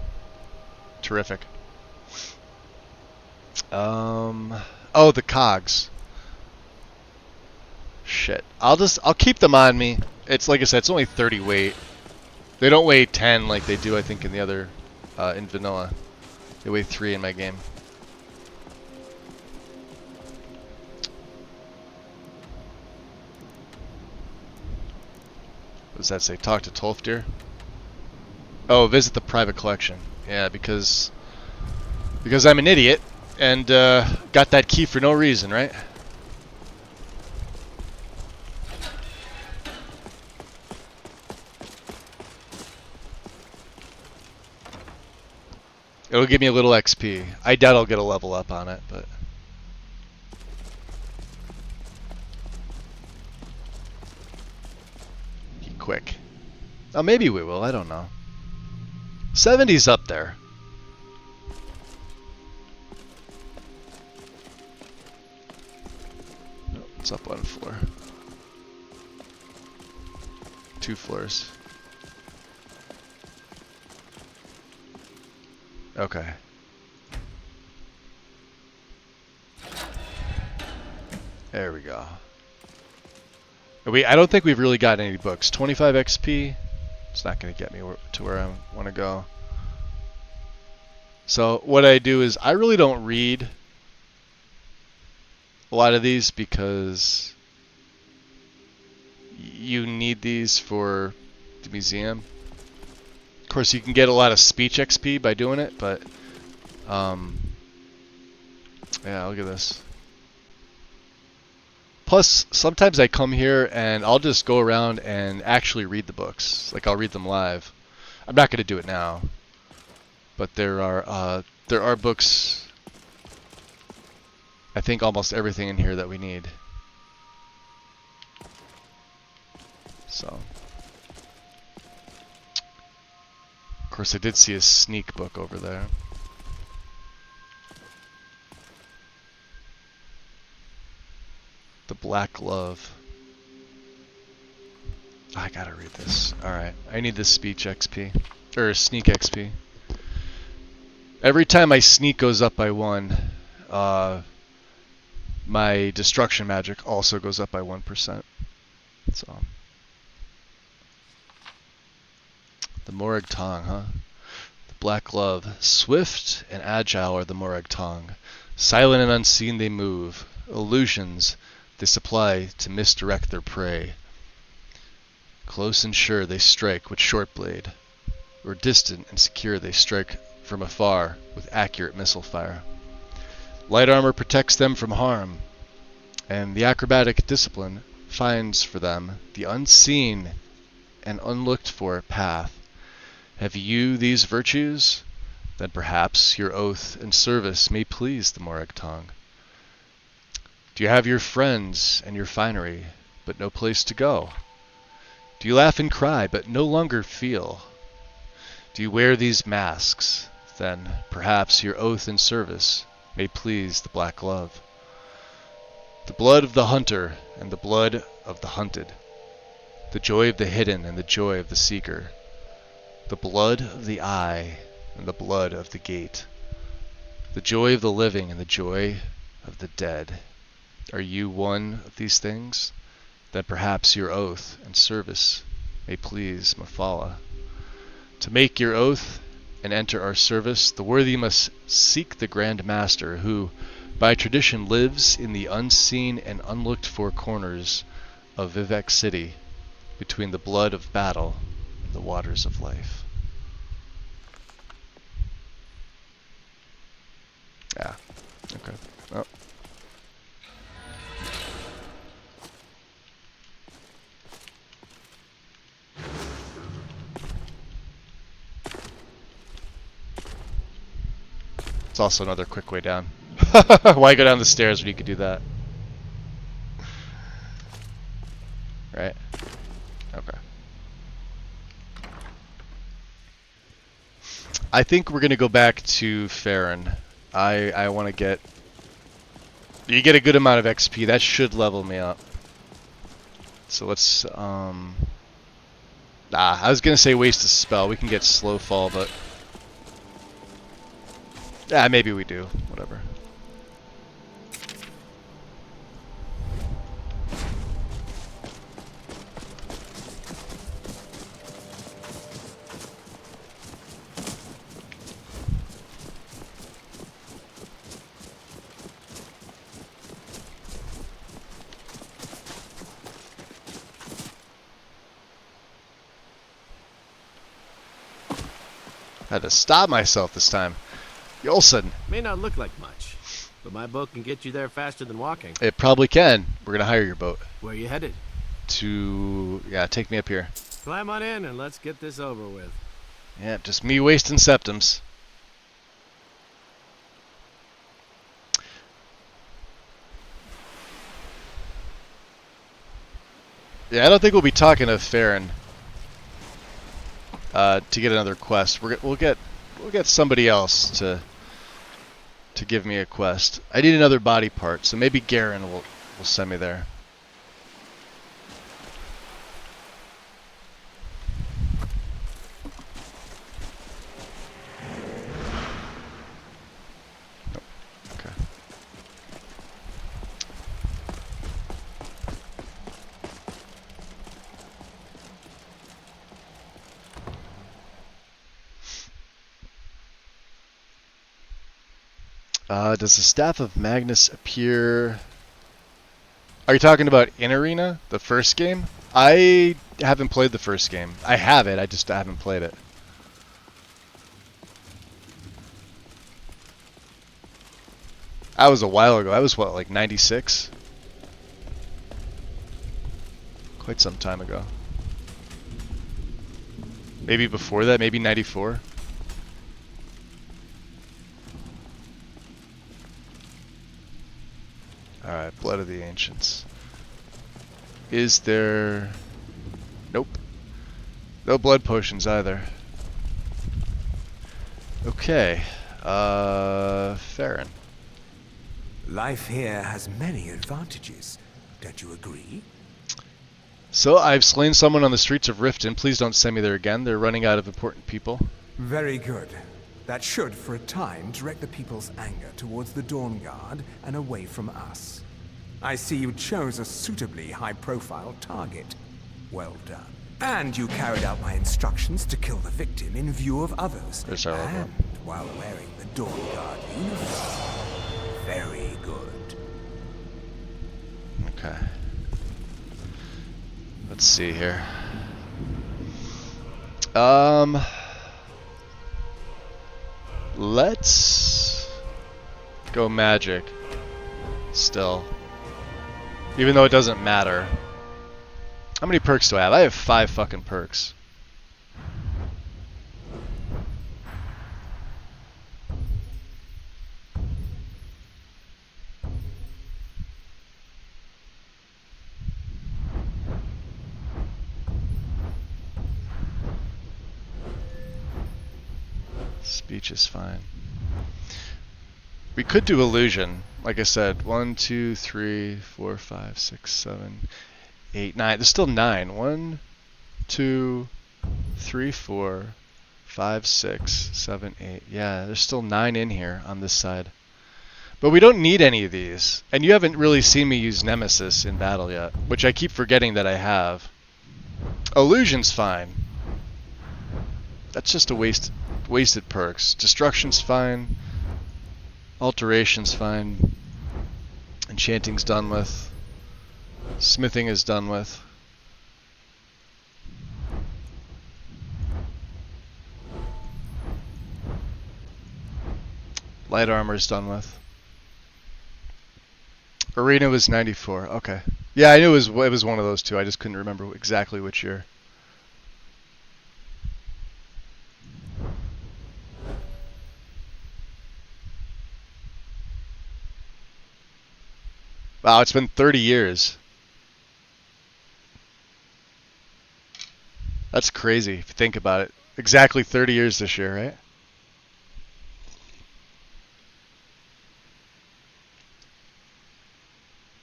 [SPEAKER 1] Terrific. Oh, the cogs. Shit. I'll keep them on me. It's like I said, it's only 30 weight. They don't weigh 10 like they do, I think, in the other, in vanilla. They weigh 3 in my game. What does that say? Talk to Tolfdir? Oh, visit the private collection. Yeah, because I'm an idiot and got that key for no reason, right? It'll give me a little XP. I doubt I'll get a level up on it, but... Be quick. Oh, maybe we will. I don't know. 70's up there. No, it's up one floor. 2 floors. Okay. There we go. I don't think we've really got any books. 25 XP. It's not going to get me to where I want to go. So what I do is I really don't read a lot of these because you need these for the museum. Of course, you can get a lot of speech XP by doing it, but yeah, look at this. Plus, sometimes I come here and I'll just go around and actually read the books. Like, I'll read them live. I'm not going to do it now, but there are books. I think almost everything in here that we need. So, of course, I did see a sneak book over there. Black Glove. I gotta read this. Alright, I need this speech XP. Or sneak XP. Every time my sneak goes up by 1, my destruction magic also goes up by 1%. So, the Morag Tong, huh? The Black Glove. Swift and agile are the Morag Tong. Silent and unseen they move. Illusions they supply to misdirect their prey. Close and sure they strike with short blade, or distant and secure they strike from afar with accurate missile fire. Light armor protects them from harm, and the acrobatic discipline finds for them the unseen and unlooked for path. Have you these virtues? Then perhaps your oath and service may please the Morag Tong. Do you have your friends and your finery, but no place to go? Do you laugh and cry, but no longer feel? Do you wear these masks? Then perhaps your oath and service may please the Black Glove. The blood of the hunter and the blood of the hunted. The joy of the hidden and the joy of the seeker. The blood of the eye and the blood of the gate. The joy of the living and the joy of the dead. Are you one of these things? Then perhaps your oath and service may please Mafala. To make your oath and enter our service, the worthy must seek the Grand Master, who by tradition lives in the unseen and unlooked for corners of Vivek City, between the blood of battle and the waters of life. Yeah, okay. Oh. It's also another quick way down. Why go down the stairs when you could do that? Right? Okay. I think we're gonna go back to Farron. I want to get... You get a good amount of XP. That should level me up. So let's... I was gonna say waste a spell. We can get slow fall, but... Yeah, maybe we do. Whatever. I had to stop myself this time. Yolson.
[SPEAKER 8] May not look like much, but my boat can get you there faster than walking.
[SPEAKER 1] It probably can. We're gonna hire your boat.
[SPEAKER 8] Where are you headed?
[SPEAKER 1] To... Yeah, take me up here.
[SPEAKER 8] Climb on in and let's get this over with.
[SPEAKER 1] Yeah, just me wasting septums. Yeah, I don't think we'll be talking to Farron to get another quest. We'll get somebody else to give me a quest. I need another body part, so maybe Garen will send me there. Nope. Okay. Does the Staff of Magnus appear... Are you talking about in Arena? The first game? I haven't played the first game. I have it, I just haven't played it. That was a while ago. That was what, like 96? Quite some time ago. Maybe before that, maybe 94? Alright, Blood of the Ancients. Is there... Nope. No blood potions either. Okay. Farron.
[SPEAKER 6] Life here has many advantages. Don't you agree?
[SPEAKER 1] So, I've slain someone on the streets of Riften. Please don't send me there again. They're running out of important people.
[SPEAKER 6] Very good. That should, for a time, direct the people's anger towards the Dawn Guard and away from us. I see you chose a suitably high-profile target. Well done. And you carried out my instructions to kill the victim in view of others. And while wearing the Dawn Guard uniform. Very good.
[SPEAKER 1] Okay. Let's see here. Let's go magic. Still. Even though it doesn't matter. How many perks do I have? I have 5 fucking perks. Speech is fine. We could do illusion. Like I said, 1, 2, 3, 4, 5, 6, 7, 8, 9. There's still 9. 1, 2, 3, 4, 5, 6, 7, 8. Yeah, there's still 9 in here on this side. But we don't need any of these. And you haven't really seen me use Nemesis in battle yet, which I keep forgetting that I have. Illusion's fine. That's just a wasted perks. Destruction's fine. Alteration's fine. Enchanting's done with. Smithing is done with. Light armor's done with. Arena was 94. Okay. Yeah, I knew it was one of those two. I just couldn't remember exactly which year. Wow, it's been 30 years. That's crazy if you think about it. Exactly 30 years this year, right?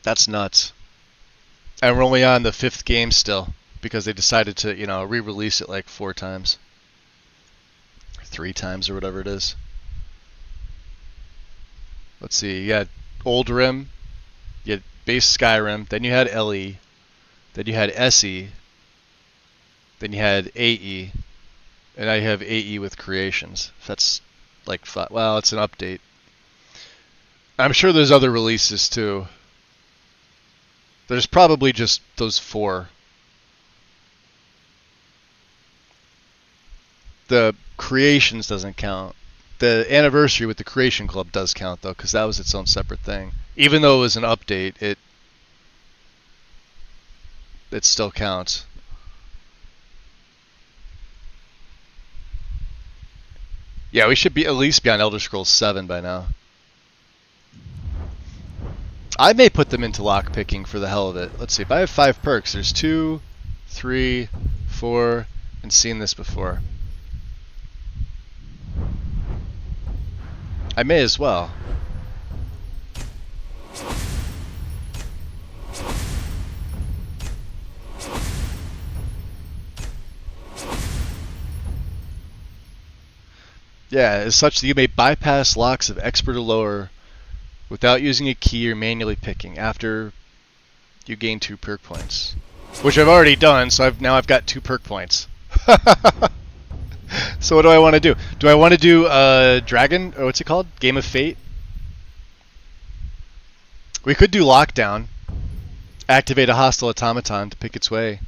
[SPEAKER 1] That's nuts. And we're only on the 5th game still because they decided to, you know, re-release it like 4 times. 3 times or whatever it is. Let's see. You had Old Rim. You had base Skyrim, then you had LE, then you had SE, then you had AE, and now you have AE with creations. That's like, well, it's an update. I'm sure there's other releases too. There's probably just those 4. The creations doesn't count. The anniversary with the Creation Club does count though, because that was its own separate thing. Even though it was an update, it still counts. Yeah, we should be at least be on Elder Scrolls 7 by now. I may put them into lockpicking for the hell of it. Let's see, if I have 5 perks, there's 2, 3, 4, and seen this before. I may as well. Yeah, as such that you may bypass locks of expert or lower without using a key or manually picking after you gain 2 perk points. Which I've already done, so now I've got 2 perk points. So what do I want to do? Do I want to do Dragon, or what's it called? Game of Fate? We could do Lockdown. Activate a hostile automaton to pick its way.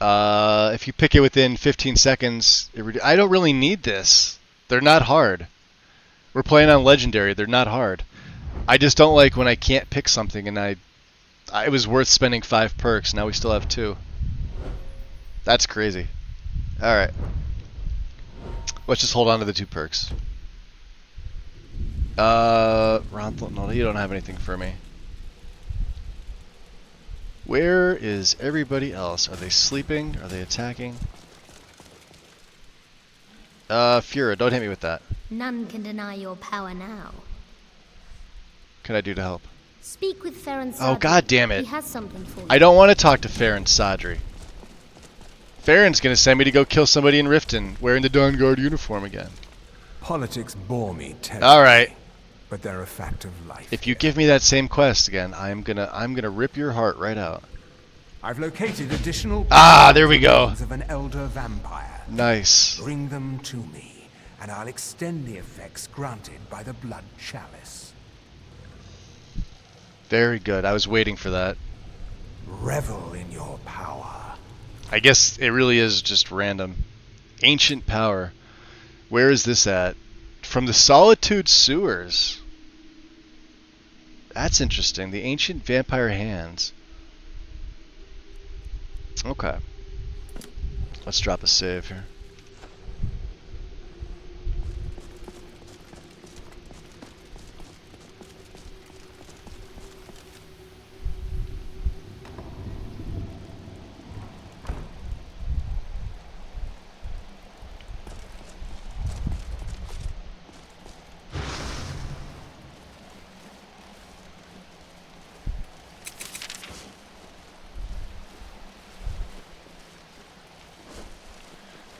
[SPEAKER 1] If you pick it within 15 seconds, I don't really need this. They're not hard. We're playing on Legendary. They're not hard. I just don't like when I can't pick something and it was worth spending 5 perks. Now we still have 2. That's crazy. Alright. Let's just hold on to the 2 perks. Ronthal, no, you don't have anything for me. Where is everybody else? Are they sleeping? Are they attacking? Fura, don't hit me with that.
[SPEAKER 20] None can deny your power now.
[SPEAKER 1] What can I do to help?
[SPEAKER 20] Speak with Farron Sadri.
[SPEAKER 1] Oh, god damn it.
[SPEAKER 20] He has something for you.
[SPEAKER 1] I don't want to talk to Farron Sadri. Farron's gonna send me to go kill somebody in Riften wearing the Dawn Guard uniform again.
[SPEAKER 6] Politics bore me terribly.
[SPEAKER 1] Alright.
[SPEAKER 6] But they're a fact of life.
[SPEAKER 1] If you give me that same quest again, I'm gonna rip your heart right out.
[SPEAKER 6] I've located additional
[SPEAKER 1] there we go.
[SPEAKER 6] of an elder vampire.
[SPEAKER 1] Nice.
[SPEAKER 6] Bring them to me, and I'll extend the effects granted by the blood chalice.
[SPEAKER 1] Very good. I was waiting for that.
[SPEAKER 6] Revel in your power.
[SPEAKER 1] I guess it really is just random. Ancient power. Where is this at? From the Solitude Sewers. That's interesting. The Ancient Vampire Hands. Okay. Let's drop a save here.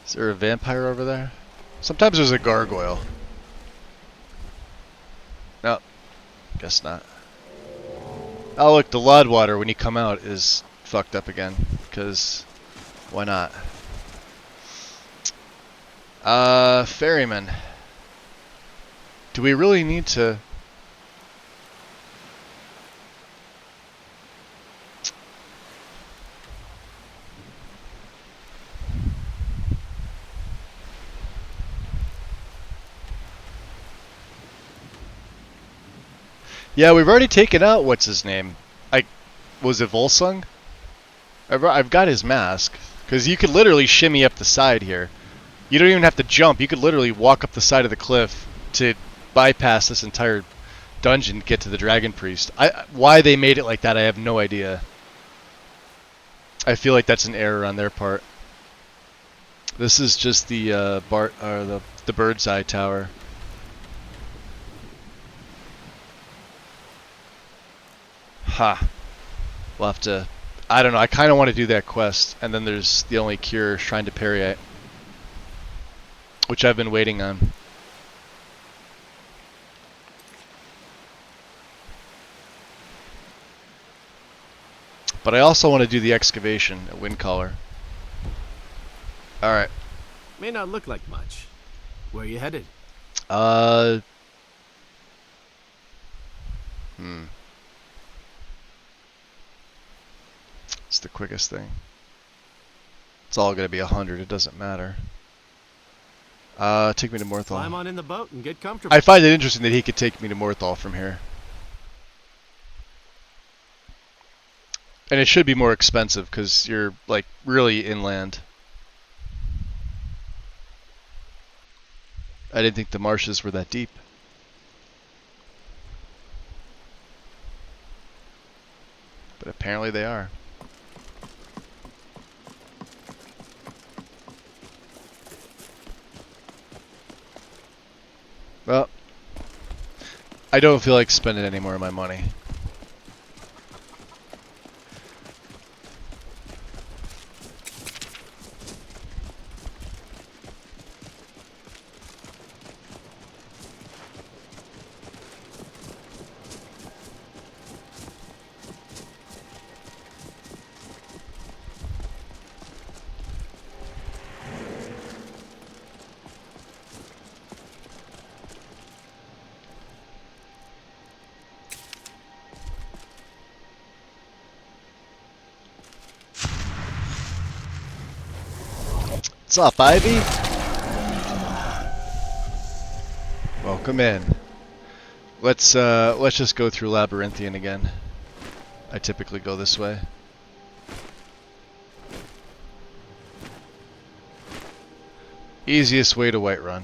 [SPEAKER 1] Is there a vampire over there? Sometimes there's a gargoyle. No, guess not. Oh look, the Lodwater when you come out is fucked up again, because why not? Ferryman. Do we really need to... Yeah, we've already taken out what's his name. Was it Volsung? I've got his mask because you could literally shimmy up the side here. You don't even have to jump. You could literally walk up the side of the cliff to bypass this entire dungeon to get to the Dragon Priest. Why they made it like that, I have no idea. I feel like that's an error on their part. This is just the the bird's eye tower. Ha. We'll have to... I don't know, I kind of want to do that quest. And then there's the only cure, Shrine to Periite. Which I've been waiting on. But I also want to do the excavation at Windcaller. Alright.
[SPEAKER 13] May not look like much. Where are you headed?
[SPEAKER 1] It's the quickest thing. It's all going to be 100. It doesn't matter. Take me to Morthal.
[SPEAKER 13] Climb on in the boat and get comfortable.
[SPEAKER 1] I find it interesting that he could take me to Morthal from here. And it should be more expensive because you're like really inland. I didn't think the marshes were that deep. But apparently they are. Well, I don't feel like spending any more of my money. What's up, Ivy? Welcome in. Let's just go through Labyrinthian again. I typically go this way. Easiest way to Whiterun.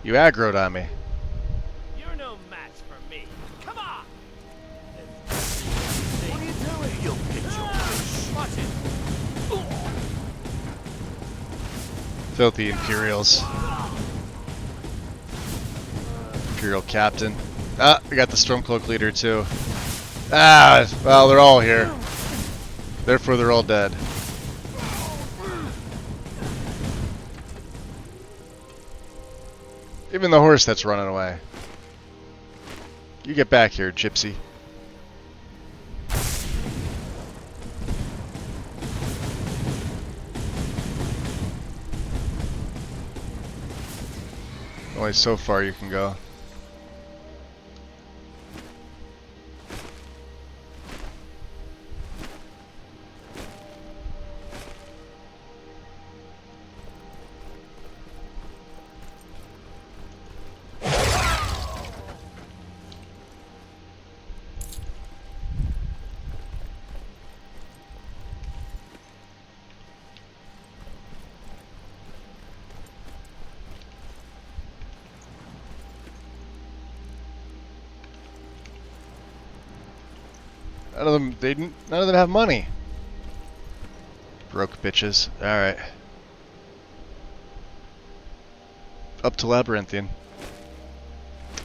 [SPEAKER 1] You aggroed on me.
[SPEAKER 3] You're no match for me. Come on!
[SPEAKER 14] What are you doing? You'll get your wish.
[SPEAKER 3] Watch it!
[SPEAKER 1] Filthy Imperials. Imperial Captain. Ah, we got the Stormcloak leader too. Ah, well, they're all here. Therefore, they're all dead. Even the horse that's running away. You get back here, gypsy. Only so far you can go. None of them have money. Broke bitches. Alright. Up to Labyrinthian.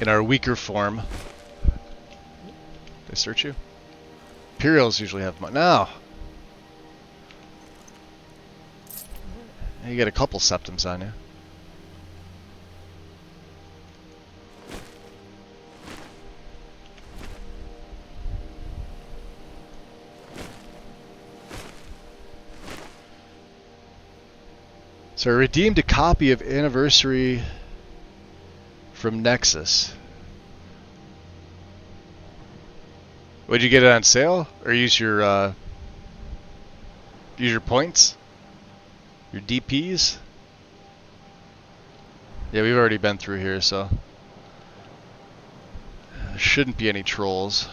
[SPEAKER 1] In our weaker form. They search you? Imperials usually have money. No! You get a couple septums on you. So I redeemed a copy of Anniversary from Nexus. Would you get it on sale, or use your points, your DPs? Yeah, we've already been through here, so there shouldn't be any trolls.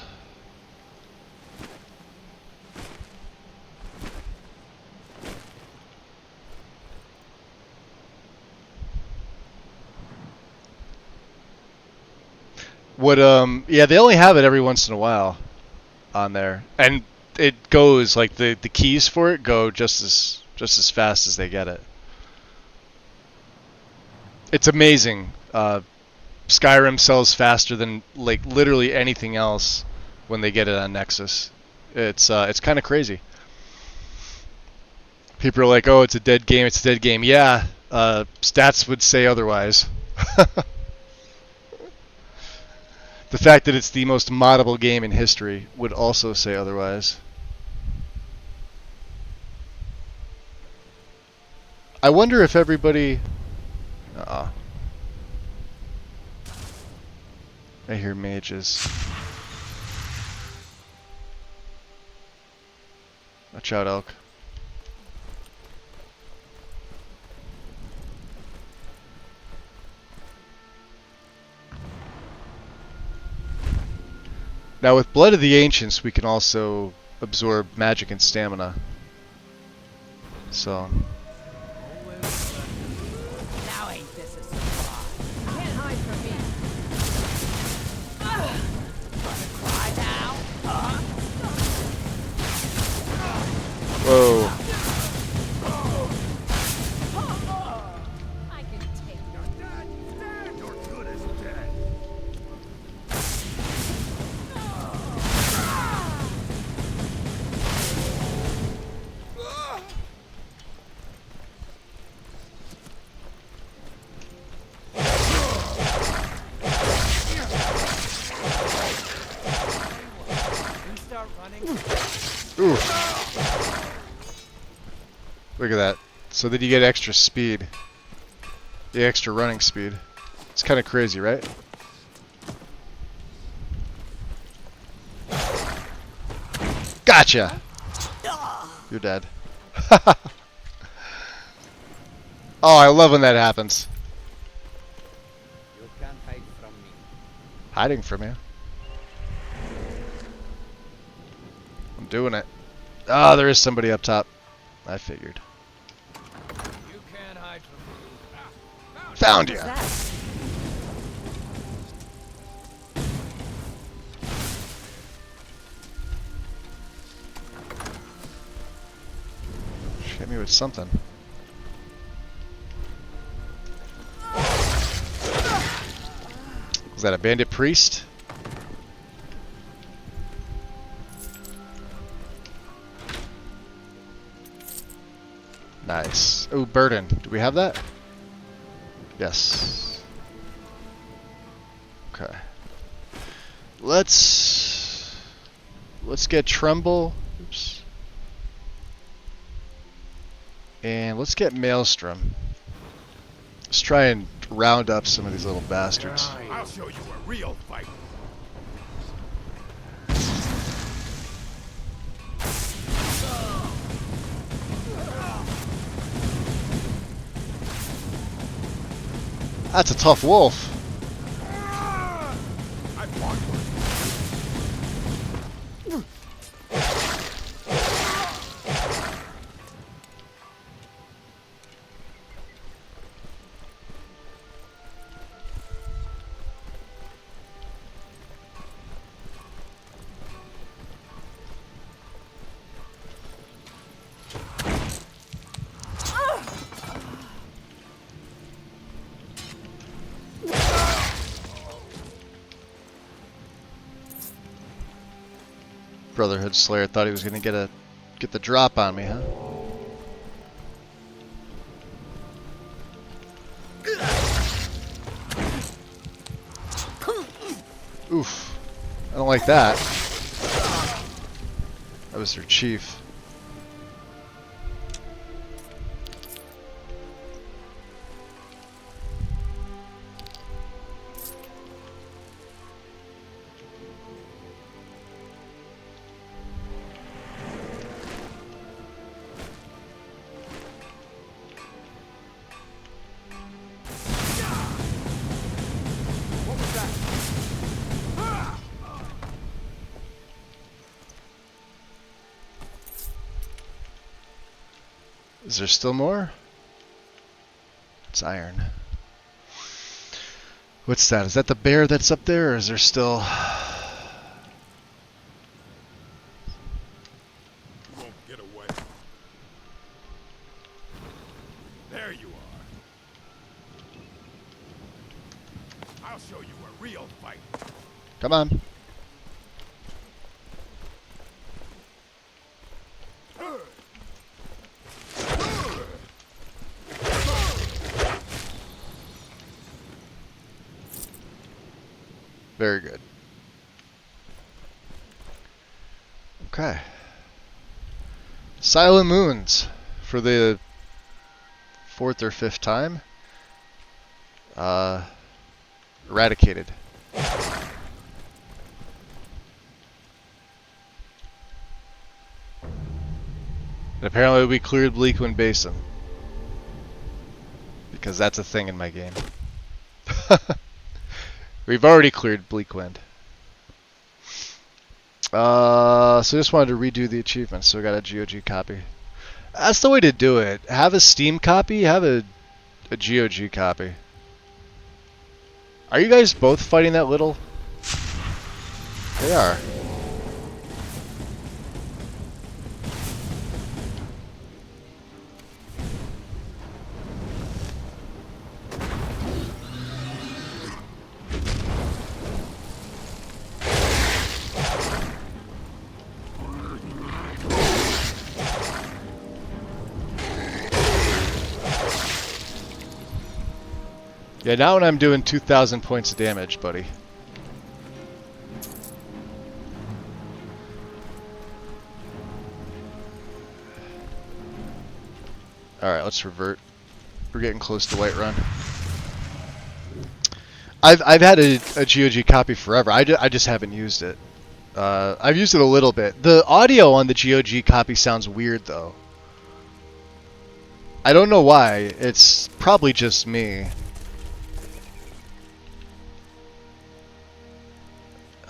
[SPEAKER 1] Yeah, they only have it every once in a while on there, and it goes like the keys for it go just as fast as they get it. It's amazing. Skyrim sells faster than like literally anything else when they get it on Nexus. It's kind of crazy. People are like, "Oh, it's a dead game. It's a dead game." Yeah, stats would say otherwise. The fact that it's the most moddable game in history would also say otherwise. I wonder if everybody... I hear mages. Watch out, elk. Now with Blood of the Ancients we can also absorb magic and stamina. So...
[SPEAKER 11] Now ain't this a surprise? Can't hide from me. Gonna cry now?
[SPEAKER 1] Whoa.
[SPEAKER 11] I can take your dad.
[SPEAKER 14] You're good as dead.
[SPEAKER 1] Ooh. Look at that. So that you get extra speed. The extra running speed. It's kind of crazy, right? Gotcha! You're dead. Oh, I love when that happens.
[SPEAKER 15] You can't hide from me.
[SPEAKER 1] Hiding from you. I'm doing it. Oh, there is somebody up top. I figured.
[SPEAKER 3] You can't hide from me.
[SPEAKER 1] Found you. Hit me with something. Is that a bandit priest? Nice. Oh, burden. Do we have that? Yes. Okay. Let's get Tremble. Oops. And let's get Maelstrom. Let's try and round up some of these little bastards.
[SPEAKER 14] I'll show you a real fight.
[SPEAKER 1] That's a tough wolf. Brotherhood Slayer thought he was gonna get the drop on me, huh? Oof. I don't like that. That was their chief. Is there still more? It's iron. What's that? Is that the bear that's up there, or is there still...
[SPEAKER 14] You won't get away. There you are. I'll show you a real fight.
[SPEAKER 1] Come on. Very good. Okay. Silent Moons for the 4th or 5th time. Eradicated. And apparently we cleared Bleakwind Basin. Because that's a thing in my game. We've already cleared Bleakwind. So just wanted to redo the achievements, so I got a GOG copy. That's the way to do it. Have a Steam copy, have a GOG copy. Are you guys both fighting that little? They are. Yeah, now when I'm doing 2,000 points of damage, buddy. Alright, let's revert. We're getting close to Whiterun. I've had a GOG copy forever. I just haven't used it. I've used it a little bit. The audio on the GOG copy sounds weird, though. I don't know why. It's probably just me.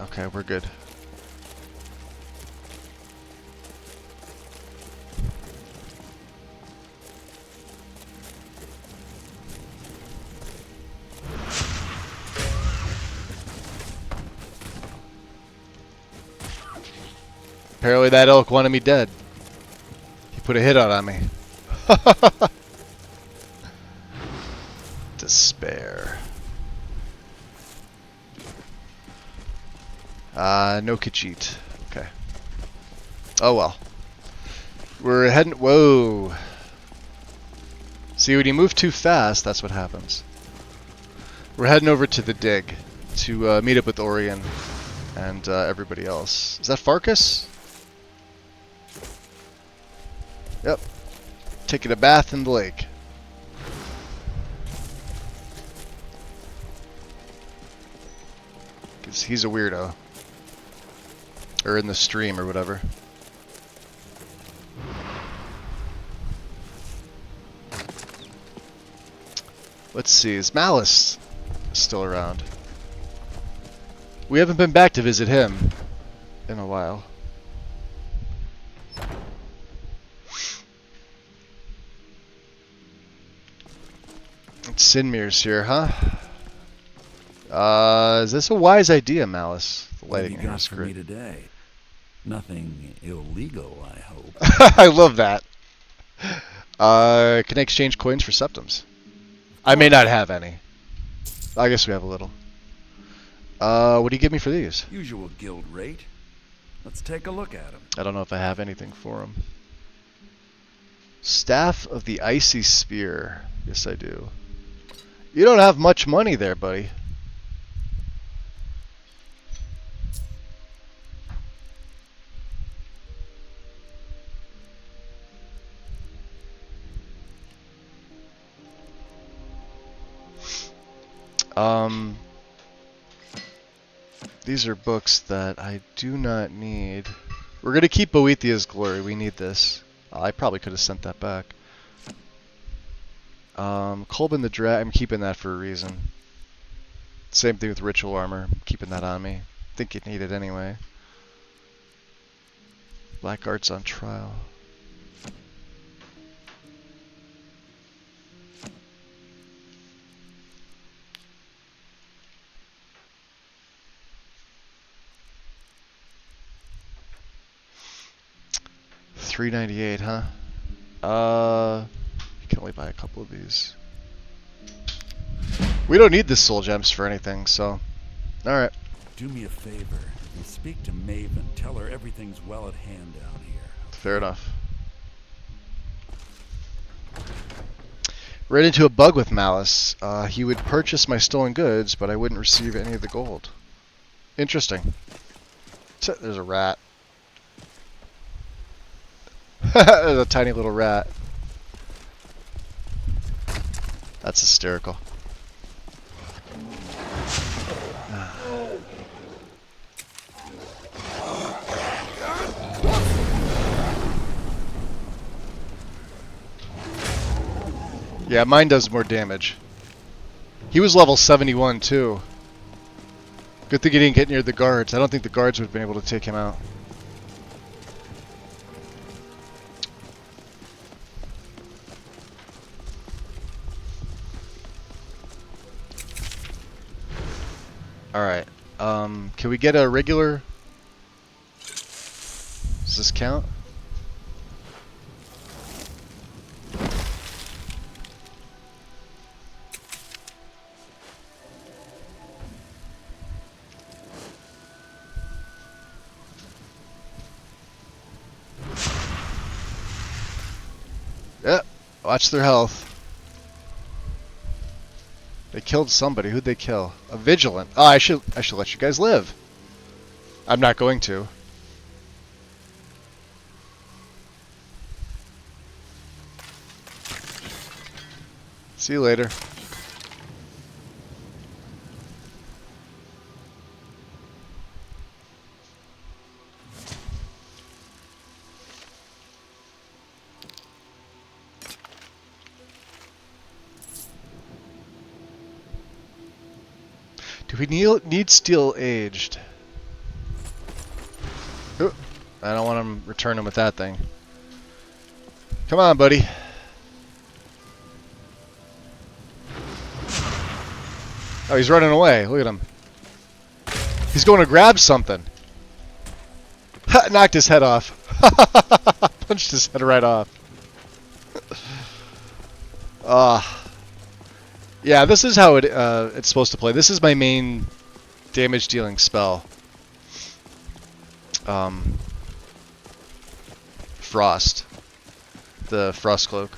[SPEAKER 1] Okay, we're good. Apparently that elk wanted me dead. He put a hit out on me. Despair. No Khajiit. Okay. Oh well. We're heading... Whoa. See, when you move too fast, that's what happens. We're heading over to the dig to meet up with Orion and everybody else. Is that Farkas? Yep. Taking a bath in the lake. Because he's a weirdo. Or in the stream or whatever. Let's see, is Malice still around? We haven't been back to visit him in a while. Sinmir's here, huh? Is this a wise idea, Malice? The lighting
[SPEAKER 20] What
[SPEAKER 1] here
[SPEAKER 20] you
[SPEAKER 1] is
[SPEAKER 20] got for me
[SPEAKER 1] great.
[SPEAKER 20] today? Nothing illegal, I hope.
[SPEAKER 1] I love that. Can I exchange coins for septums? I may not have any. I guess we have a little. What do you give me for these?
[SPEAKER 20] Usual guild rate. Let's take a look at them.
[SPEAKER 1] I don't know if I have anything for them. Staff of the Icy Spear. Yes, I do. You don't have much money there, buddy. These are books that I do not need. We're going to keep Boethiah's Glory. We need this. I probably could have sent that back. Kolbin the Drat, I'm keeping that for a reason. Same thing with Ritual Armor. I'm keeping that on me. I think you need it anyway. Black Arts on trial. $3.98, huh? You can only buy a couple of these. We don't need the soul gems for anything, so alright.
[SPEAKER 20] Do me a favor and speak to Maven. Tell her everything's well at hand down here.
[SPEAKER 1] Fair enough. Ran into a bug with Malice. He would purchase my stolen goods, but I wouldn't receive any of the gold. Interesting. There's a rat. There's a tiny little rat. That's hysterical. Yeah, mine does more damage. He was level 71 too. Good thing he didn't get near the guards. I don't think the guards would have been able to take him out. Alright. Can we get a regular... Does this count? Yep. Watch their health. They killed somebody. Who'd they kill? A vigilant. Oh, I should let you guys live. I'm not going to. See you later. Do we need steel aged? Ooh, I don't want to return him with that thing. Come on, buddy. Oh, he's running away. Look at him. He's going to grab something. Ha, knocked his head off. Punched his head right off. Yeah, this is how it's supposed to play. This is my main damage dealing spell. Frost. The Frost Cloak.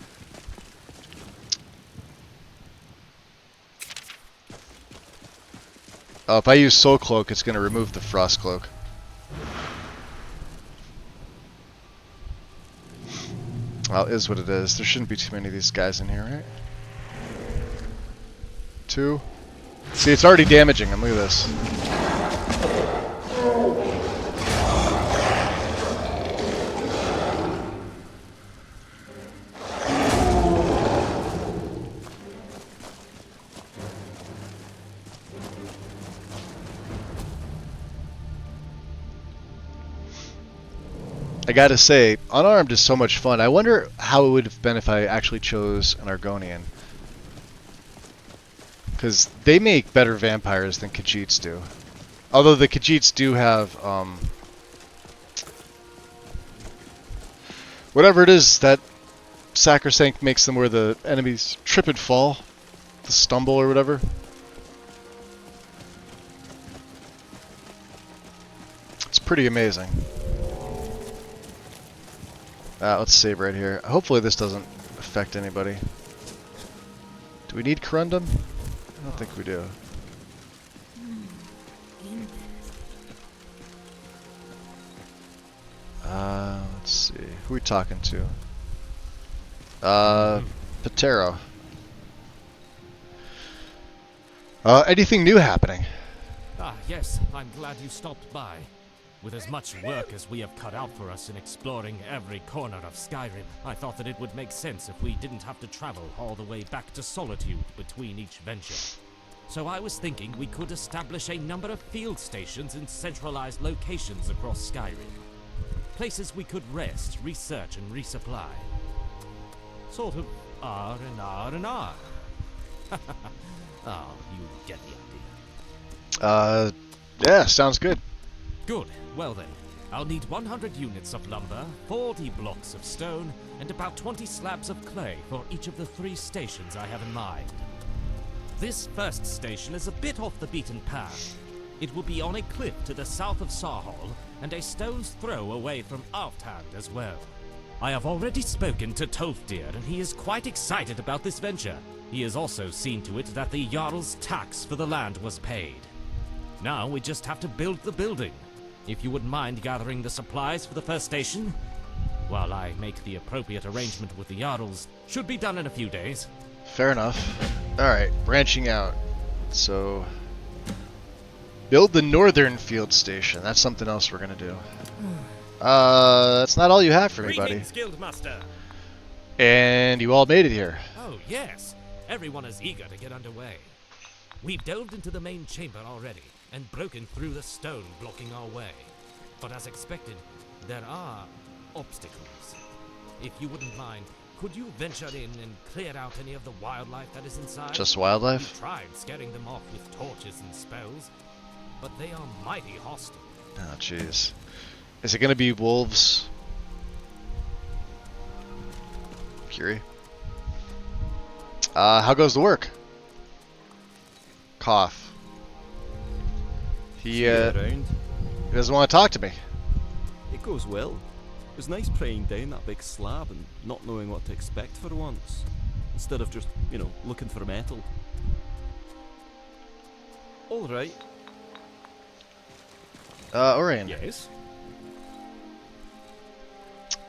[SPEAKER 1] Oh, if I use Soul Cloak, it's going to remove the Frost Cloak. Well, it is what it is. There shouldn't be too many of these guys in here, right? 2. See, it's already damaging him. Look at this. I gotta say, Unarmed is so much fun. I wonder how it would have been if I actually chose an Argonian. Because they make better vampires than Khajiits do. Although the Khajiits do have, whatever it is that Sacrosanct makes them where the enemies trip and fall. The stumble or whatever. It's pretty amazing. Let's save right here. Hopefully this doesn't affect anybody. Do we need Corundum? I don't think we do. Let's see. Who are we talking to? Patero. Anything new happening?
[SPEAKER 3] Ah, yes. I'm glad you stopped by. With as much work as we have cut out for us in exploring every corner of Skyrim, I thought that it would make sense if we didn't have to travel all the way back to Solitude between each venture. So I was thinking we could establish a number of field stations in centralized locations across Skyrim. Places we could rest, research, and resupply. Sort of R and R and R. Oh, you get the idea.
[SPEAKER 1] Yeah, sounds good.
[SPEAKER 3] Good. Well then, I'll need 100 units of lumber, 40 blocks of stone, and about 20 slabs of clay for each of the 3 stations I have in mind. This first station is a bit off the beaten path. It will be on a cliff to the south of Sarhal, and a stone's throw away from Alfthand as well. I have already spoken to Tolfdir, and he is quite excited about this venture. He has also seen to it that the Jarl's tax for the land was paid. Now we just have to build the building. If you wouldn't mind gathering the supplies for the first station, while I make the appropriate arrangement with the Jarls, should be done in a few days.
[SPEAKER 1] Fair enough. Alright, branching out. So, build the northern field station. That's something else we're gonna do. That's not all you have for me, buddy.
[SPEAKER 3] Guildmaster.
[SPEAKER 1] And you all made it here.
[SPEAKER 3] Oh, yes. Everyone is eager to get underway. We've delved into the main chamber already, and broken through the stone blocking our way. But as expected, there are obstacles. If you wouldn't mind, could you venture in and clear out any of the wildlife that is inside?
[SPEAKER 1] Just wildlife?
[SPEAKER 3] We tried scaring them off with torches and spells, but they are mighty hostile.
[SPEAKER 1] Oh, jeez. Is it gonna be wolves? Curie? How goes the work? Cough. He doesn't want to talk to me.
[SPEAKER 21] It goes well. It was nice praying down that big slab and not knowing what to expect for once. Instead of just, looking for metal. Alright.
[SPEAKER 1] Orion.
[SPEAKER 3] Yes?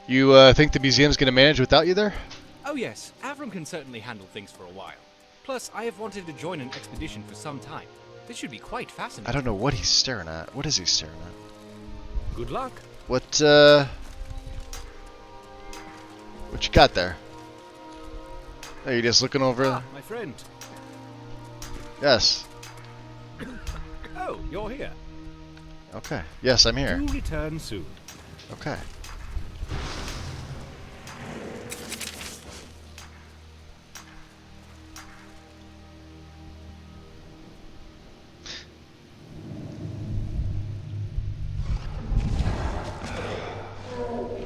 [SPEAKER 1] You think the museum's gonna manage without you there?
[SPEAKER 22] Oh yes, Avram can certainly handle things for a while. Plus, I have wanted to join an expedition for some time. This should be quite fascinating.
[SPEAKER 1] I don't know what he's staring at. What is he staring at?
[SPEAKER 22] Good luck.
[SPEAKER 1] What you got there? Are you just looking over?
[SPEAKER 22] Ah, my friend.
[SPEAKER 1] Yes.
[SPEAKER 22] Oh, you're here.
[SPEAKER 1] Okay. Yes, I'm here.
[SPEAKER 22] Do return soon.
[SPEAKER 1] Okay.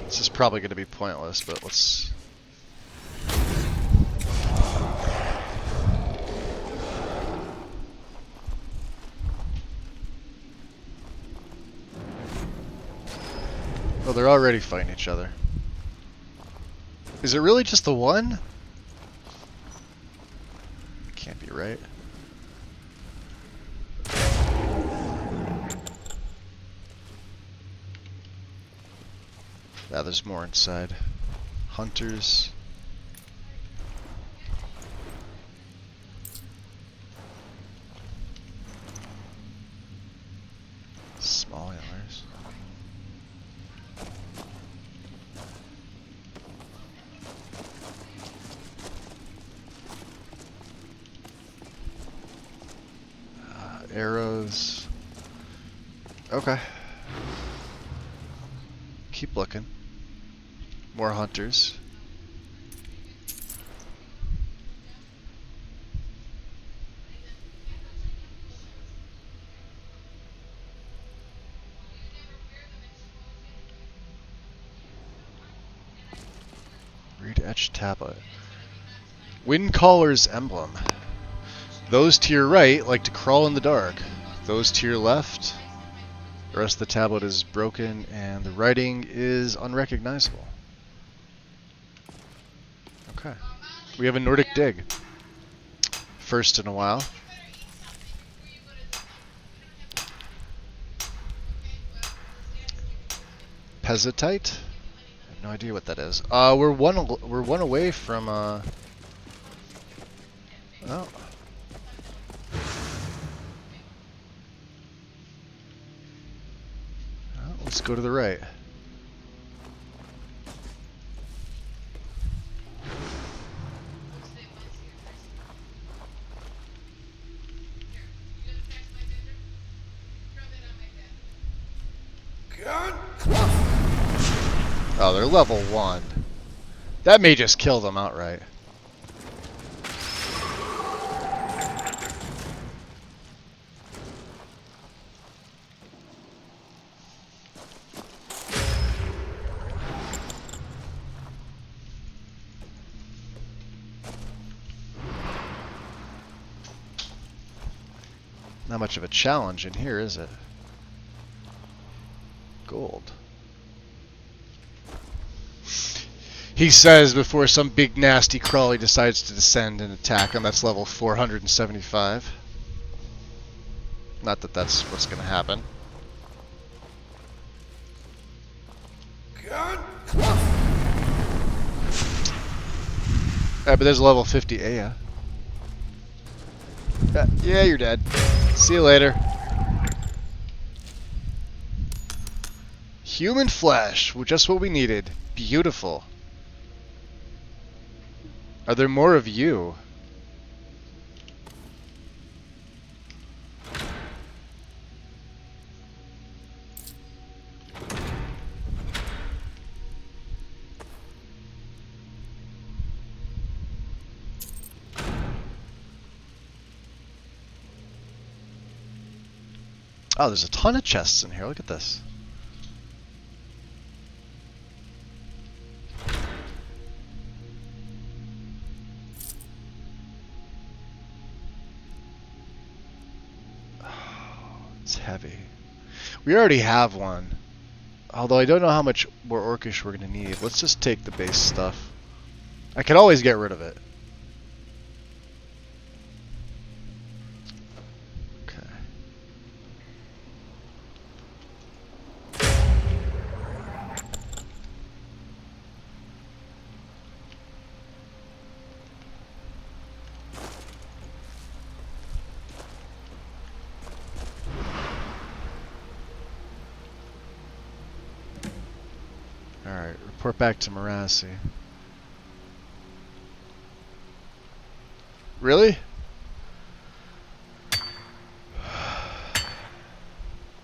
[SPEAKER 1] This is probably going to be pointless, but let's... they're already fighting each other. Is it really just the one? Can't be right. Yeah, there's more inside. Hunters. Small antlers. Arrows. Okay. Keep looking. More hunters. Read etched tablet. Windcaller's emblem. Those to your right like to crawl in the dark. Those to your left, the rest of the tablet is broken and the writing is unrecognizable. Okay. We have a Nordic dig. First in a while. Pesitite? I have no idea what that is. We're one away from oh. Let's go to the right. Oh, they're level 1. That may just kill them outright. Not much of a challenge in here, is it? Gold. He says before some big nasty crawly decides to descend and attack him. That's level 475. Not that that's what's going to happen. But there's a level 50 Aya. Yeah, you're dead. See you later. Human flesh, just what we needed. Beautiful. Are there more of you? Oh, there's a ton of chests in here. Look at this. It's heavy. We already have one. Although I don't know how much more Orcish we're going to need. Let's just take the base stuff. I can always get rid of it. Alright, report back to Marassi. Really?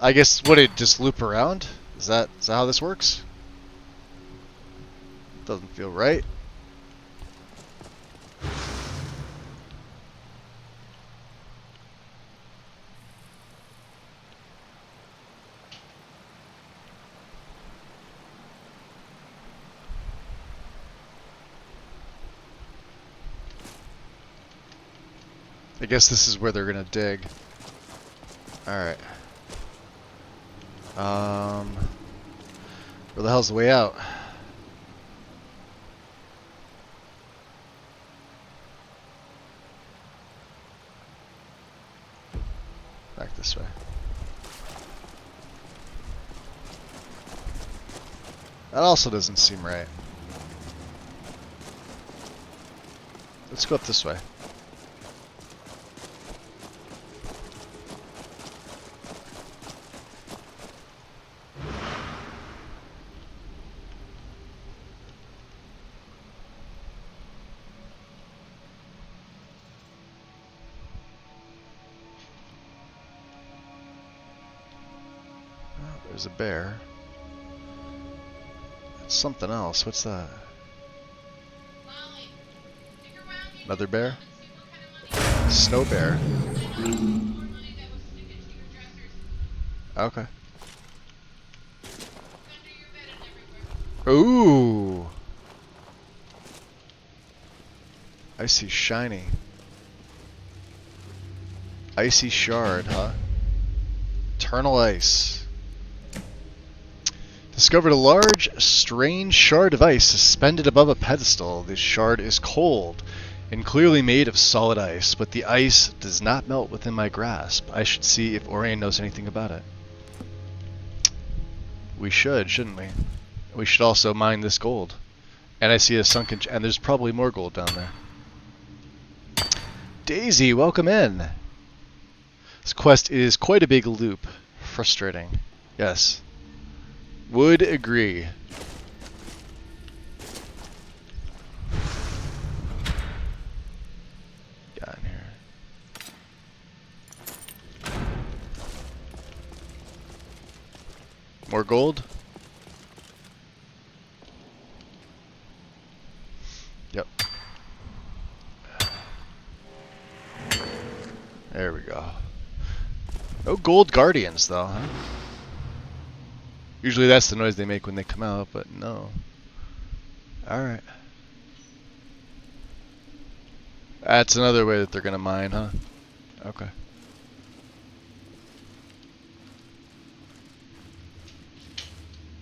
[SPEAKER 1] I guess, would it just loop around? Is that how this works? Doesn't feel right. I guess this is where they're gonna dig. Alright. Where the hell's the way out? Back this way. That also doesn't seem right. Let's go up this way. Oh, there's a bear. That's something else. What's that? Another bear? Snow bear. Okay. Ooh. I see shiny. Icy shard, huh? Eternal ice. Discovered a large, strange shard of ice suspended above a pedestal. This shard is cold and clearly made of solid ice, but the ice does not melt within my grasp. I should see if Orion knows anything about it. We should, shouldn't we? We should also mine this gold. And I see a sunken... and there's probably more gold down there. Daisy, welcome in. This quest is quite a big loop. Frustrating. Yes. Would agree. Got in here. More gold? Yep. There we go. No gold guardians though, huh? Usually that's the noise they make when they come out, but no. Alright. That's another way that they're gonna mine, huh? Okay.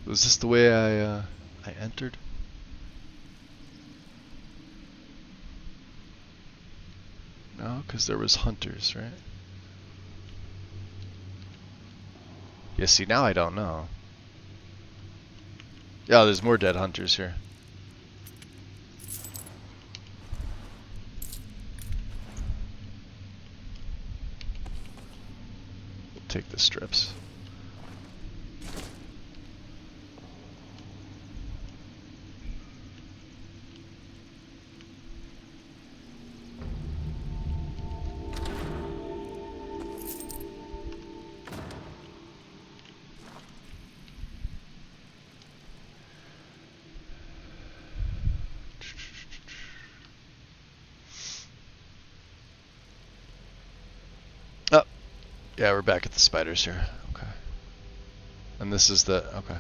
[SPEAKER 1] Was this the way I entered? No, because there was hunters, right? Yeah, see, now I don't know. Yeah, there's more dead hunters here. We'll take the strips. Yeah, we're back at the spiders here. Okay. And this is the... okay.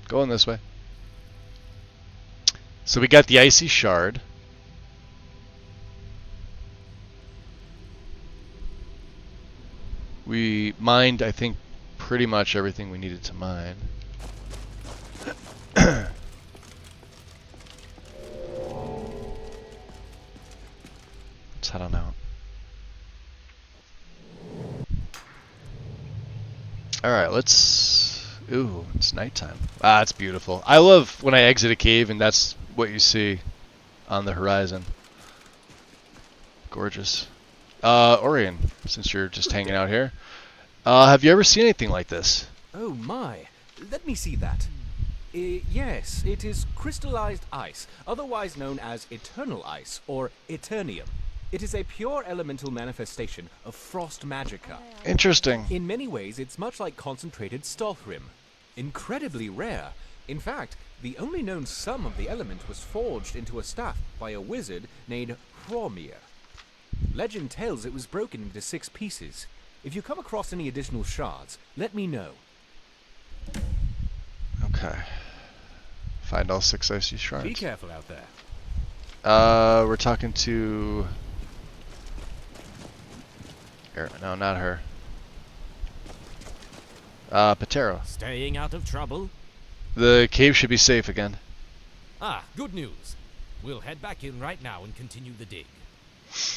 [SPEAKER 1] Going this way. So we got the icy shard. We mined, I think, pretty much everything we needed to mine. Let's head on out. Alright, let's... ooh, it's nighttime. Ah, it's beautiful. I love when I exit a cave and that's what you see on the horizon. Gorgeous. Orion, since you're just hanging out here, have you ever seen anything like this?
[SPEAKER 22] Oh my, let me see that. Yes, it is crystallized ice, otherwise known as eternal ice, or eternium. It is a pure elemental manifestation of frost magicka.
[SPEAKER 1] Interesting.
[SPEAKER 22] In many ways, it's much like concentrated Dar'Zahrim. Incredibly rare. In fact, the only known sum of the element was forged into a staff by a wizard named Hromir. Legend tells it was broken into 6 pieces. If you come across any additional shards, let me know.
[SPEAKER 1] Okay. Find all 6 icy shards.
[SPEAKER 22] Be careful out there.
[SPEAKER 1] We're talking to... no, not her. Patero.
[SPEAKER 3] Staying out of trouble?
[SPEAKER 1] The cave should be safe again.
[SPEAKER 3] Ah, good news. We'll head back in right now and continue the dig.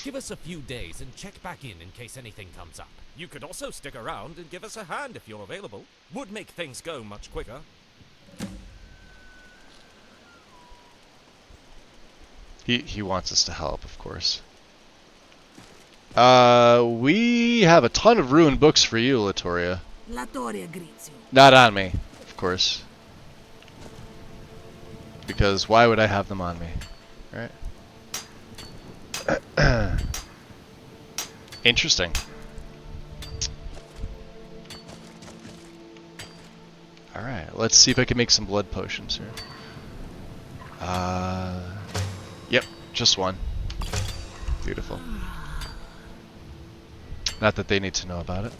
[SPEAKER 3] Give us a few days and check back in case anything comes up. You could also stick around and give us a hand if you're available. Would make things go much quicker.
[SPEAKER 1] He wants us to help, of course. We have a ton of ruined books for you, Latoria.
[SPEAKER 2] Latoria greets you.
[SPEAKER 1] Not on me, of course. Because why would I have them on me? Right? Interesting. Alright, let's see if I can make some blood potions here. Yep, just one. Beautiful. Not that they need to know about it.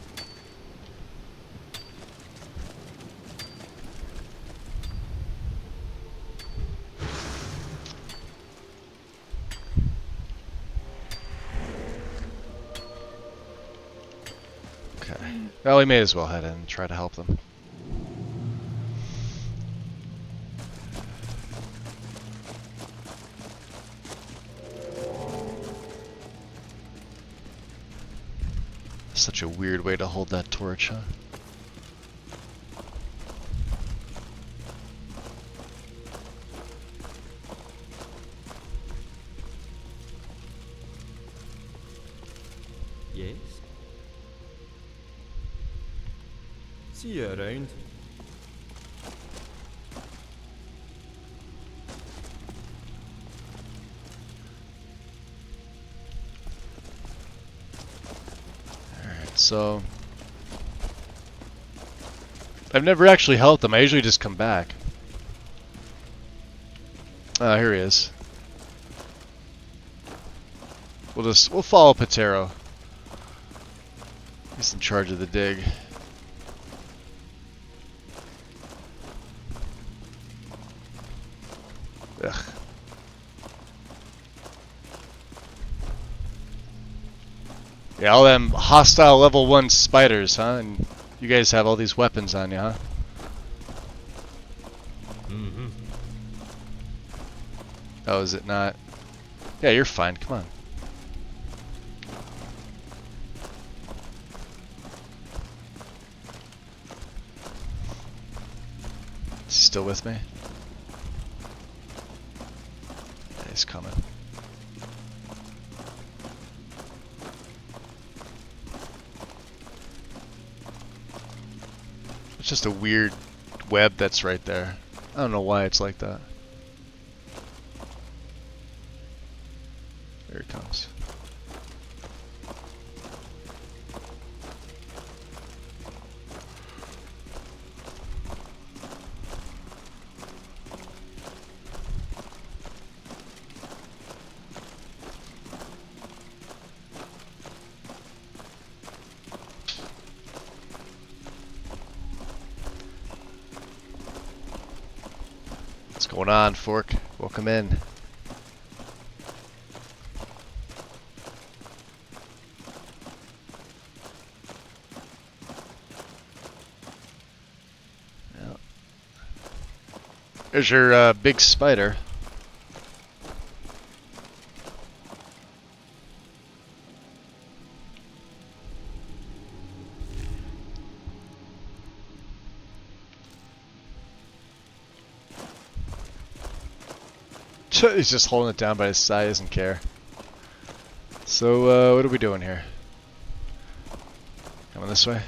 [SPEAKER 1] Okay. Well, we may as well head in and try to help them. Such a weird way to hold that torch, huh?
[SPEAKER 21] Yes? See you around.
[SPEAKER 1] So, I've never actually helped them. I usually just come back. Here he is. We'll follow Patero. He's in charge of the dig. Ugh. Yeah, all them hostile level 1 spiders, huh? And you guys have all these weapons on you, huh?
[SPEAKER 3] Mm-hmm.
[SPEAKER 1] Oh, is it not? Yeah, you're fine. Come on. Is he still with me? Yeah, he's coming. It's just a weird web that's right there. I don't know why it's like that. There it comes. What's going on, Fork? Welcome in. Well, there's your big spider. He's just holding it down by his side, doesn't care. So, what are we doing here? Coming this way?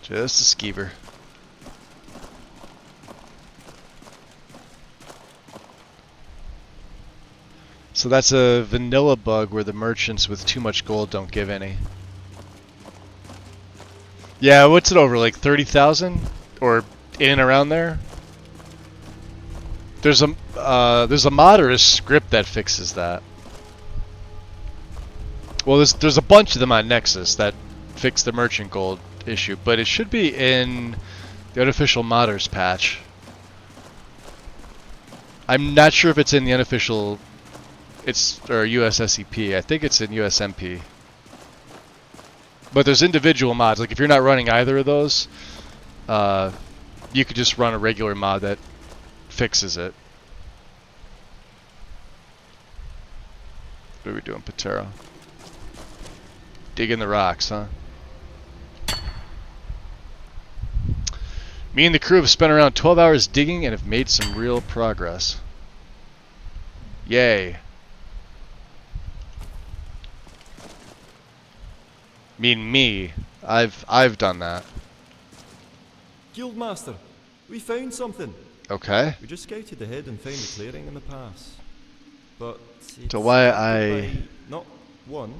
[SPEAKER 1] Just a skeever. So that's a vanilla bug where the merchants with too much gold don't give any. Yeah, what's it over, like 30,000? Or in and around there? There's a mod or a script that fixes that. Well, there's a bunch of them on Nexus that fix the merchant gold issue, but it should be in the unofficial modders patch. I'm not sure if it's in the unofficial, or USSEP. I think it's in USMP. But there's individual mods. Like if you're not running either of those, you could just run a regular mod that fixes it. What are we doing, Patero? Digging the rocks, huh? Me and the crew have spent around 12 hours digging and have made some real progress. Yay. Mean me. I've done that.
[SPEAKER 21] Guildmaster, we found something.
[SPEAKER 1] Okay.
[SPEAKER 21] We just scouted ahead and found a clearing in the pass. But
[SPEAKER 1] So why
[SPEAKER 21] by not one.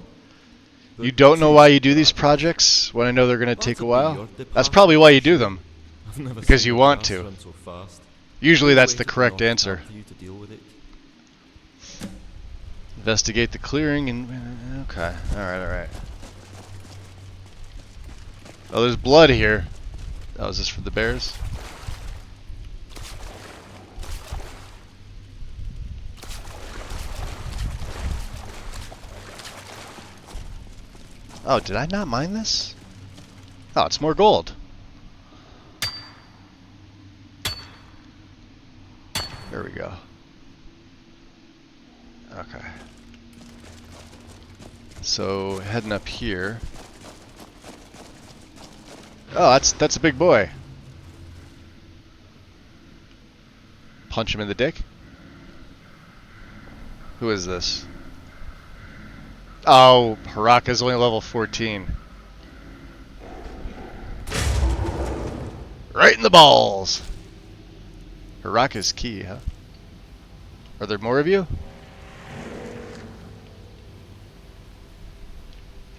[SPEAKER 1] You don't know why you do these projects when I know they're going to take a while? That's probably why you do them. Because you want to. Usually that's the correct answer. Investigate the clearing and... Okay. Alright. Oh, there's blood here. Oh, is this for the bears? Oh, did I not mine this? Oh, it's more gold. There we go. Okay. So, heading up here. Oh, that's a big boy. Punch him in the dick? Who is this? Oh, Haraka's only level 14. Right in the balls! Haraka's key, huh? Are there more of you?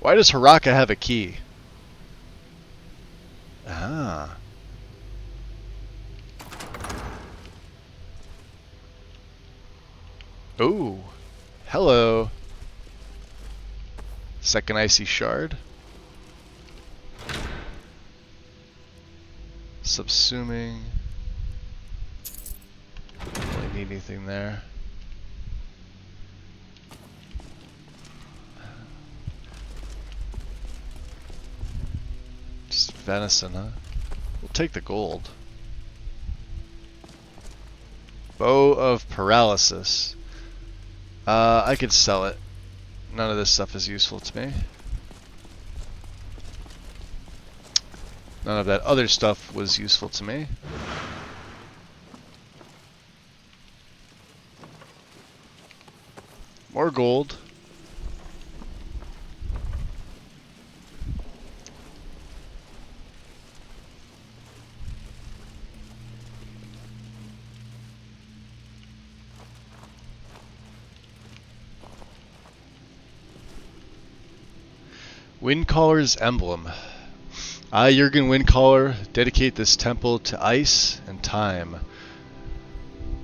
[SPEAKER 1] Why does Haraka have a key? Ah. Ooh. Hello. Second icy shard. Subsuming. Don't really need anything there. Just venison, huh? We'll take the gold. Bow of paralysis. I could sell it. None of this stuff is useful to me. None of that other stuff was useful to me. More gold. Windcaller's emblem. I, Jurgen Windcaller, dedicate this temple to ice and time,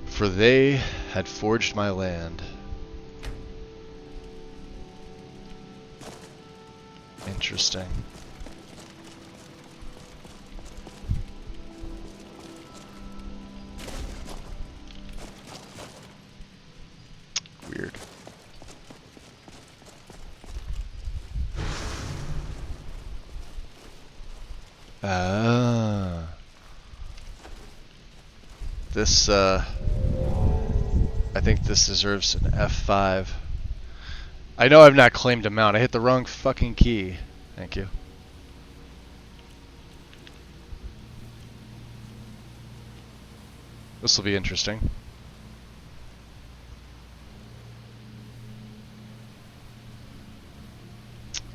[SPEAKER 1] for they had forged my land. Interesting. Weird. Ah. This, I think this deserves an F5. I know I've not claimed a mount. I hit the wrong fucking key. Thank you. This will be interesting.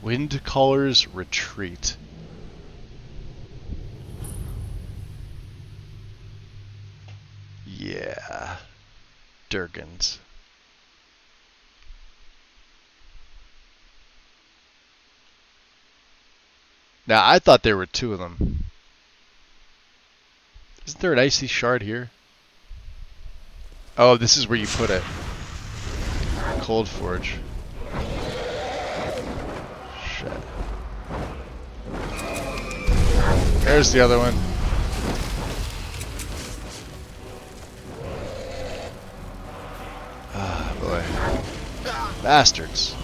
[SPEAKER 1] Windcaller's Retreat. Yeah. Durgans. Now, I thought there were two of them. Isn't there an icy shard here? Oh, this is where you put it. Cold Forge. Shit. There's the other one. Ah, boy. Bastards.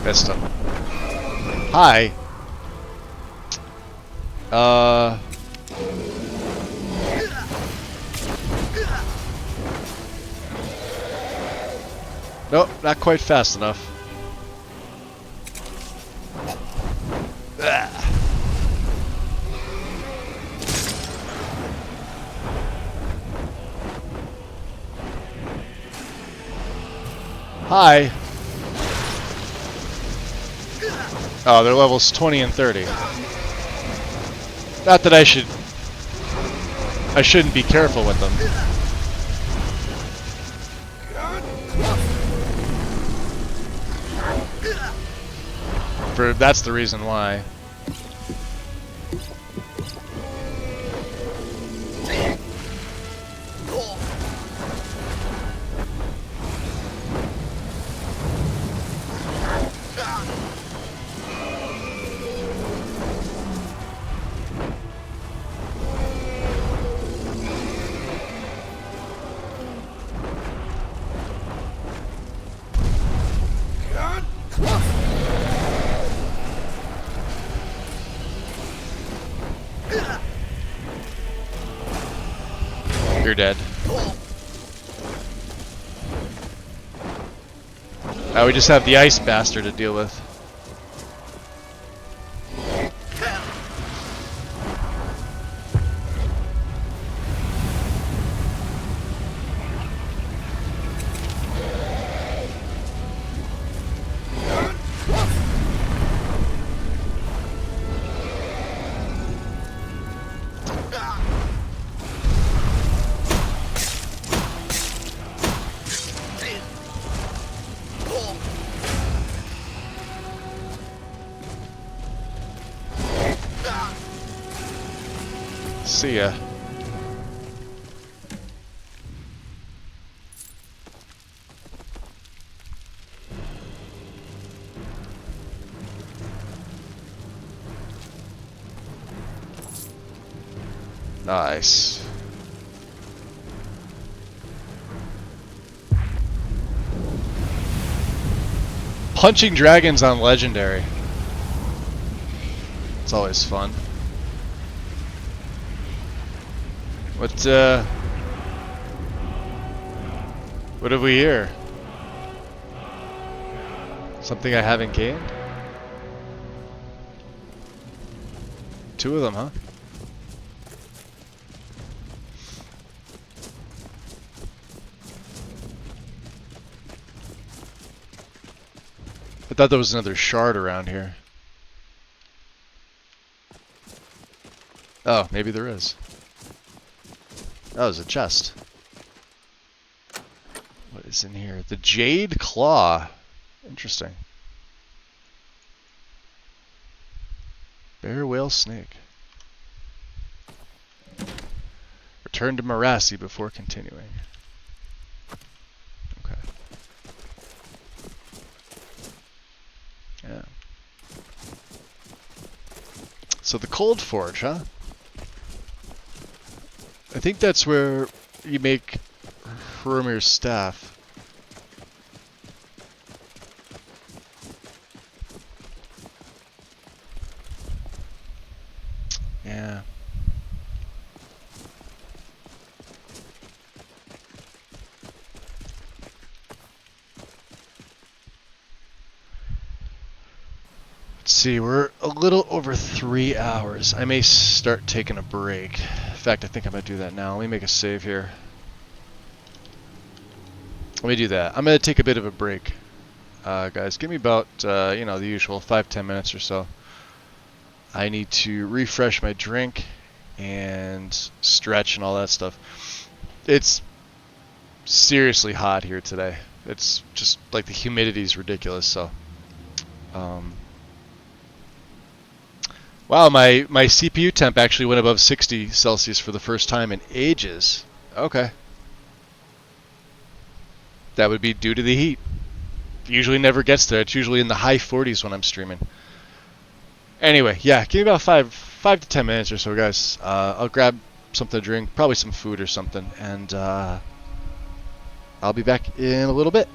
[SPEAKER 1] Missed him. Hi. Nope, not quite fast enough. Ah. Hi. Oh, they're levels 20 and 30. Not that I shouldn't be careful with them. That's the reason why. You're dead. Now we just have the ice bastard to deal with. See ya. Nice. Punching dragons on legendary. It's always fun. What have we here? Something I haven't gained? Two of them, huh? I thought there was another shard around here. Oh, maybe there is. Oh, there's a chest. What is in here? The Jade Claw. Interesting. Bear, whale, snake. Return to Marassi before continuing. Okay. Yeah. So the Cold Forge, huh? I think that's where you make Hromir's staff. Yeah. Let's see, we're a little over 3 hours. I may start taking a break. In fact, I think I might do that now. Let me make a save here. Let me do that. I'm going to take a bit of a break. Guys, give me about, you know, the usual 5-10 minutes or so. I need to refresh my drink and stretch and all that stuff. It's seriously hot here today. It's just like the humidity is ridiculous. So, wow, my CPU temp actually went above 60 Celsius for the first time in ages. Okay. That would be due to the heat. Usually never gets there. It's usually in the high 40s when I'm streaming. Anyway, yeah, give me about 5 to 10 minutes or so, guys. I'll grab something to drink, probably some food or something, and I'll be back in a little bit.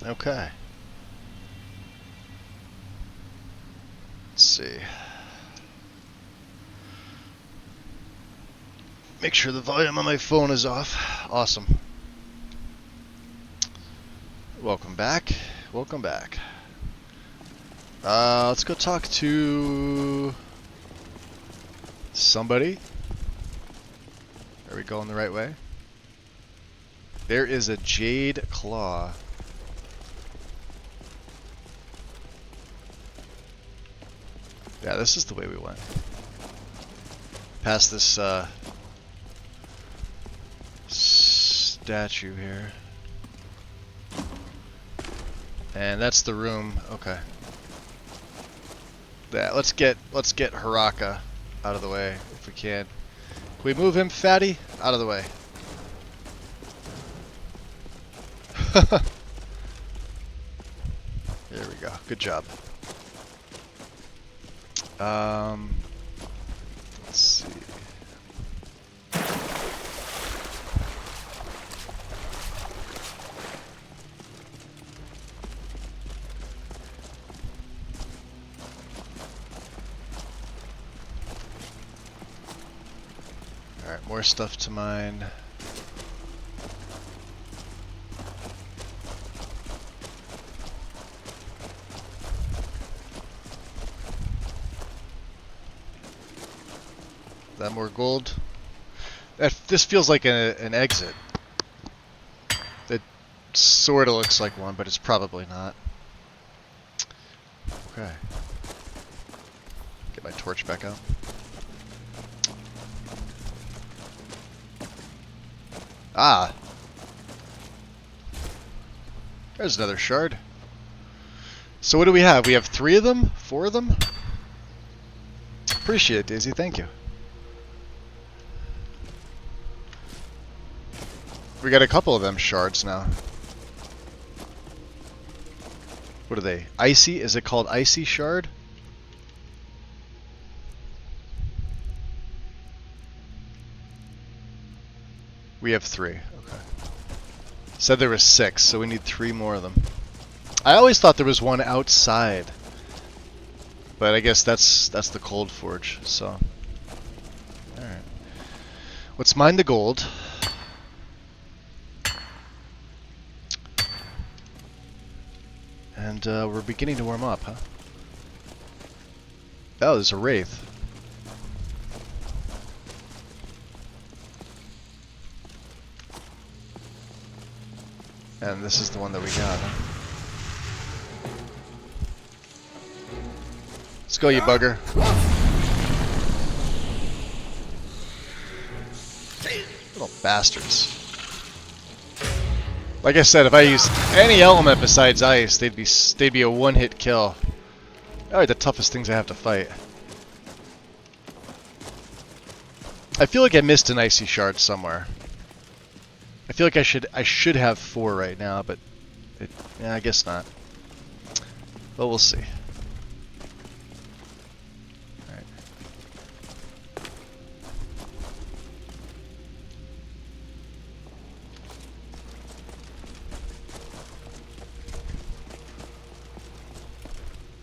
[SPEAKER 1] Okay. Let's see. Make sure the volume on my phone is off. Awesome. Welcome back. Welcome back. Let's go talk to Somebody? Are we going the right way? There is a jade claw. Yeah, this is the way we went. Past this statue here. And that's the room. Okay. Yeah, let's get Haraka out of the way if we can. Can we move him, fatty? Out of the way. There we go. Good job. Let's see. Alright, more stuff to mine. That more gold. This feels like an exit. It sort of looks like one, but it's probably not. Okay. Get my torch back out. Ah! There's another shard. So what do we have? We have 3 of them? 4 of them? Appreciate it, Daisy. Thank you. We got a couple of them shards now. What are they? Icy? Is it called Icy Shard? We have 3. Okay. Said there was 6, so we need 3 more of them. I always thought there was one outside. But I guess that's the Cold Forge, so. Alright. Let's mine the gold. And we're beginning to warm up, huh? Oh, there's a wraith. And this is the one that we got, huh? Let's go, you bugger. Little bastards. Like I said, if I used any element besides ice, they'd be a one-hit kill. They're the toughest things I have to fight. I feel like I missed an icy shard somewhere. I feel like I should have 4 right now, but yeah, I guess not. But we'll see. Alright.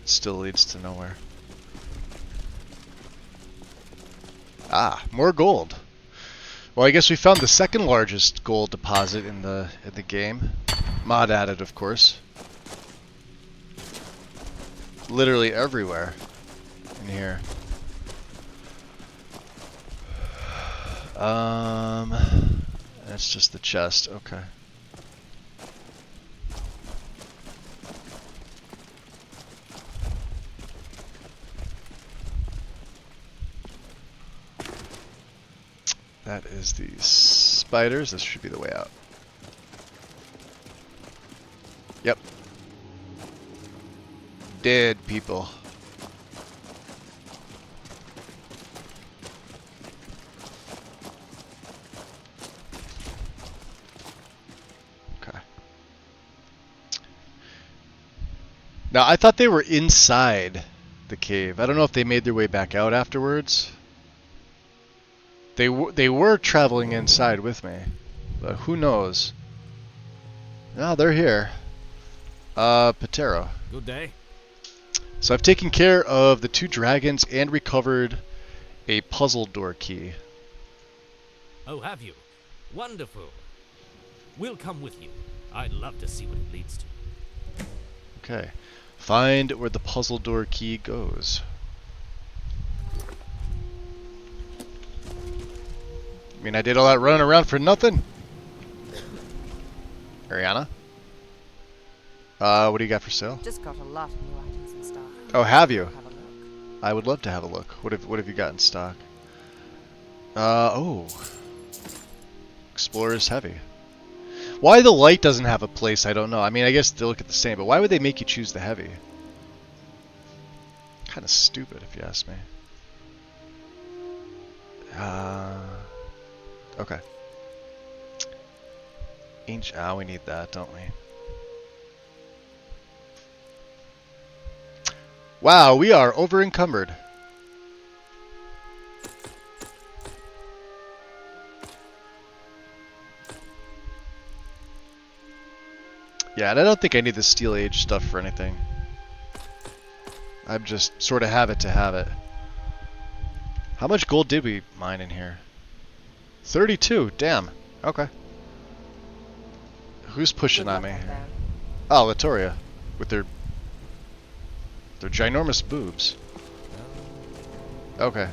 [SPEAKER 1] Still leads to nowhere. Ah, more gold. Well, I guess we found the second largest gold deposit in the game. Mod added, of course. Literally everywhere in here. That's just the chest. Okay. That is the spiders. This should be the way out. Yep. Dead people. Okay. Now, I thought they were inside the cave. I don't know if they made their way back out afterwards. They were traveling inside with me, but who knows? No, they're here. Patero.
[SPEAKER 3] Good day.
[SPEAKER 1] So I've taken care of the 2 dragons and recovered a puzzle door key.
[SPEAKER 3] Oh, have you? Wonderful. We'll come with you. I'd love to see what it leads to.
[SPEAKER 1] Okay. Find where the puzzle door key goes. mean, I did all that running around for nothing. Ariana? What do you got for sale?
[SPEAKER 7] Just got a lot of new items in stock.
[SPEAKER 1] Oh, have you?
[SPEAKER 7] Have a look.
[SPEAKER 1] I would love to have a look. What have you got in stock? Oh. Explorer's Heavy. Why the light doesn't have a place, I don't know. I mean, I guess they look at the same, but why would they make you choose the heavy? Kind of stupid, if you ask me. Okay. We need that, don't we? Wow, we are over encumbered. Yeah, and I don't think I need the Steel Age stuff for anything. I'm just sort of have it to have it. How much gold did we mine in here? 32, damn. Okay. Who's pushing on me? Oh, Latoria. With their ginormous boobs. Okay.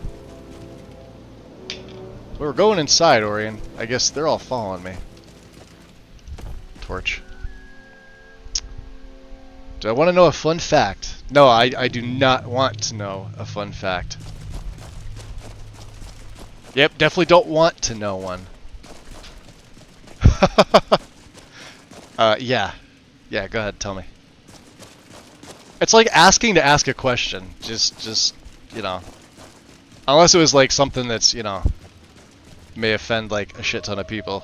[SPEAKER 1] Well, we're going inside, Orion. I guess they're all following me. Torch. Do I want to know a fun fact? No, I do not want to know a fun fact. Yep, definitely don't want to know one. Yeah. Yeah, go ahead, tell me. It's like asking to ask a question. Just, you know. Unless it was like something that's, you know, may offend like a shit ton of people.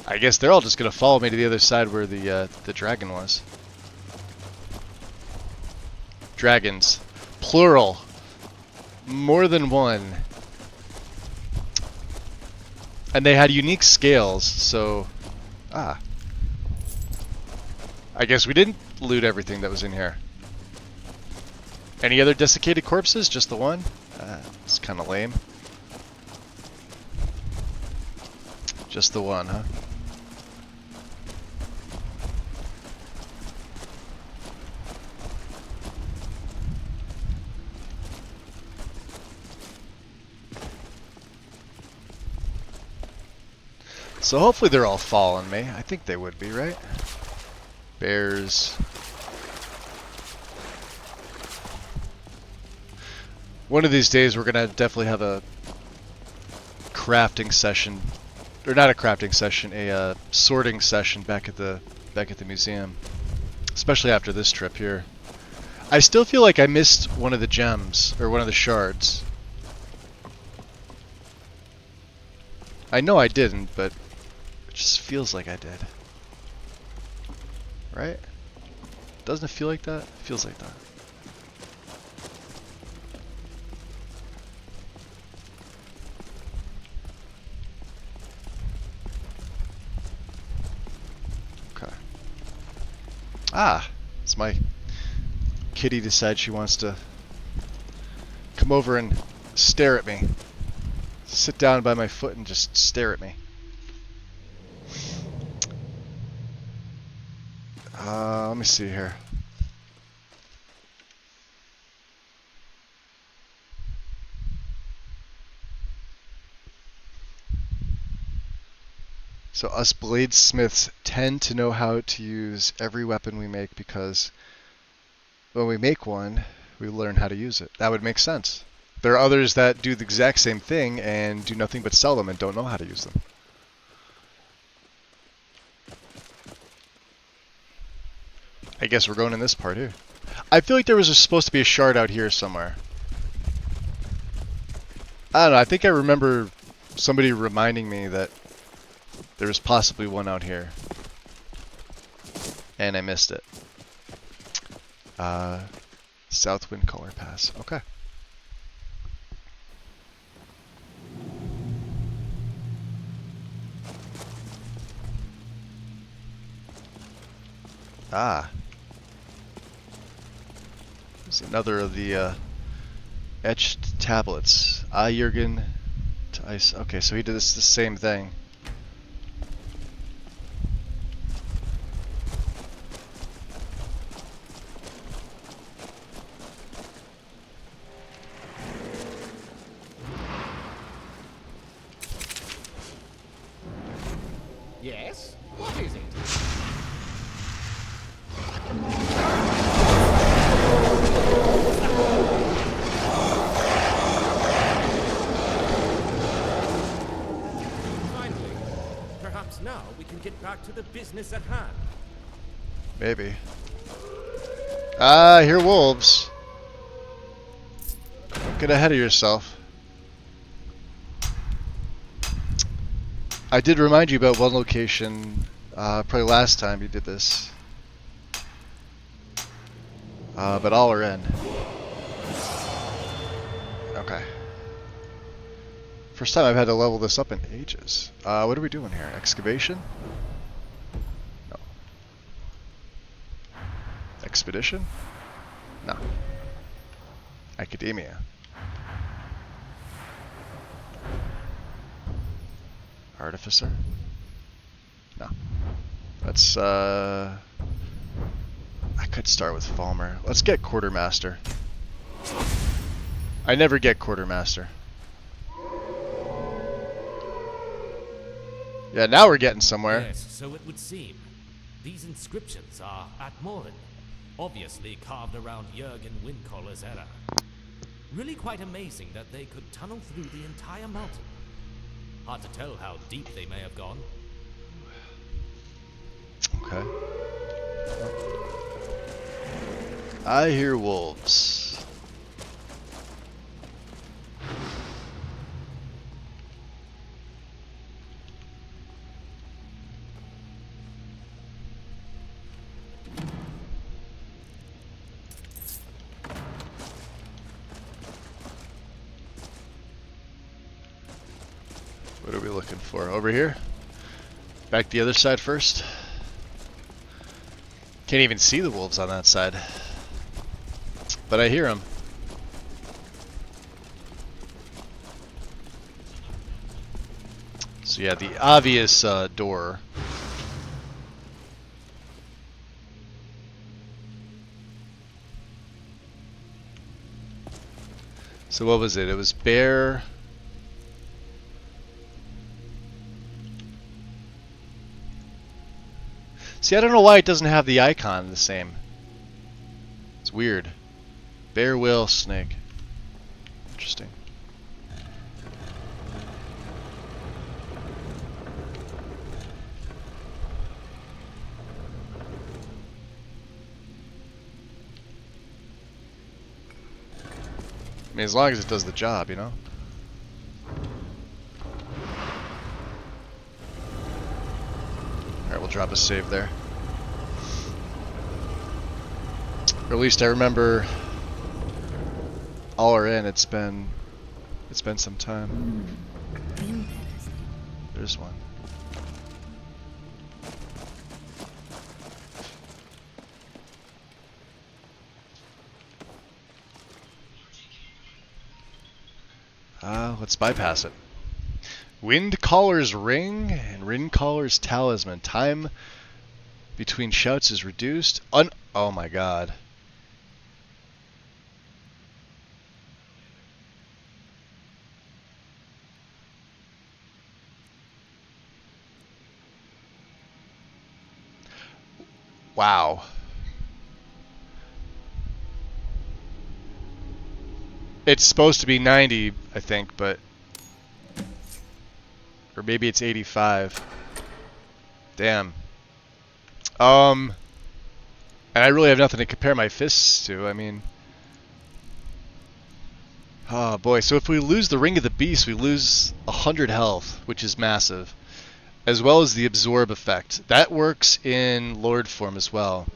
[SPEAKER 1] I guess they're all just gonna follow me to the other side where the dragon was. Dragons. Plural. More than one. And they had unique scales, so... Ah. I guess we didn't loot everything that was in here. Any other desiccated corpses? Just the one? It's kind of lame. Just the one, huh? So hopefully they're all following me. I think they would be, right? Bears. One of these days we're gonna definitely have a crafting session, or not a crafting session, a sorting session back at the museum. Especially after this trip here. I still feel like I missed one of the gems, or one of the shards. I know I didn't, but it just feels like I did. Right? Doesn't it feel like that? It feels like that. Okay. Ah! It's my kitty decides she wants to come over and stare at me. Sit down by my foot and just stare at me. Let me see here. So us bladesmiths tend to know how to use every weapon we make because when we make one, we learn how to use it. That would make sense. There are others that do the exact same thing and do nothing but sell them and don't know how to use them. I guess we're going in this part here. I feel like there was supposed to be a shard out here somewhere. I don't know, I think I remember somebody reminding me that there was possibly one out here. And I missed it. Southwind Collar Pass. Okay. Ah. There's another of the etched tablets. Jürgen to ice. Okay, so he did the same thing.
[SPEAKER 22] Yes? What is it?
[SPEAKER 3] Finally. Perhaps now we can get back to the business at hand.
[SPEAKER 1] Maybe. Ah, I hear wolves. Don't get ahead of yourself. I did remind you about one location, probably last time you did this. But all are in. Okay. First time I've had to level this up in ages. What are we doing here? Excavation? No. Expedition? No. Academia. Artificer? No. Let's, I could start with Falmer. Let's get Quartermaster. I never get Quartermaster. Yeah, now we're getting somewhere.
[SPEAKER 3] Yes, so it would seem. These inscriptions are at Morin, obviously carved around Jurgen Windcaller's era. Really quite amazing that they could tunnel through the entire mountain. Hard to tell how deep they may have gone.
[SPEAKER 1] Okay. I hear wolves. What are we looking for? Over here? Back the other side first? Can't even see the wolves on that side. But I hear them. So yeah, the obvious door. So what was it? It was bear. See, I don't know why it doesn't have the icon the same. It's weird. Bear, whale, snake. Interesting. I mean, as long as it does the job, you know? Alright, we'll drop a save there. Or at least I remember all are in. It's been some time. There's one. Let's bypass it. Windcaller's ring and Windcaller's talisman. Time between shouts is reduced. Oh my god. Wow. It's supposed to be 90, I think, but... Or maybe it's 85. Damn. And I really have nothing to compare my fists to, I mean... Oh boy, so if we lose the Ring of the Beast, we lose 100 health, which is massive. As well as the absorb effect. That works in Lord form as well.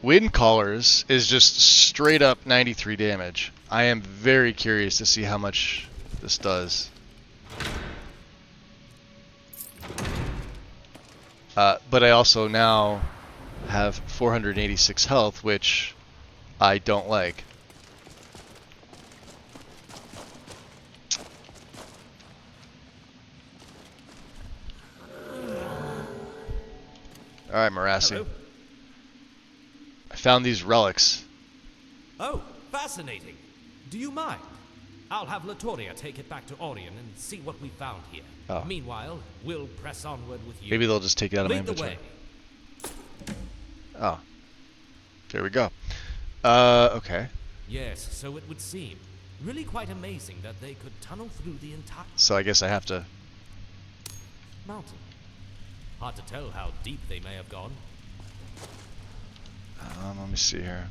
[SPEAKER 1] Windcallers is just straight up 93 damage. I am very curious to see how much this does. But I also now have 486 health, which I don't like. Alright, Marassi.
[SPEAKER 3] Hello?
[SPEAKER 1] I found these relics.
[SPEAKER 3] Oh, fascinating. Do you mind? I'll have Latoria take it back to Orion and see what we found here.
[SPEAKER 1] Oh.
[SPEAKER 3] Meanwhile, we'll press onward with you.
[SPEAKER 1] Maybe they'll just take it out of my
[SPEAKER 3] Lead the
[SPEAKER 1] inventory.
[SPEAKER 3] way.
[SPEAKER 1] Oh. There we go. Okay.
[SPEAKER 3] Yes, so it would seem. Really quite amazing that they could tunnel through the entire
[SPEAKER 1] So I guess I have to...
[SPEAKER 3] mountain. Hard to tell how deep they may have gone.
[SPEAKER 1] Let me see here.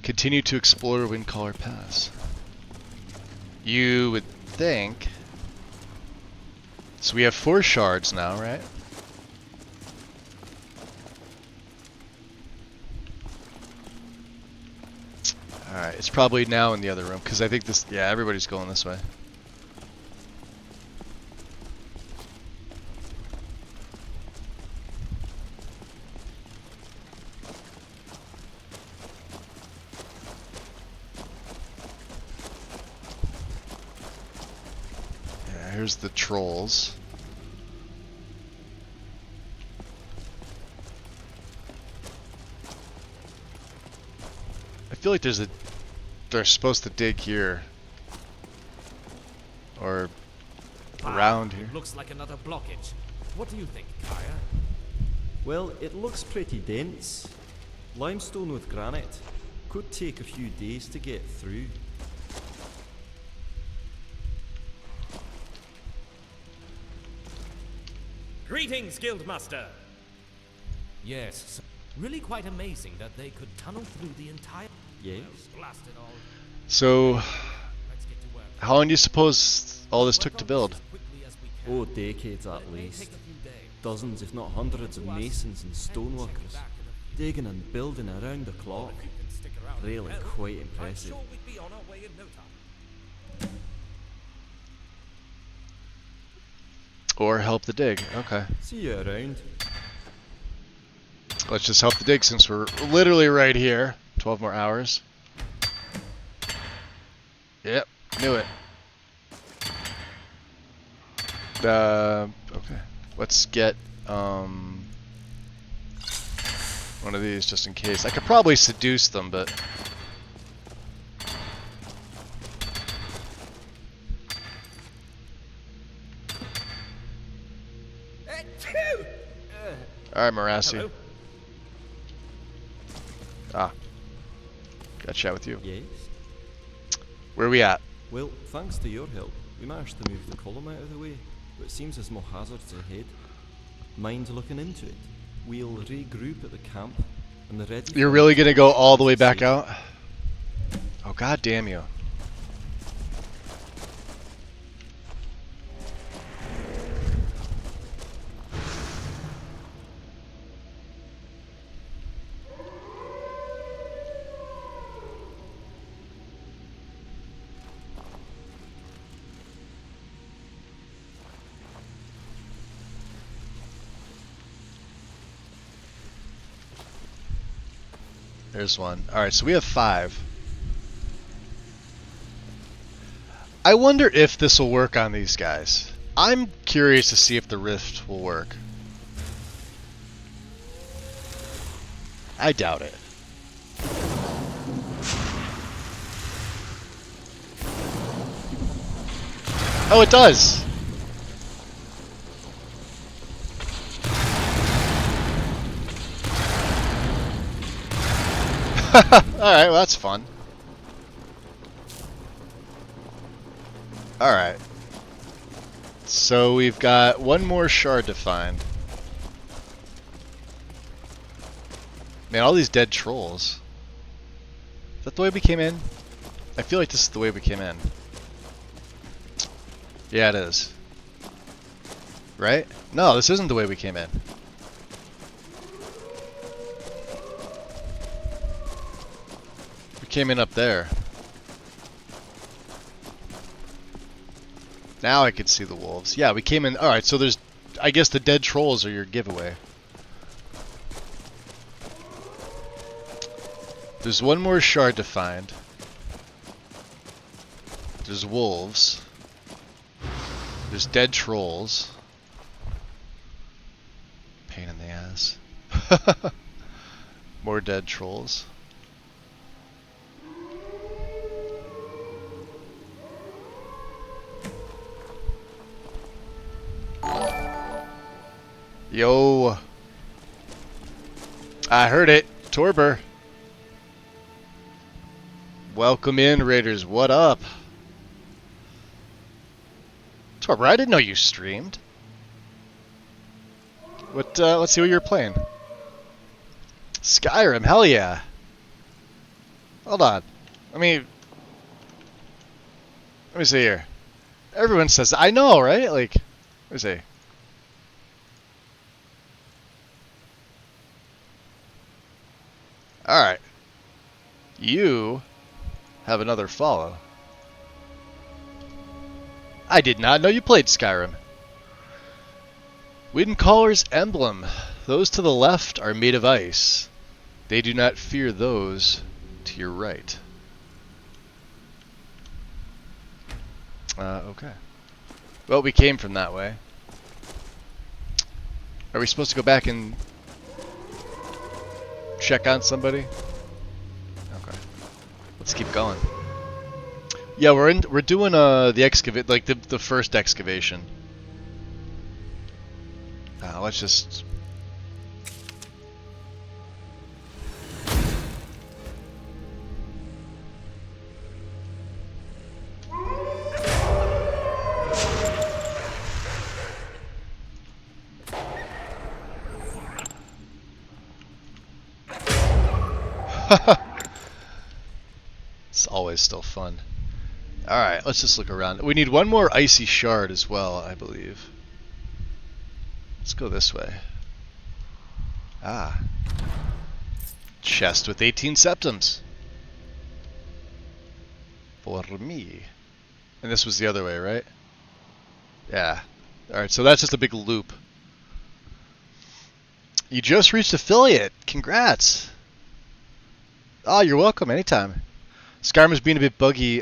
[SPEAKER 1] Continue to explore Windcaller Pass. You would think... So we have 4 shards now, right? Alright, it's probably now in the other room, because I think this... Yeah, everybody's going this way. Yeah, here's the trolls. I feel like they're supposed to dig here. Or around here.
[SPEAKER 3] Looks like another blockage. What do you think, Kaya?
[SPEAKER 21] Well, it looks pretty dense. Limestone with granite. Could take a few days to get through.
[SPEAKER 3] Greetings, Guildmaster! Yes, so really quite amazing that they could tunnel through the entire...
[SPEAKER 21] Yes.
[SPEAKER 3] Blast it all.
[SPEAKER 1] So, how long do you suppose all this took to build?
[SPEAKER 21] Oh, decades at least. Dozens, if not hundreds, of masons and stoneworkers. Digging and building around the clock. Really quite impressive.
[SPEAKER 1] Or help the dig. Okay.
[SPEAKER 21] See you around.
[SPEAKER 1] Let's just help the dig since we're literally right here. 12 more hours. Yep, knew it. Okay. Let's get one of these just in case. I could probably seduce them, but alright, Marassi.
[SPEAKER 21] Hello.
[SPEAKER 1] Ah. Got to chat with you.
[SPEAKER 21] Yes.
[SPEAKER 1] Where are we at?
[SPEAKER 21] Well, thanks to your help, we managed to move the column out of the way, but it seems there's more hazards ahead. Mind looking into it? We'll regroup at the camp, and the ready.
[SPEAKER 1] You're really gonna go all the way back out? Oh, god damn you. There's one. Alright, so we have 5. I wonder if this will work on these guys. I'm curious to see if the rift will work. I doubt it. Oh, it does! Alright, well that's fun. Alright. So we've got one more shard to find. Man, all these dead trolls. Is that the way we came in? I feel like this is the way we came in. Yeah, it is. Right? No, this isn't the way we came in. Came in up there. Now I can see the wolves. Yeah, we came in. Alright, so there's... I guess the dead trolls are your giveaway. There's one more shard to find. There's wolves. There's dead trolls. Pain in the ass. More dead trolls. Yo. I heard it. Torber. Welcome in, Raiders. What up? Torber, I didn't know you streamed. What, let's see what you're playing. Skyrim, hell yeah. Hold on. Let me see here. Everyone says, I know, right? Like, let me see. Alright. You have another follow. I did not know you played Skyrim. Windcaller's emblem. Those to the left are made of ice. They do not fear those to your right. Okay. Well, we came from that way. Are we supposed to go back and check on somebody? Okay. Let's keep going. Yeah, we're doing the excavate, like the first excavation. Let's just. It's always still fun. Alright, let's just look around. We need one more icy shard as well, I believe. Let's go this way. Ah. Chest with 18 septums. For me. And this was the other way, right? Yeah. Alright, so that's just a big loop. You just reached affiliate. Congrats. Oh, you're welcome. Anytime. Skyrim is being a bit buggy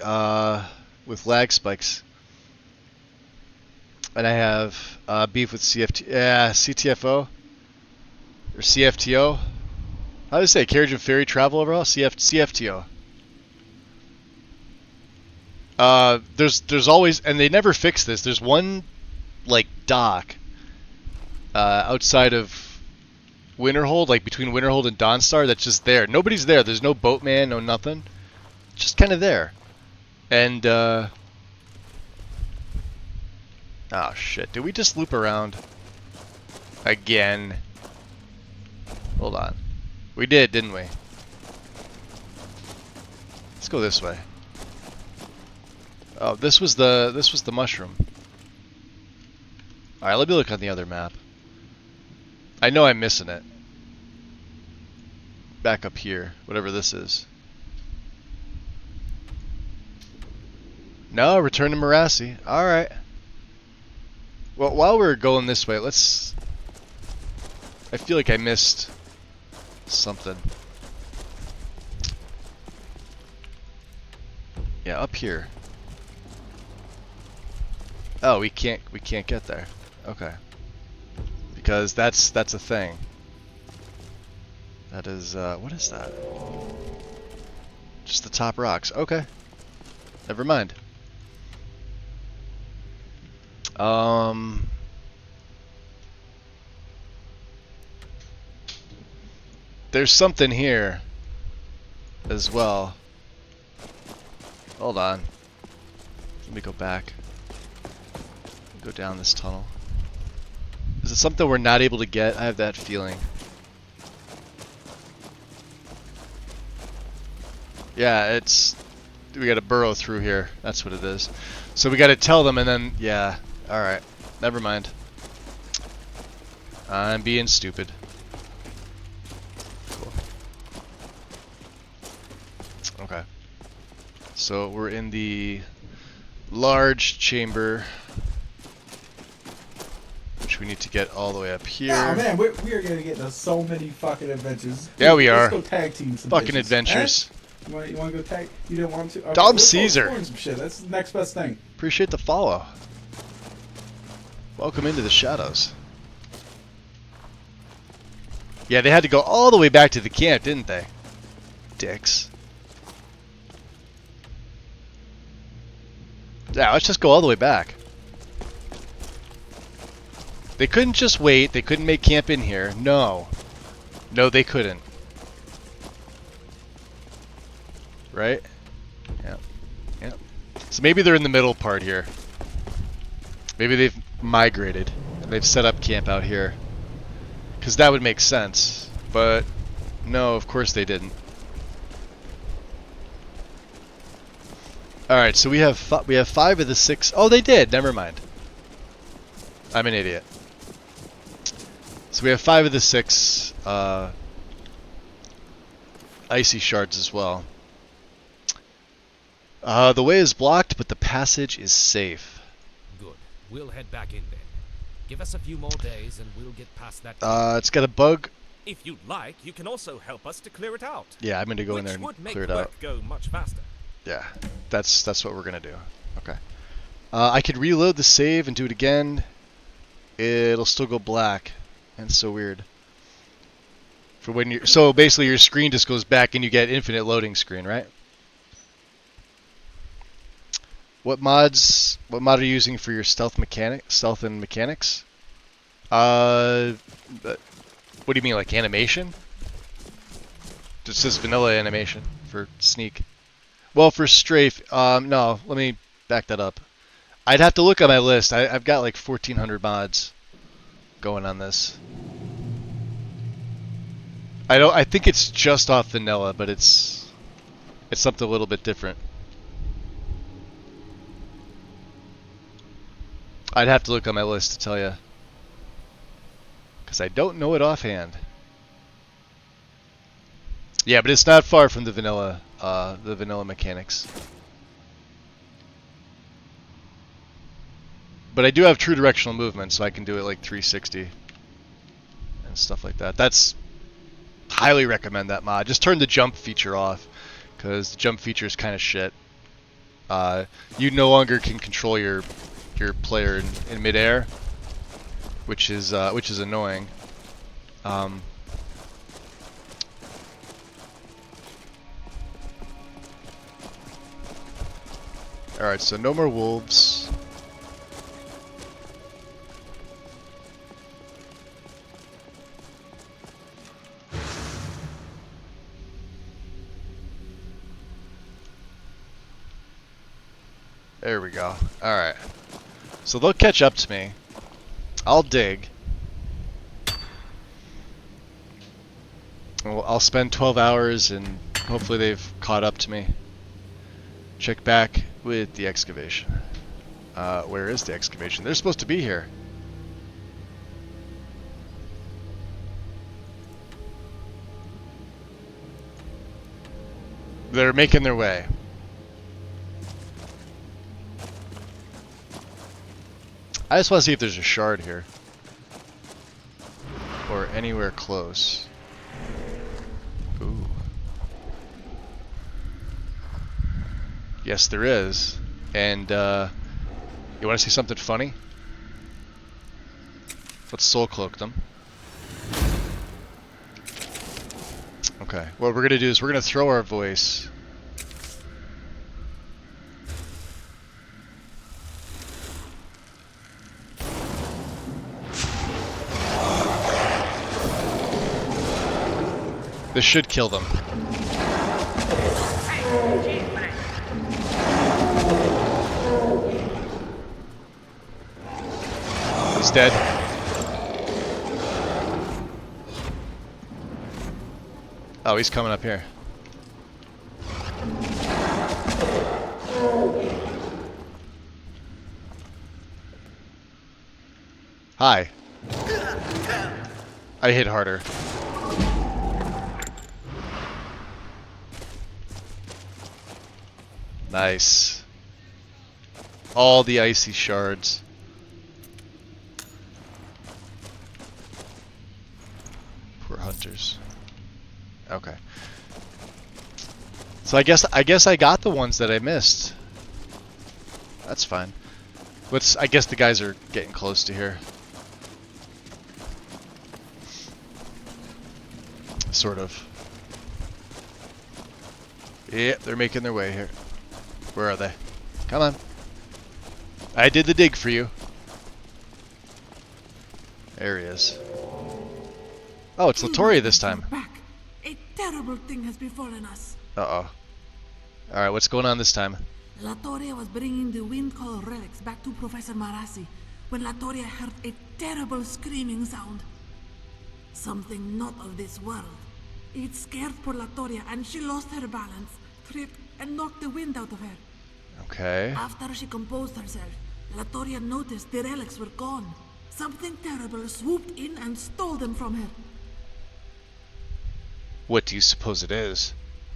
[SPEAKER 1] with lag spikes. And I have beef with CTFO. Or CFTO. How do you say? Carriage and Ferry Travel Overall? CFTO. There's always, and they never fix this, there's one, like, dock outside of Winterhold, like between Winterhold and Dawnstar, that's just there. Nobody's there. There's no boatman, no nothing. Just kind of there. And, oh shit. Did we just loop around? Again. Hold on. We did, didn't we? Let's go this way. Oh, this was the mushroom. Alright, let me look on the other map. I know I'm missing it. Back up here, whatever this is. No, return to Marassi. Alright. Well, while we're going this way, let's... I feel like I missed something. Yeah, up here. Oh, we can't get there. Okay. Because that's a thing. That is what is that? Just the top rocks. Okay. Never mind. There's something here as well. Hold on. Let me go back. Go down this tunnel. Is it something we're not able to get? I have that feeling. Yeah, it's... We gotta burrow through here. That's what it is. So we gotta tell them and then... Yeah. Alright. Never mind. I'm being stupid. Cool. Okay. So we're in the large chamber, which we need to get all the way up here.
[SPEAKER 4] Oh man, we are gonna get into so many fucking adventures.
[SPEAKER 1] Yeah, we are.
[SPEAKER 4] Let's go tag team some
[SPEAKER 1] fucking
[SPEAKER 4] bitches.
[SPEAKER 1] adventures.
[SPEAKER 4] You want to go tag? You didn't want to? Okay,
[SPEAKER 1] Dom
[SPEAKER 4] let's go
[SPEAKER 1] Caesar.
[SPEAKER 4] explore some shit. That's the next best thing.
[SPEAKER 1] Appreciate the follow. Welcome into the shadows. Yeah, they had to go all the way back to the camp, didn't they? Dicks. Yeah, let's just go all the way back. They couldn't just wait. They couldn't make camp in here. No. No, they couldn't. Right? Yep. Yep. So maybe they're in the middle part here. Maybe they've migrated. And they've set up camp out here. Because that would make sense. But no, of course they didn't. Alright, so we have 5 of the 6. Oh, they did. Never mind. I'm an idiot. So we have 5 of the 6 icy shards as well. The way is blocked, but the passage is safe.
[SPEAKER 3] Good. We'll head back in then. Give us a few more days and we'll get past that.
[SPEAKER 1] It's got a bug.
[SPEAKER 3] If you'd like, you can also help us to clear it out.
[SPEAKER 1] Yeah, I'm going to go in there and clear it out.
[SPEAKER 3] Go much faster.
[SPEAKER 1] Yeah, that's what we're going to do. Okay. I could reload the save and do it again. It'll still go black. That's so weird. For when you so basically your screen just goes back and you get infinite loading screen, right? What mod are you using for your stealth and mechanics? What do you mean, like animation? Just says vanilla animation for sneak. Well, for strafe, no, let me back that up. I'd have to look at my list. I've got like 1,400 mods going on this. I think it's just off vanilla, but it's something a little bit different. I'd have to look on my list to tell you, because I don't know it offhand. Yeah, but it's not far from the vanilla mechanics. But I do have true directional movement, so I can do it like 360 and stuff like that. That's highly recommend that mod. Just turn the jump feature off, because the jump feature is kind of shit. You no longer can control your player in midair, which is annoying. Alright, so no more wolves. There we go. Alright. So they'll catch up to me. I'll dig. I'll spend 12 hours and hopefully they've caught up to me. Check back with the excavation. Where is the excavation? They're supposed to be here. They're making their way. I just want to see if there's a shard here. Or anywhere close. Ooh. Yes, there is. And, you want to see something funny? Let's soul cloak them. Okay, what we're going to do is we're going to throw our voice. This should kill them. He's dead. Oh, he's coming up here. Hi. I hit harder. Nice. All the icy shards. Poor hunters. Okay. So I guess I got the ones that I missed. That's fine. I guess the guys are getting close to here. Sort of. Yeah, they're making their way here. Where are they? Come on. I did the dig for you. There he is. Oh, it's Latoria this time.
[SPEAKER 9] Back. A terrible thing has befallen us.
[SPEAKER 1] Uh-oh. Alright, what's going on this time?
[SPEAKER 9] Latoria was bringing the wind call relics back to Professor Marasi when Latoria heard a terrible screaming sound. Something not of this world. It scared poor Latoria and she lost her balance, tripped, and knocked the wind out of her.
[SPEAKER 1] Okay.
[SPEAKER 9] After she composed herself, Latoria noticed the relics were gone. Something terrible swooped in and stole them from her.
[SPEAKER 1] What do you suppose it is?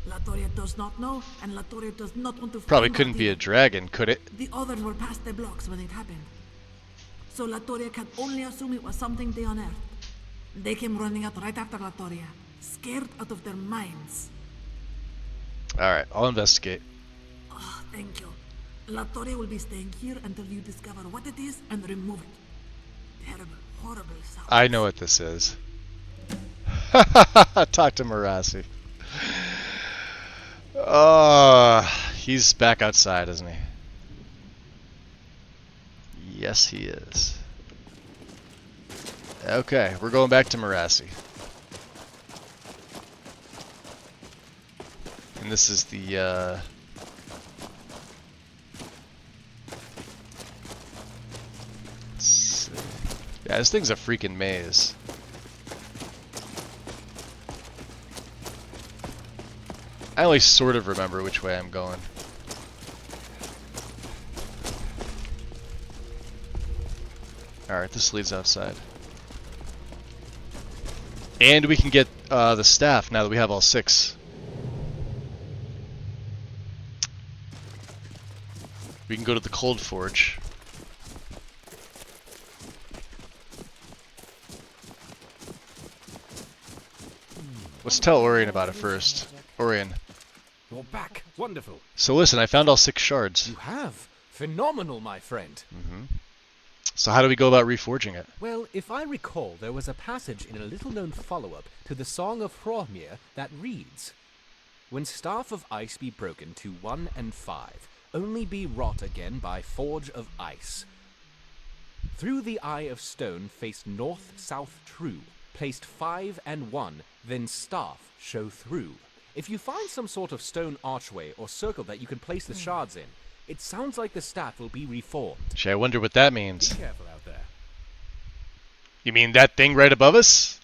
[SPEAKER 9] Latoria does not know, and Latoria does not want to
[SPEAKER 1] Probably
[SPEAKER 9] find
[SPEAKER 1] couldn't
[SPEAKER 9] out
[SPEAKER 1] be a
[SPEAKER 9] either.
[SPEAKER 1] dragon, could it?
[SPEAKER 9] The others were past the blocks when it happened. So Latoria can only assume it was something they unearthed. They came running out right after Latoria, scared out of their minds.
[SPEAKER 1] Alright, I'll investigate.
[SPEAKER 9] Oh, thank you. Latoria will be staying here until you discover what it is and remove it. Terrible, horrible sound.
[SPEAKER 1] I know what this is. Talk to Marasi. He's back outside, isn't he? Yes, he is. Okay, we're going back to Marasi. And this is the, yeah, this thing's a freaking maze. I only sort of remember which way I'm going. Alright, this leads outside. And we can get the staff now that we have all 6. We can go to the Cold Forge. Let's tell Orion about it first. Orion.
[SPEAKER 22] You're back. Wonderful.
[SPEAKER 1] So listen, I found all 6 shards.
[SPEAKER 22] You have. Phenomenal, my friend.
[SPEAKER 1] So how do we go about reforging it?
[SPEAKER 22] Well, if I recall, there was a passage in a little-known follow-up to the Song of Hrormir that reads, "When Staff of Ice be broken to 1 and 5, only be wrought again by Forge of Ice. Through the Eye of Stone faced north-south true, placed 5 and 1, then staff show through." If you find some sort of stone archway or circle that you can place the shards in, it sounds like the staff will be reformed.
[SPEAKER 1] Gee, I wonder what that means.
[SPEAKER 22] Be careful out there.
[SPEAKER 1] You mean that thing right above us?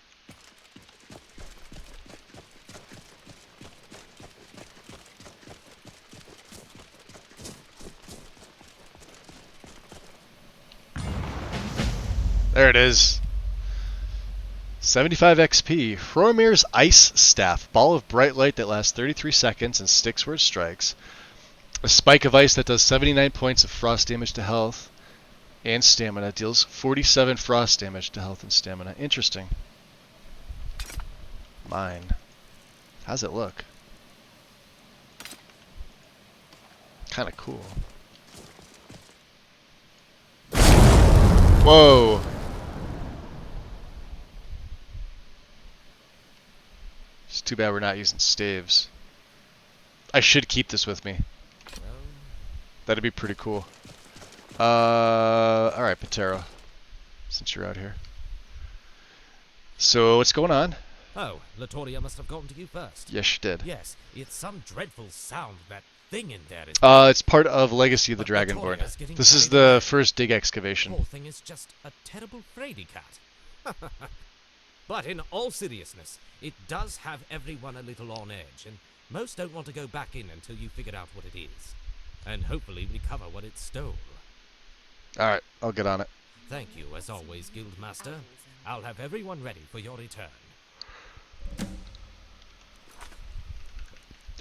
[SPEAKER 1] There it is. 75 XP. Hrormir's Ice Staff. Ball of bright light that lasts 33 seconds and sticks where it strikes. A spike of ice that does 79 points of frost damage to health and stamina. Deals 47 frost damage to health and stamina. Interesting. Mine. How's it look? Kinda cool. Whoa! It's too bad we're not using staves. I should keep this with me. That'd be pretty cool. Alright, Patero. Since you're out here. So, what's going on?
[SPEAKER 3] Oh, Latoria must have gotten to you first.
[SPEAKER 1] Yes, she did.
[SPEAKER 3] Yes, it's some dreadful sound. That thing in there is...
[SPEAKER 1] It's part of Legacy of the Dragonborn. This is the first dig excavation.
[SPEAKER 3] The whole thing is just a terrible fraidy cat. But in all seriousness, it does have everyone a little on edge, and most don't want to go back in until you figured out what it is. And hopefully recover what it stole.
[SPEAKER 1] Alright, I'll get on it.
[SPEAKER 3] Thank you, as always, Guildmaster. I'll have everyone ready for your return.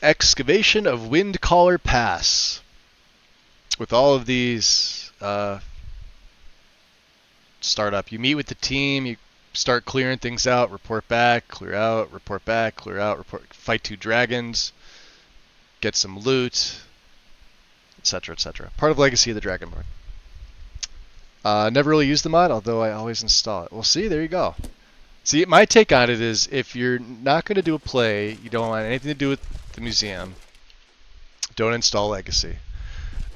[SPEAKER 1] Excavation of Windcaller Pass. With all of these start up. You meet with the team, you start clearing things out, report back, clear out, report back, clear out, report, fight 2 dragons, get some loot, etc., etc. Part of Legacy of the Dragonborn. Never really used the mod, although I always install it. Well, see, there you go. See, my take on it is, if you're not going to do a play, you don't want anything to do with the museum, don't install Legacy.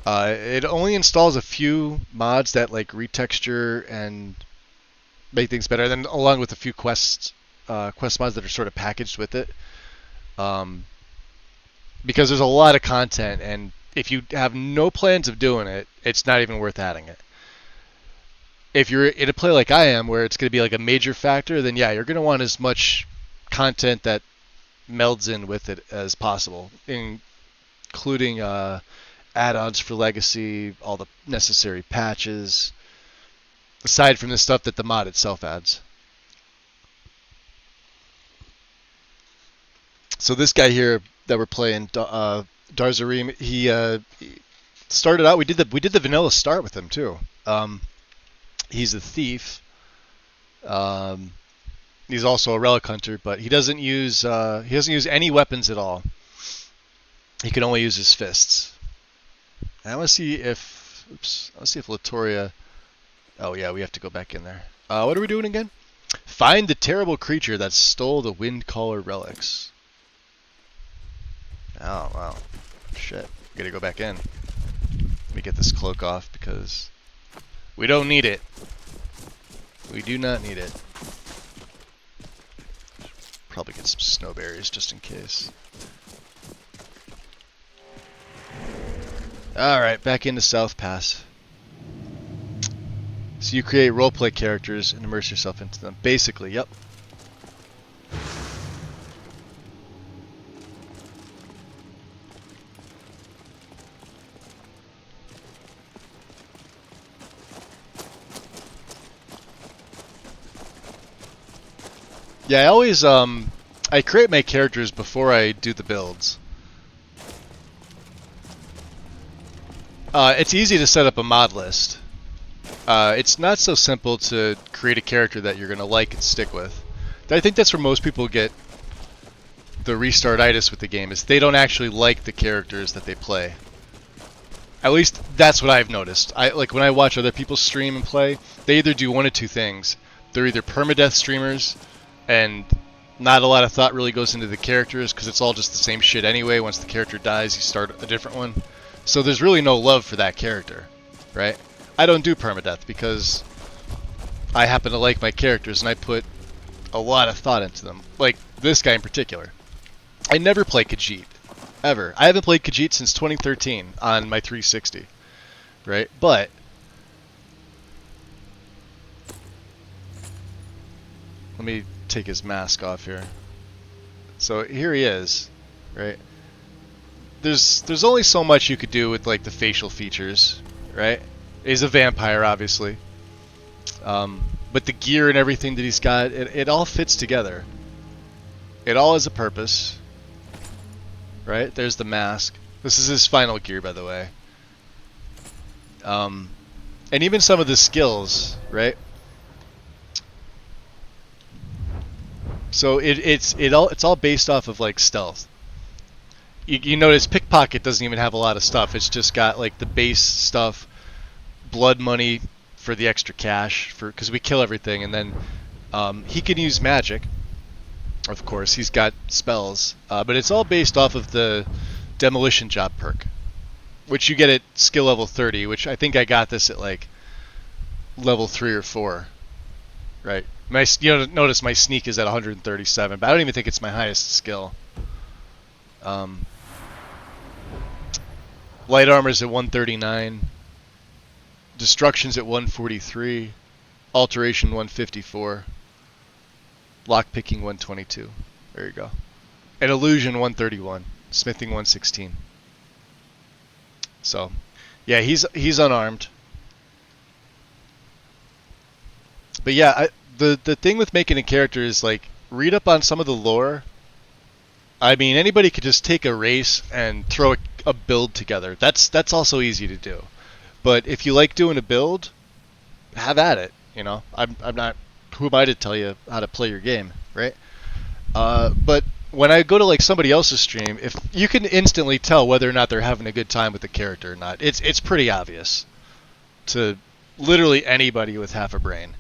[SPEAKER 1] It only installs a few mods that like retexture and make things better. And then along with a few quest mods that are sort of packaged with it, because there's a lot of content, and if you have no plans of doing it, it's not even worth adding it. If you're in a play like I am, where it's going to be like a major factor, then yeah, you're going to want as much content that melds in with it as possible, including add-ons for Legacy, all the necessary patches, aside from the stuff that the mod itself adds. So this guy here that we're playing, Dar'Zahrim, he started out. We did the vanilla start with him too. He's a thief. He's also a relic hunter, but he doesn't use any weapons at all. He can only use his fists. And I want to see if Latoria. Oh yeah, we have to go back in there. What are we doing again? Find the terrible creature that stole the Windcaller relics. Oh wow, shit! Gotta go back in. Let me get this cloak off because we don't need it. We do not need it. Probably get some snowberries just in case. Alright, back into South Pass. So you create roleplay characters and immerse yourself into them. Basically, yep. Yeah, I always I create my characters before I do the builds. It's easy to set up a mod list. It's not so simple to create a character that you're gonna like and stick with. I think that's where most people get the restartitis with the game, is they don't actually like the characters that they play. At least that's what I've noticed. Like when I watch other people stream and play, they either do one of two things. They're either permadeath streamers, and not a lot of thought really goes into the characters because it's all just the same shit anyway. Once the character dies, you start a different one. So there's really no love for that character, right? I don't do permadeath because I happen to like my characters and I put a lot of thought into them. Like this guy in particular. I never play Khajiit, ever. I haven't played Khajiit since 2013 on my 360, right? But let me take his mask off here. So here he is, right? There's only so much you could do with like the facial features, right? He's a vampire, obviously, but the gear and everything that he's got, it all fits together. It all has a purpose, right? There's the mask. This is his final gear, by the way. And even some of the skills, right? So it's all based off of like stealth. You notice pickpocket doesn't even have a lot of stuff. It's just got like the base stuff, blood money for the extra cash because we kill everything, and then he can use magic. Of course, he's got spells, but it's all based off of the demolition job perk, which you get at skill level 30. Which I think I got this at like level 3 or 4, right? Notice my sneak is at 137, but I don't even think it's my highest skill. Light armor's at 139. Destruction's at 143. Alteration 154. Lockpicking 122. There you go. And illusion 131. Smithing 116. So, yeah, he's unarmed. But yeah, the thing with making a character is like read up on some of the lore. I mean, anybody could just take a race and throw a build together. That's also easy to do. But if you like doing a build, have at it. You know, I'm not. Who am I to tell you how to play your game, right? But when I go to like somebody else's stream, if you can instantly tell whether or not they're having a good time with the character or not. It's pretty obvious to literally anybody with half a brain.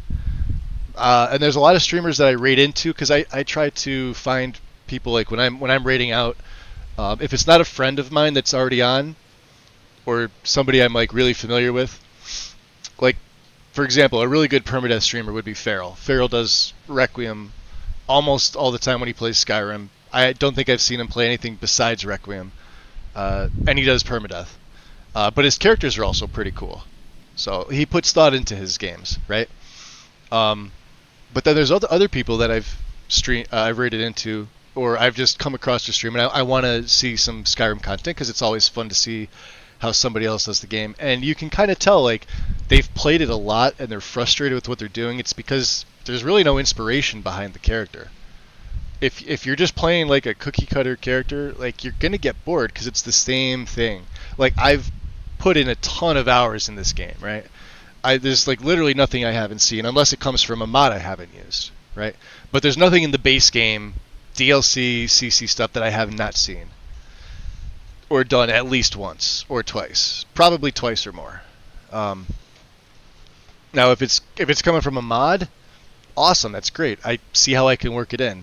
[SPEAKER 1] And there's a lot of streamers that I raid into because I try to find people like when I'm raiding out, if it's not a friend of mine that's already on, or somebody I'm like really familiar with, like for example, a really good permadeath streamer would be Feral. Feral does Requiem almost all the time when he plays Skyrim. I don't think I've seen him play anything besides Requiem, and he does permadeath. But his characters are also pretty cool, so he puts thought into his games, right? But then there's other people that I've raided into, or I've just come across to stream, and I want to see some Skyrim content because it's always fun to see how somebody else does the game. And you can kind of tell, like, they've played it a lot and they're frustrated with what they're doing. It's because there's really no inspiration behind the character. If you're just playing like a cookie cutter character, like, you're gonna get bored because it's the same thing. Like, I've put in a ton of hours in this game, right? There's like literally nothing I haven't seen, unless it comes from a mod I haven't used, right? But there's nothing in the base game, DLC, CC stuff that I have not seen or done at least once or twice, probably twice or more. Now, if it's coming from a mod, awesome, that's great. I see how I can work it in.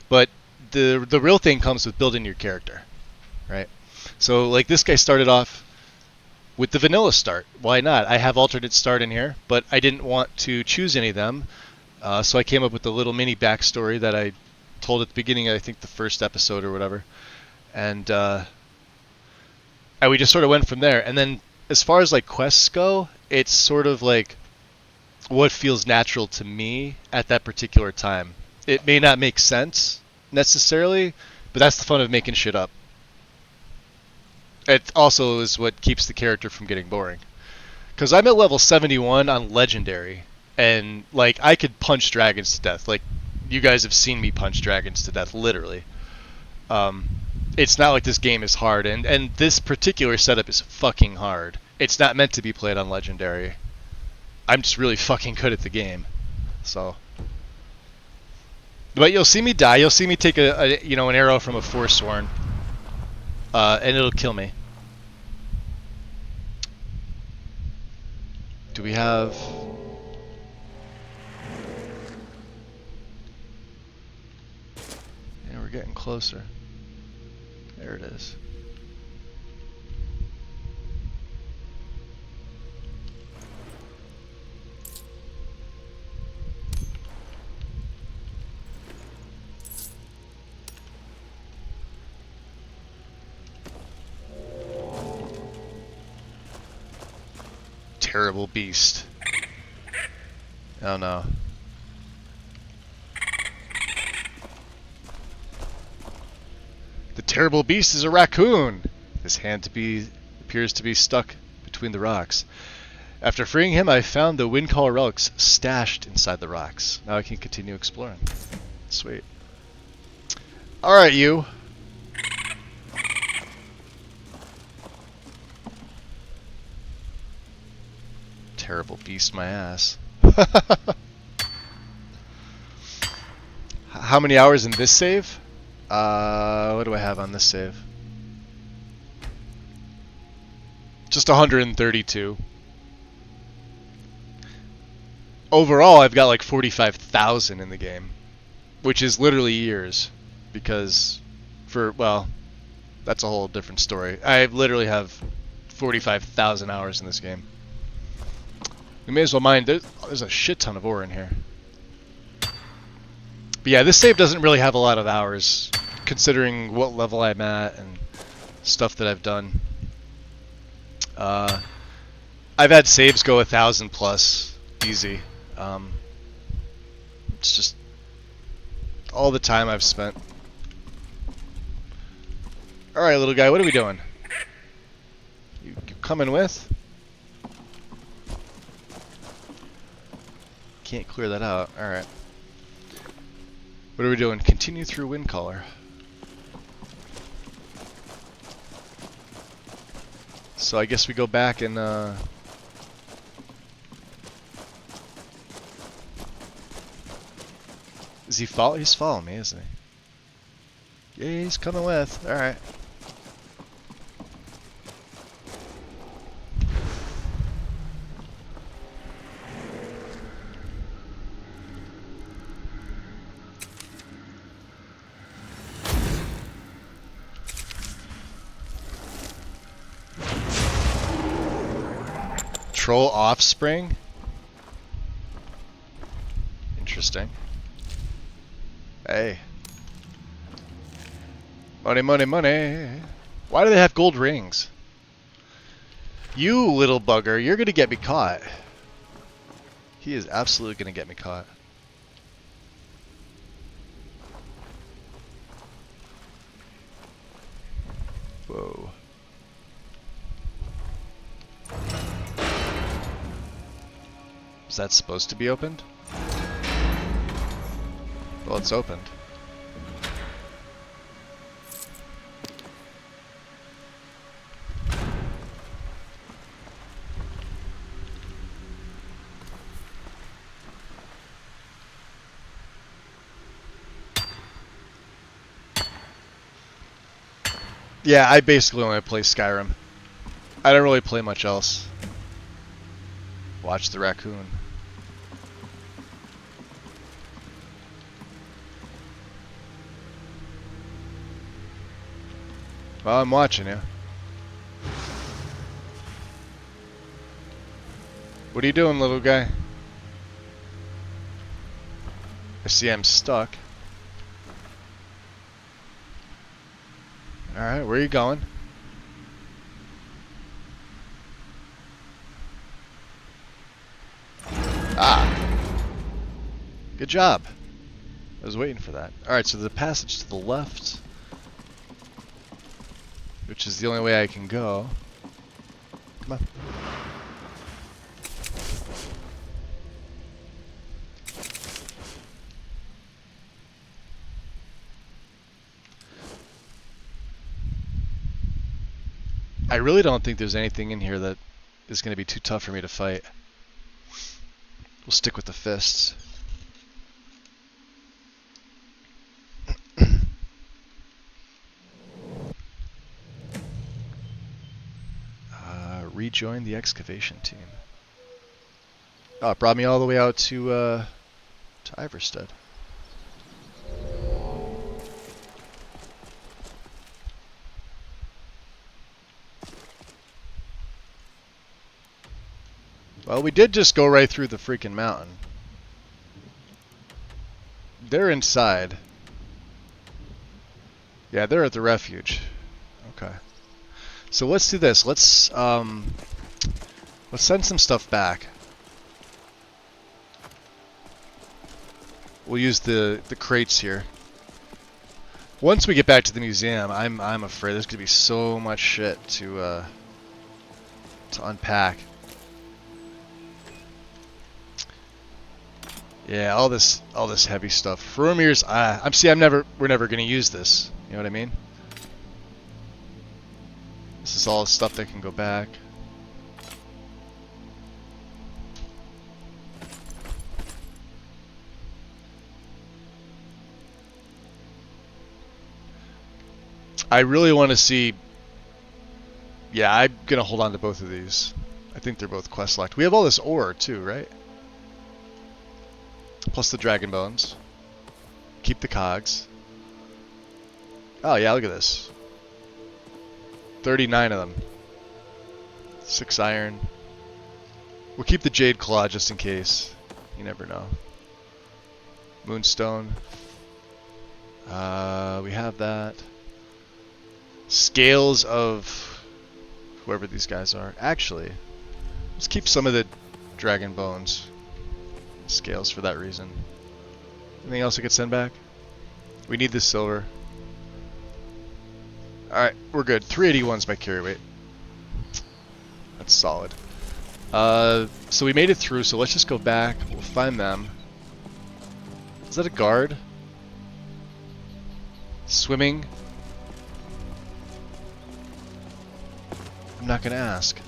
[SPEAKER 1] But the real thing comes with building your character, right? So like this guy started off with the vanilla start. Why not? I have alternate start in here, but I didn't want to choose any of them, so I came up with a little mini backstory that I told at the beginning, I think the first episode or whatever, and we just sort of went from there. And then as far as like quests go, it's sort of like what feels natural to me at that particular time. It may not make sense necessarily, but that's the fun of making shit up. It also is what keeps the character from getting boring. Because I'm at level 71 on Legendary, and like I could punch dragons to death. Like, you guys have seen me punch dragons to death, literally. It's not like this game is hard, and this particular setup is fucking hard. It's not meant to be played on Legendary. I'm just really fucking good at the game, so. But you'll see me die. You'll see me take an arrow from a Forsworn, and it'll kill me. Do we have? Yeah, we're getting closer. There it is. Terrible beast. Oh no. The terrible beast is a raccoon. His hand appears to be stuck between the rocks. After freeing him, I found the Windcaller relics stashed inside the rocks. Now I can continue exploring. Sweet. Alright, you. Terrible beast, my ass. How many hours in this save? What do I have on this save? Just 132. Overall, I've got like 45,000 in the game, which is literally years, because well, that's a whole different story. I literally have 45,000 hours in this game. We may as well mine. There's a shit ton of ore in here. But yeah, this save doesn't really have a lot of hours, considering what level I'm at and stuff that I've done. I've had saves go 1,000 plus, easy. It's just all the time I've spent. Alright, little guy, what are we doing? You coming with? Can't clear that out. Alright. What are we doing? Continue through Windcaller. So I guess we go back and is he follow? He's following me, isn't he? Yeah, he's coming with. Alright. Troll offspring? interesting. Hey. Money, money, money. Why do they have gold rings? You little bugger, you're gonna get me caught. He is absolutely gonna get me caught. Whoa. Is that supposed to be opened? Well, it's opened. Yeah, I basically only play Skyrim. I don't really play much else. Watch the raccoon. Well, I'm watching you. What are you doing, little guy? I see I'm stuck. Alright, where are you going? Ah! Good job. I was waiting for that. Alright, so the passage to the left, which is the only way I can go. Come on. I really don't think there's anything in here that is going to be too tough for me to fight. We'll stick with the fists. Rejoin the excavation team. Oh, it brought me all the way out to Iverstead. Well, we did just go right through the freaking mountain. They're inside. Yeah, they're at the refuge. Okay. So let's do this. Let's send some stuff back. We'll use the crates here. Once we get back to the museum, I'm afraid there's gonna be so much shit to unpack. Yeah, all this heavy stuff. Romir's, we're never gonna use this. You know what I mean? This is all stuff that can go back. I really want to see. Yeah, I'm gonna hold on to both of these. I think they're both quest locked. We have all this ore too, right? Plus the dragon bones. Keep the cogs. Oh yeah, look at this. 39 of them. 6 iron. We'll keep the jade claw just in case. You never know. Moonstone. We have that. Scales of whoever these guys are. Actually, let's keep some of the dragon bones. Scales for that reason. Anything else I could send back? We need the silver. Alright, we're good. 381's my carry weight. That's solid. So we made it through, so let's just go back. We'll find them. Is that a guard? Swimming? I'm not gonna ask.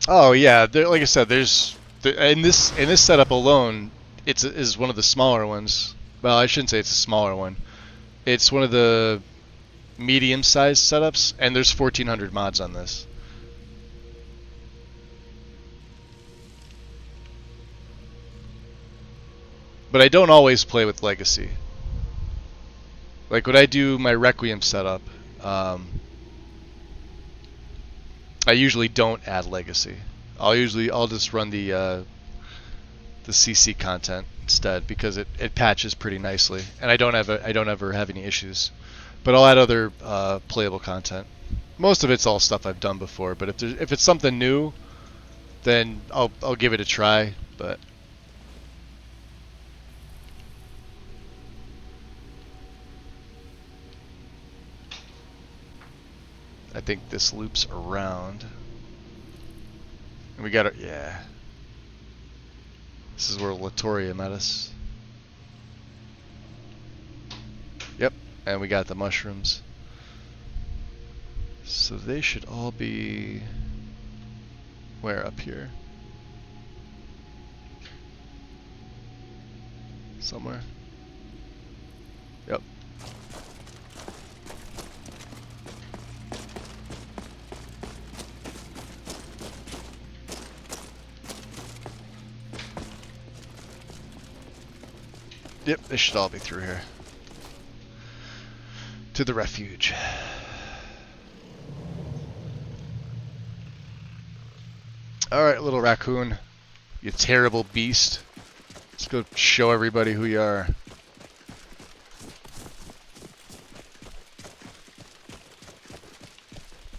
[SPEAKER 1] Oh yeah, like I said, in this setup alone, is one of the smaller ones. Well, I shouldn't say it's a smaller one. It's one of the medium-sized setups, and there's 1,400 mods on this. But I don't always play with Legacy. Like when I do my Requiem setup, I usually don't add legacy. I'll just run the CC content instead because it patches pretty nicely, and I don't ever have any issues. But I'll add other playable content. Most of it's all stuff I've done before, but if it's something new, then I'll give it a try. But I think this loops around, and we got it. Yeah, this is where Latoria met us. Yep, and we got the mushrooms. So they should all be where up here? Somewhere. Yep. Yep, they should all be through here. To the refuge. Alright, little raccoon. You terrible beast. Let's go show everybody who you are.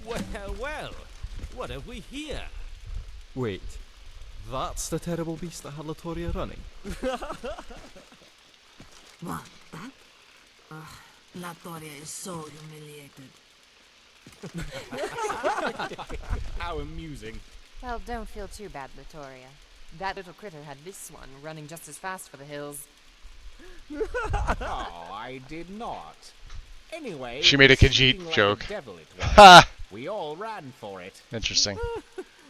[SPEAKER 3] Well, well. What have we here?
[SPEAKER 21] Wait, that's the terrible beast that had Latoria running?
[SPEAKER 9] What, that? Latoria is so humiliated.
[SPEAKER 22] How amusing.
[SPEAKER 7] Well, don't feel too bad, Latoria. That little critter had this one running just as fast for the hills.
[SPEAKER 22] Oh, I did not. Anyway,
[SPEAKER 1] she made a
[SPEAKER 22] speaking
[SPEAKER 1] Khajiit
[SPEAKER 22] like
[SPEAKER 1] joke.
[SPEAKER 22] the devil it was,
[SPEAKER 1] Ha!
[SPEAKER 22] we all ran for it.
[SPEAKER 1] Interesting.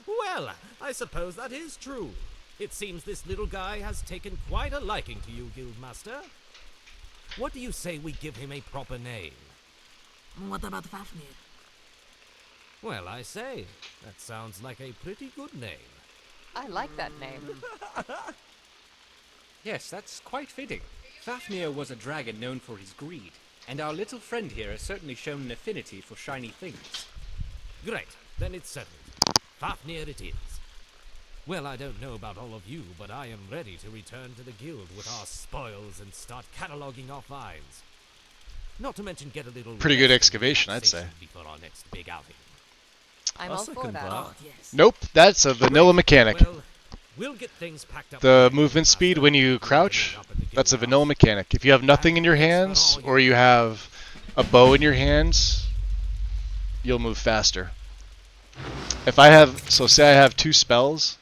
[SPEAKER 3] Well, I suppose that is true. It seems this little guy has taken quite a liking to you, Guildmaster. What do you say we give him a proper name?
[SPEAKER 9] What about Fafnir?
[SPEAKER 3] Well, I say, that sounds like a pretty good name.
[SPEAKER 7] I like that name.
[SPEAKER 22] Yes, that's quite fitting. Fafnir was a dragon known for his greed, and our little friend here has certainly shown an affinity for shiny things.
[SPEAKER 3] Great, then it's settled. Fafnir it is. Well, I don't know about all of you, but I am ready to return to the guild with our spoils and start cataloguing our finds. Not to mention get a little...
[SPEAKER 1] Pretty good excavation, I'd say.
[SPEAKER 3] Before our next big outing.
[SPEAKER 7] I'm all for that. Oh, yes.
[SPEAKER 1] Nope, that's a vanilla mechanic.
[SPEAKER 3] Well, we'll get things packed up.
[SPEAKER 1] The movement speed when you crouch, that's a vanilla mechanic. If you have nothing in your hands, or you have a bow in your hands, you'll move faster. If I have, so say I have 2 spells,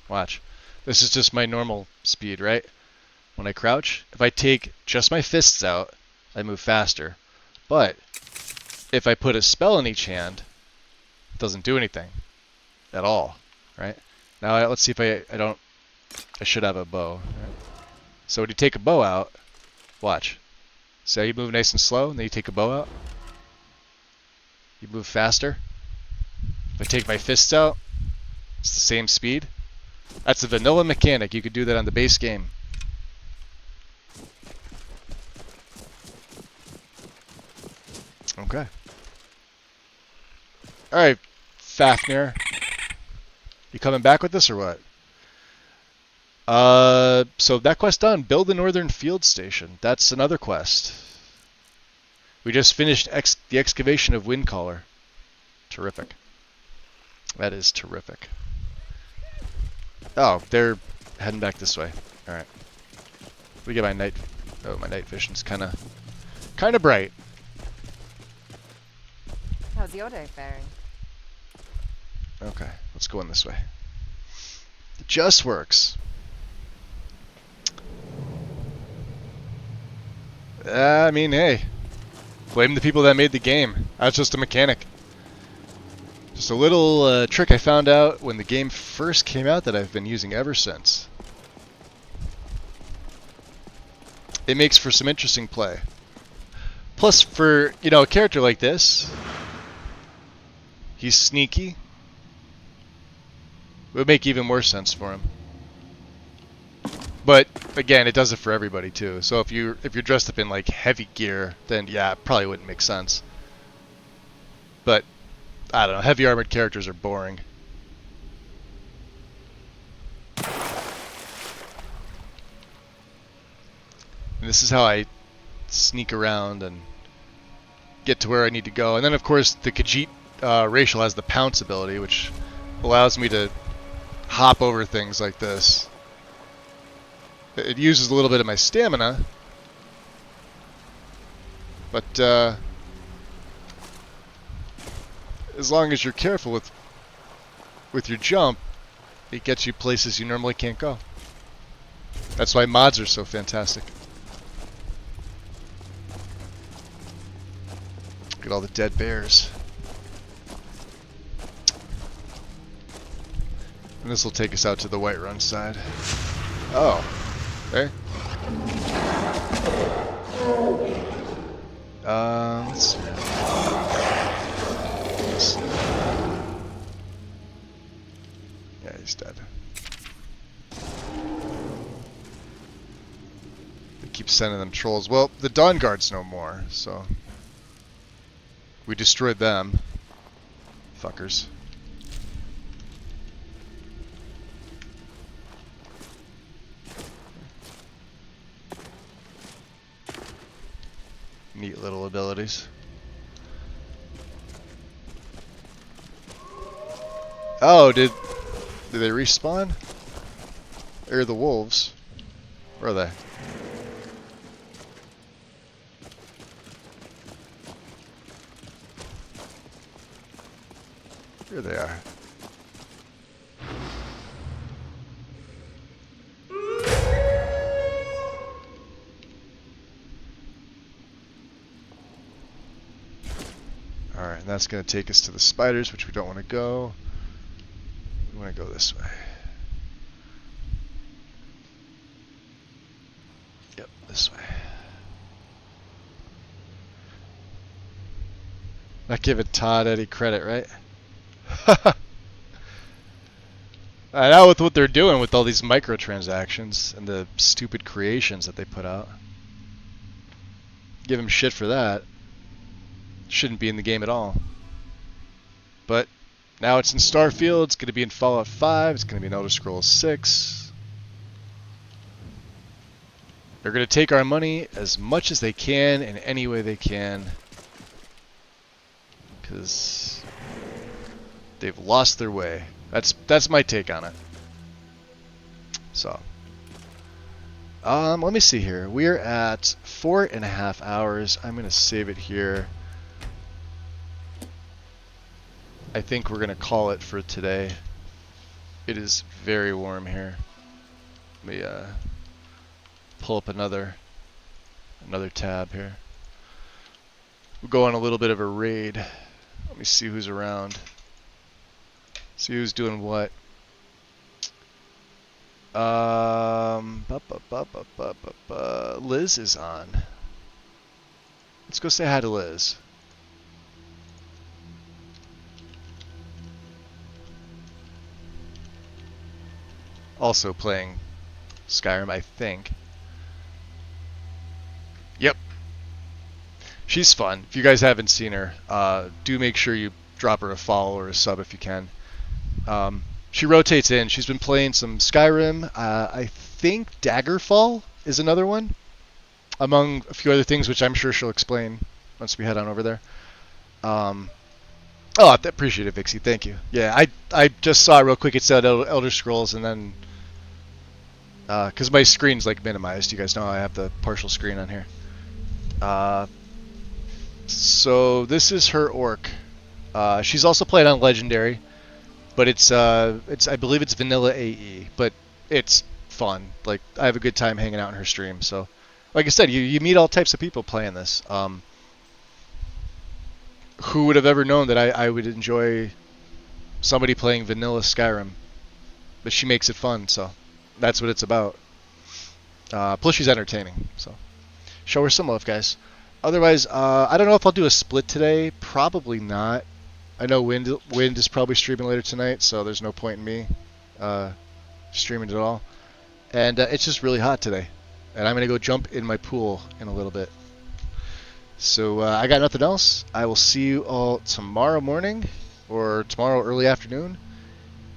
[SPEAKER 1] watch. This is just my normal speed, right? When I crouch, if I take just my fists out, I move faster. But if I put a spell in each hand, it doesn't do anything at all, right? Now let's see if I should have a bow. Right? So when you take a bow out, watch. So you move nice and slow, and then you take a bow out. You move faster. If I take my fists out, it's the same speed. That's a vanilla mechanic. You could do that on the base game. Okay. Alright, Fafnir. You coming back with this or what? So that quest done. Build the Northern Field Station. That's another quest. We just finished the excavation of Windcaller. Terrific. That is terrific. Oh, they're heading back this way. Alright. We get my night... Oh, my night vision's kind of bright.
[SPEAKER 7] How's your day faring?
[SPEAKER 1] Okay, let's go in this way. It just works. I mean, hey. Blame the people that made the game. I was just a mechanic. Just a little trick I found out when the game first came out that I've been using ever since. It makes for some interesting play. Plus, for, you know, a character like this, he's sneaky. It would make even more sense for him. But again, it does it for everybody too. So if you're dressed up in like heavy gear, then yeah, it probably wouldn't make sense. But I don't know, heavy armored characters are boring. And this is how I sneak around and get to where I need to go. And then of course the Khajiit racial has the pounce ability, which allows me to hop over things like this. It uses a little bit of my stamina, but as long as you're careful with your jump, it gets you places you normally can't go. That's why mods are so fantastic. Look at all the dead bears. And this will take us out to the Whiterun side. Oh. Okay. Let's see. Yeah, he's dead. They keep sending them trolls. Well, the Dawn Guard's no more, so we destroyed them. Fuckers. Neat little abilities. Oh, did they respawn? Or the wolves? Where are they? Here they are. Alright, and that's going to take us to the spiders, which we don't want to go. We want to go this way. Yep, this way. Not giving Todd any credit, right? I know with what they're doing with all these microtransactions and the stupid creations that they put out. Give him shit for that. Shouldn't be in the game at all. But now it's in Starfield, it's going to be in Fallout 5, it's going to be in Elder Scrolls 6. They're going to take our money as much as they can in any way they can. Because they've lost their way. That's my take on it. So, let me see here. We're at 4.5 hours. I'm going to save it here. I think we're going to call it for today. It is very warm here. Let me pull up another tab here. We'll go on a little bit of a raid. Let me see who's around. See who's doing what. Liz is on. Let's go say hi to Liz. Also playing Skyrim, I think. Yep. She's fun. If you guys haven't seen her, do make sure you drop her a follow or a sub if you can. She rotates in. She's been playing some Skyrim. I think Daggerfall is another one, among a few other things, which I'm sure she'll explain once we head on over there. Oh, I appreciate it, Vixie. Thank you. Yeah, I just saw it real quick. It said Elder Scrolls, and then because my screen's like minimized. You guys know I have the partial screen on here. So this is her orc. She's also played on Legendary. But it's I believe it's vanilla AE, but it's fun. Like, I have a good time hanging out in her stream. So, like I said, you meet all types of people playing this. Who would have ever known that I would enjoy somebody playing vanilla Skyrim? But she makes it fun, so that's what it's about. Plus she's entertaining, so show her some love, guys. Otherwise, I don't know if I'll do a split today. Probably not. I know Wind is probably streaming later tonight, so there's no point in me streaming at all. And it's just really hot today. And I'm going to go jump in my pool in a little bit. So I got nothing else. I will see you all tomorrow morning or tomorrow early afternoon.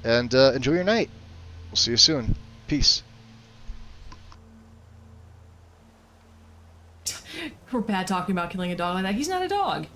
[SPEAKER 1] And enjoy your night. We'll see you soon. Peace.
[SPEAKER 5] We're bad talking about killing a dog like that. He's not a dog.